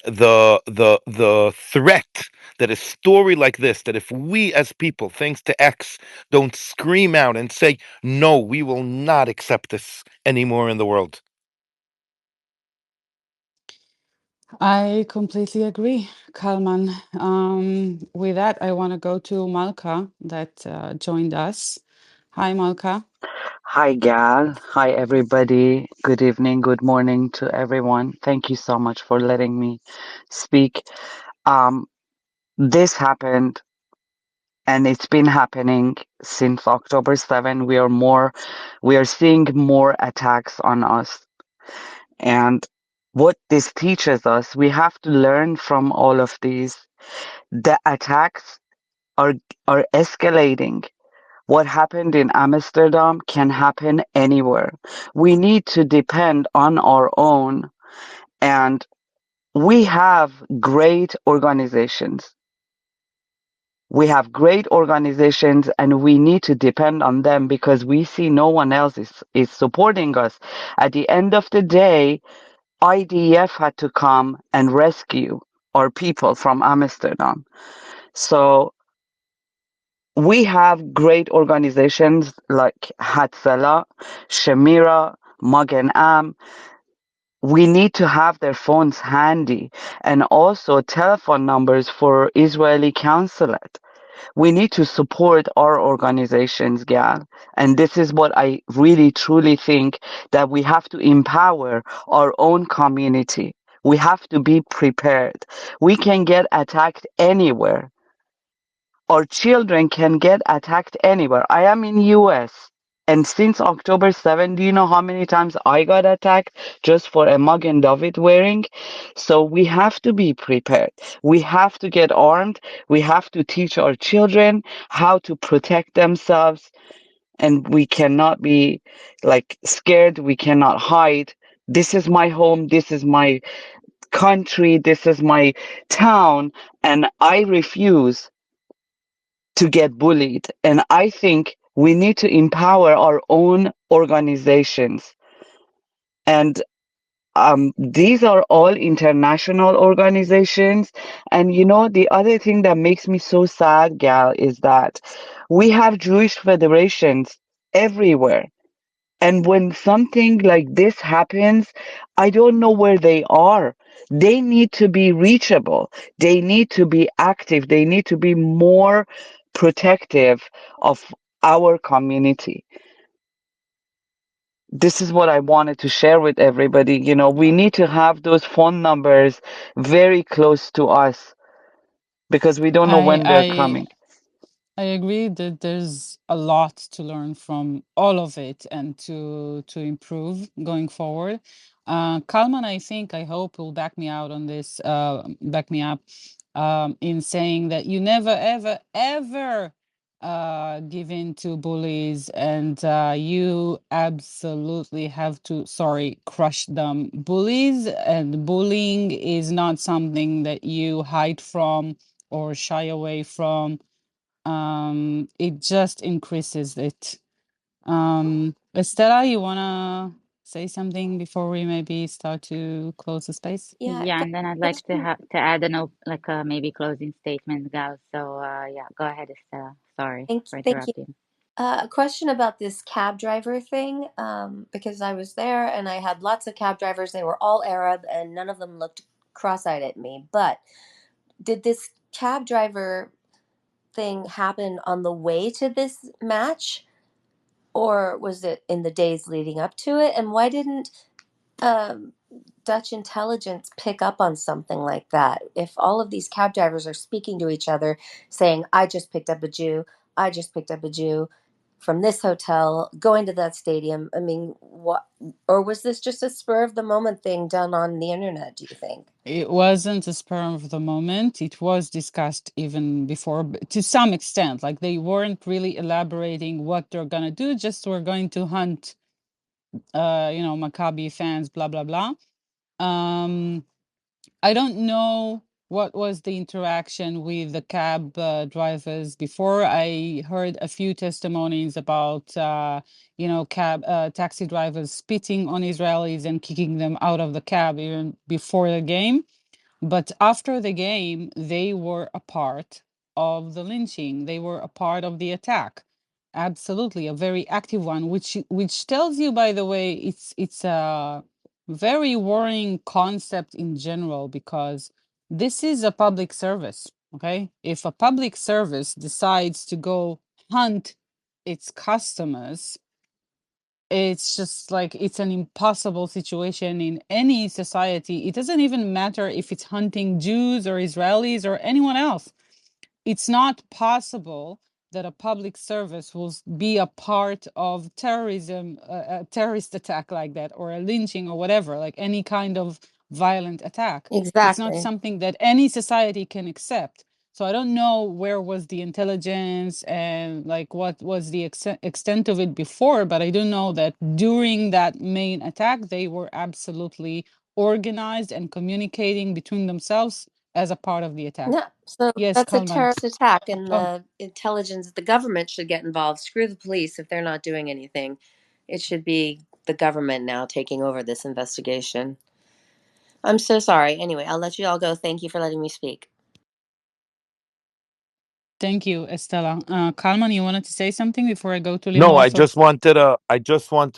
the threat that a story like this, that if we as people, thanks to X, don't scream out and say, no, we will not accept this anymore in the world. I completely agree, Kalman. With that, I want to go to Malka that joined us. Hi, Malka. Hi, Gal. Hi, everybody. Good evening, good morning to everyone. Thank you so much for letting me speak. Um, this happened, and it's been happening since October 7. We are seeing more attacks on us. And what this teaches us, we have to learn from all of these. The attacks are are escalating. What happened in Amsterdam can happen anywhere. We need to depend on our own, and we have great organizations. We have great organizations and we need to depend on them because we see no one else is supporting us. At the end of the day, IDF had to come and rescue our people from Amsterdam. So we have great organizations like Hatzalah, Shemira, Magen Am. We need to have their phones handy and also telephone numbers for Israeli consulate. We need to support our organizations, Gal. And this is what I really truly think, that we have to empower our own community. We have to be prepared. We can get attacked anywhere. Our children can get attacked anywhere. I am in US, and since October 7th, do you know how many times I got attacked just for a mug and David wearing? So we have to be prepared. We have to get armed. We have to teach our children how to protect themselves, and we cannot be like scared. We cannot hide. This is my home. This is my country. This is my town, and I refuse to get bullied. And I think we need to empower our own organizations. And these are all international organizations. And you know, the other thing that makes me so sad, Gal, is that we have Jewish federations everywhere. And when something like this happens, I don't know where they are. They need to be reachable. They need to be active. They need to be more protective of our community. This is what I wanted to share with everybody. You know, we need to have those phone numbers very close to us because we don't know I when they're I coming. I agree that there's a lot to learn from all of it and to improve going forward. Kalman, I think, I hope will back me out on this, back me up in saying that you never, ever, ever give in to bullies, and you absolutely have to, sorry, crush them. Bullies and bullying is not something that you hide from or shy away from. It just increases it. Estella, you wanna say something before we maybe start to close the space? Yeah, Yeah, got and then I'd a like to question. to add an like a maybe closing statement, Gal. So yeah, go ahead, Estella. Sorry for Thank you. interrupting. A question about this cab driver thing, because I was there and I had lots of cab drivers. They were all Arab and none of them looked cross-eyed at me. But did this cab driver thing happen on the way to this match, or was it in the days leading up to it? And why didn't um, Dutch intelligence pick up on something like that? If all of these cab drivers are speaking to each other, saying, I just picked up a Jew, I just picked up a Jew from this hotel, going to that stadium. I mean, what? Or was this just a spur of the moment thing done on the internet, do you think? It wasn't a spur of the moment. It was discussed even before, to some extent. Like they weren't really elaborating what they're gonna do. Just we're going to hunt, Maccabi fans, blah blah blah. Um, I don't know what was the interaction with the cab drivers before. I heard a few testimonies about, cab taxi drivers spitting on Israelis and kicking them out of the cab even before the game. But after the game, they were a part of the lynching. They were a part of the attack. Absolutely, a very active one, which tells you, by the way, it's a very worrying concept in general because this is a public service. Okay, if a public service decides to go hunt its customers, it's just like it's an impossible situation in any society. It doesn't even matter if it's hunting Jews or Israelis or anyone else. It's not possible that a public service will be a part of terrorism, a terrorist attack like that, or a lynching or whatever, like any kind of violent attack. It's not Exactly. something that any society can accept. So I don't know where was the intelligence and like what was the extent of it before, but I do know that during that main attack, they were absolutely organized and communicating between themselves as a part of the attack. Yeah. So Yes, that's a Kalman. terrorist attack, and Oh, the intelligence, the government should get involved. Screw the police if they're not doing anything. It should be the government now taking over this investigation. I'm so sorry. Anyway, I'll let you all go. Thank you for letting me speak. thank you, Estella. Kalman, you wanted to say something before I go to No, Limo? So I just wanted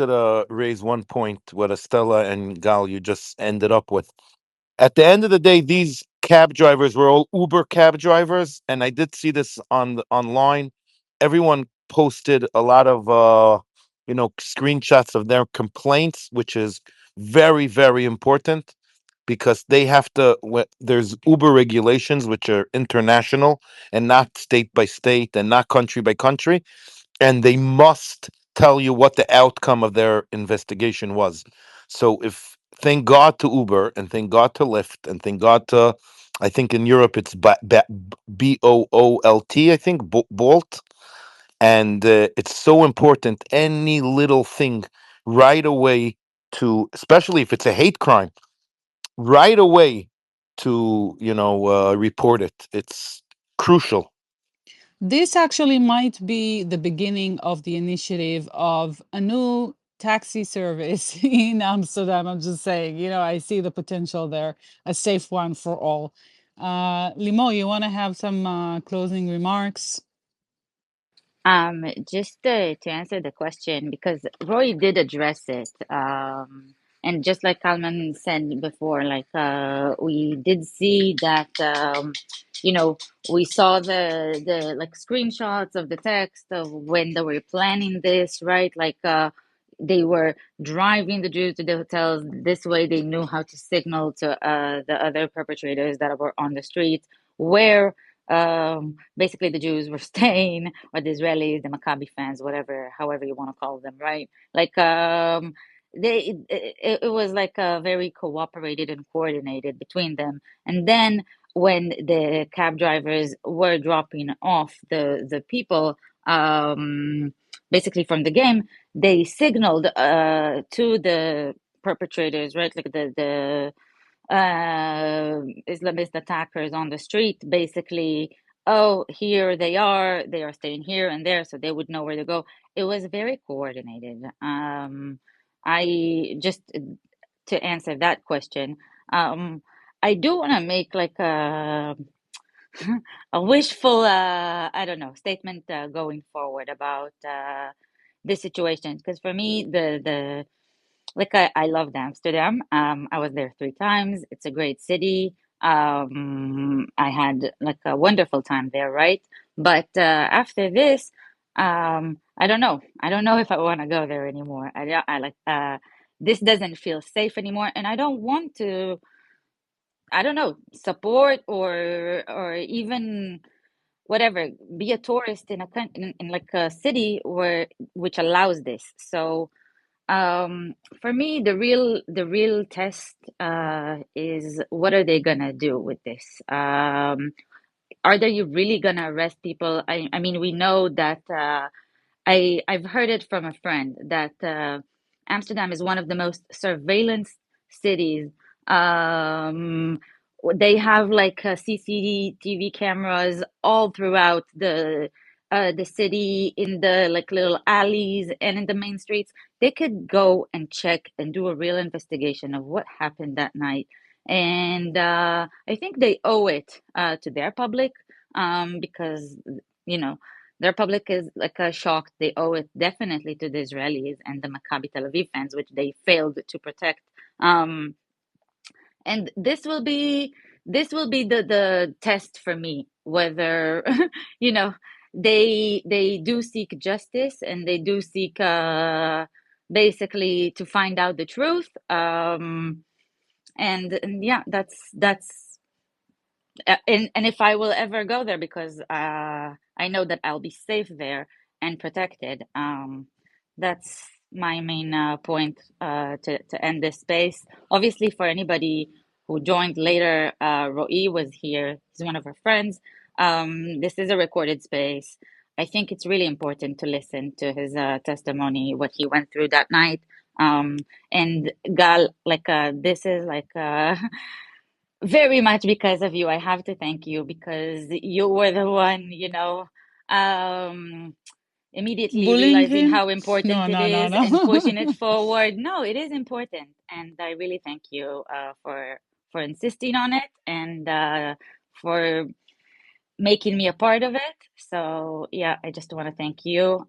to raise one point what Estella and Gal you just ended up with. At the end of the day, these cab drivers were all Uber cab drivers, and I did see this online. Everyone posted a lot of screenshots of their complaints, which is very, very important because they have to. There's Uber regulations which are international and not state by state and not country by country, and they must tell you what the outcome of their investigation was. So if thank God to Uber and thank God to Lyft and thank God to, I think in Europe it's Boolt, I think Bolt, and it's so important. Any little thing, right away especially if it's a hate crime, right away to report it. It's crucial. this actually might be the beginning of the initiative of a new taxi service in Amsterdam. I'm just saying, I see the potential there, a safe one for all. Limo, you want to have some closing remarks? Just to answer the question, because Roy did address it, and just like Kalman said before, like we did see that, you know, we saw the like screenshots of the text of when they were planning this, right? Like they were driving the Jews to the hotels. This way, they knew how to signal to the other perpetrators that were on the streets where basically the Jews were staying, or the Israelis, the Maccabi fans, whatever, however you want to call them, right? Like it was like very cooperated and coordinated between them. And then when the cab drivers were dropping off the people, basically from the game, they signaled to the perpetrators, right? Like the Islamist attackers on the street, basically, oh, here they are staying here and there, so they would know where to go. It was very coordinated. I just to answer that question, I do want to make like a wishful, I don't know, statement going forward about this situation, because for me, the like I loved Amsterdam. I was there 3 times. It's a great city. I had like a wonderful time there, right? But after this, I don't know. I don't know if I want to go there anymore. I like this doesn't feel safe anymore, and I don't want to. I don't know, support or even whatever, be a tourist in in like a city where which allows this. So for me, the real test is what are they gonna do with this? Are they really gonna arrest people? I mean, we know that I've heard it from a friend that Amsterdam is one of the most surveillance cities. Um, they have like CCTV cameras all throughout the city, in the like little alleys and in the main streets. They could go and check and do a real investigation of what happened that night. And I think they owe it to their public, because you know their public is like shocked. They owe it definitely to the Israelis and the Maccabi Tel Aviv fans, which they failed to protect. Um, and this will be the test for me, whether you know they do seek justice, and they do seek basically to find out the truth. And yeah, that's and if I will ever go there, because I know that I'll be safe there and protected. That's my main point to end this space. Obviously, for anybody who joined later, Roe was here. He's one of our friends. This is a recorded space. I think it's really important to listen to his testimony, what he went through that night. And Gal, like this is like very much because of you. I have to thank you because you were the one, immediately Bullying realizing him? how important No, it no, no, is and no. pushing it forward. No, it is important, and I really thank you for insisting on it and for making me a part of it. So yeah, I just want to thank you.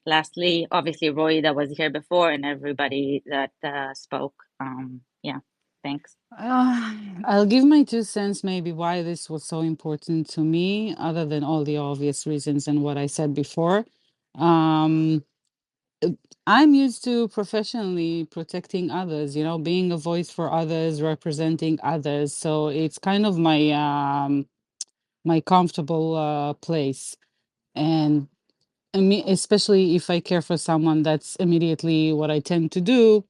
Lastly, obviously Roy that was here before and everybody that spoke. Yeah, thanks. I'll give my 2 cents maybe why this was so important to me, other than all the obvious reasons and what I said before. Um, uh, I'm used to professionally protecting others, being a voice for others, representing others. So it's kind of my comfortable place. And especially if I care for someone, that's immediately what I tend to do.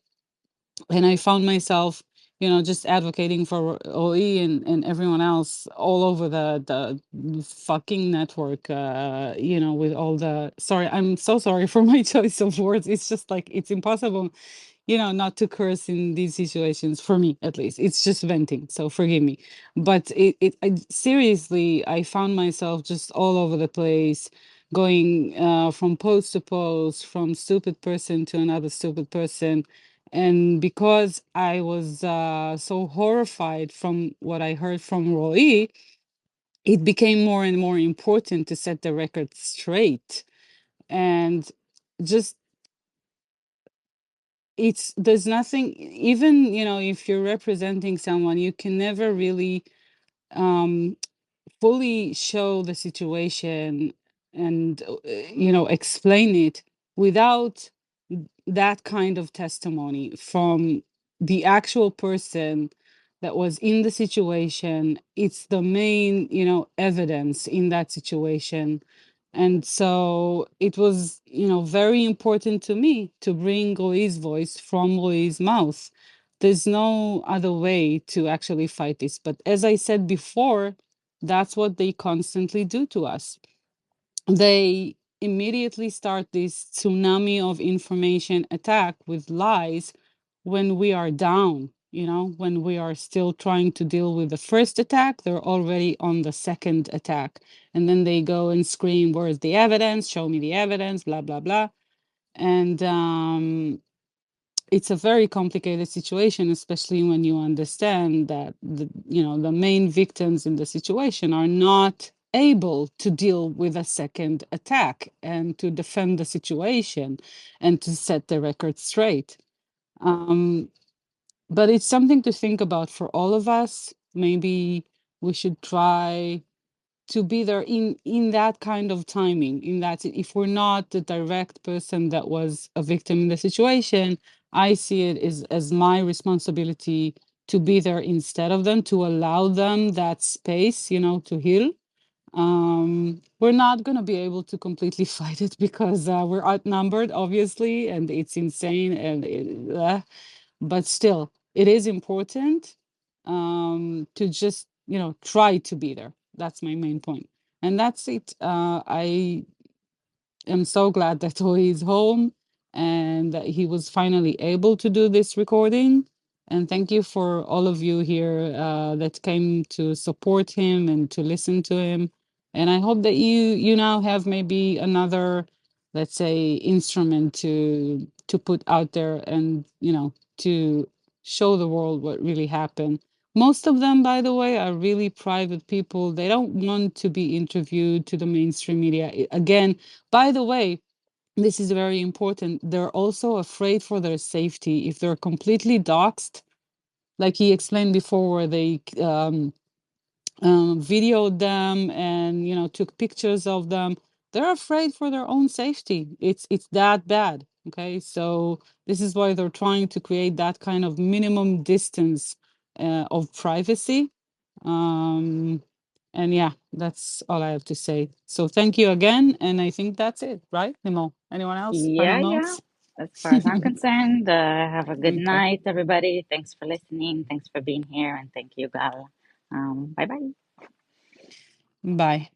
And I found myself, just advocating for OE and everyone else all over the fucking network, with all the sorry, I'm so sorry for my choice of words. It's just like it's impossible, not to curse in these situations for me at least. It's just venting, so forgive me. But seriously, I found myself just all over the place, going from post to post, from stupid person to another stupid person. And because I was so horrified from what I heard from Roy, it became more and more important to set the record straight. And just there's nothing, even if you're representing someone, you can never really um fully show the situation and explain it without that kind of testimony from the actual person that was in the situation. It's the main evidence in that situation. And so it was very important to me to bring Louis' voice from Louis' mouth. There's no other way to actually fight this, but as I said before, that's what they constantly do to us. They immediately start this tsunami of information attack with lies when we are down, when we are still trying to deal with the first attack. They're already on the second attack. And then they go and scream, "Where's the evidence? Show me the evidence," blah, blah, blah. And it's a very complicated situation, especially when you understand that the main victims in the situation are not able to deal with a second attack and to defend the situation and to set the record straight. Um, but it's something to think about for all of us. Maybe we should try to be there in that kind of timing, in that if we're not the direct person that was a victim in the situation, I see it as my responsibility to be there instead of them, to allow them that space, to heal. We're not going to be able to completely fight it because we're outnumbered, obviously, and it's insane. But still, it is important to just try to be there. That's my main point, and that's it. I am so glad that he is home and that he was finally able to do this recording. And thank you for all of you here that came to support him and to listen to him. And I hope that you now have maybe another, let's say, instrument to put out there and to show the world what really happened. Most of them, by the way, are really private people. They don't want to be interviewed to the mainstream media. Again, by the way, this is very important. They're also afraid for their safety. If they're completely doxxed, like he explained before, where they videoed them and took pictures of them, they're afraid for their own safety. It's that bad. Okay, so this is why they're trying to create that kind of minimum distance of privacy. Um, and yeah, that's all I have to say. So thank you again, and I think that's it, right, Nimo? Anyone else? Final Yeah, yeah. notes? as far as I'm concerned. Have a good Okay. night, everybody. Thanks for listening. Thanks for being here, and thank you, Gal. Bye bye. Bye.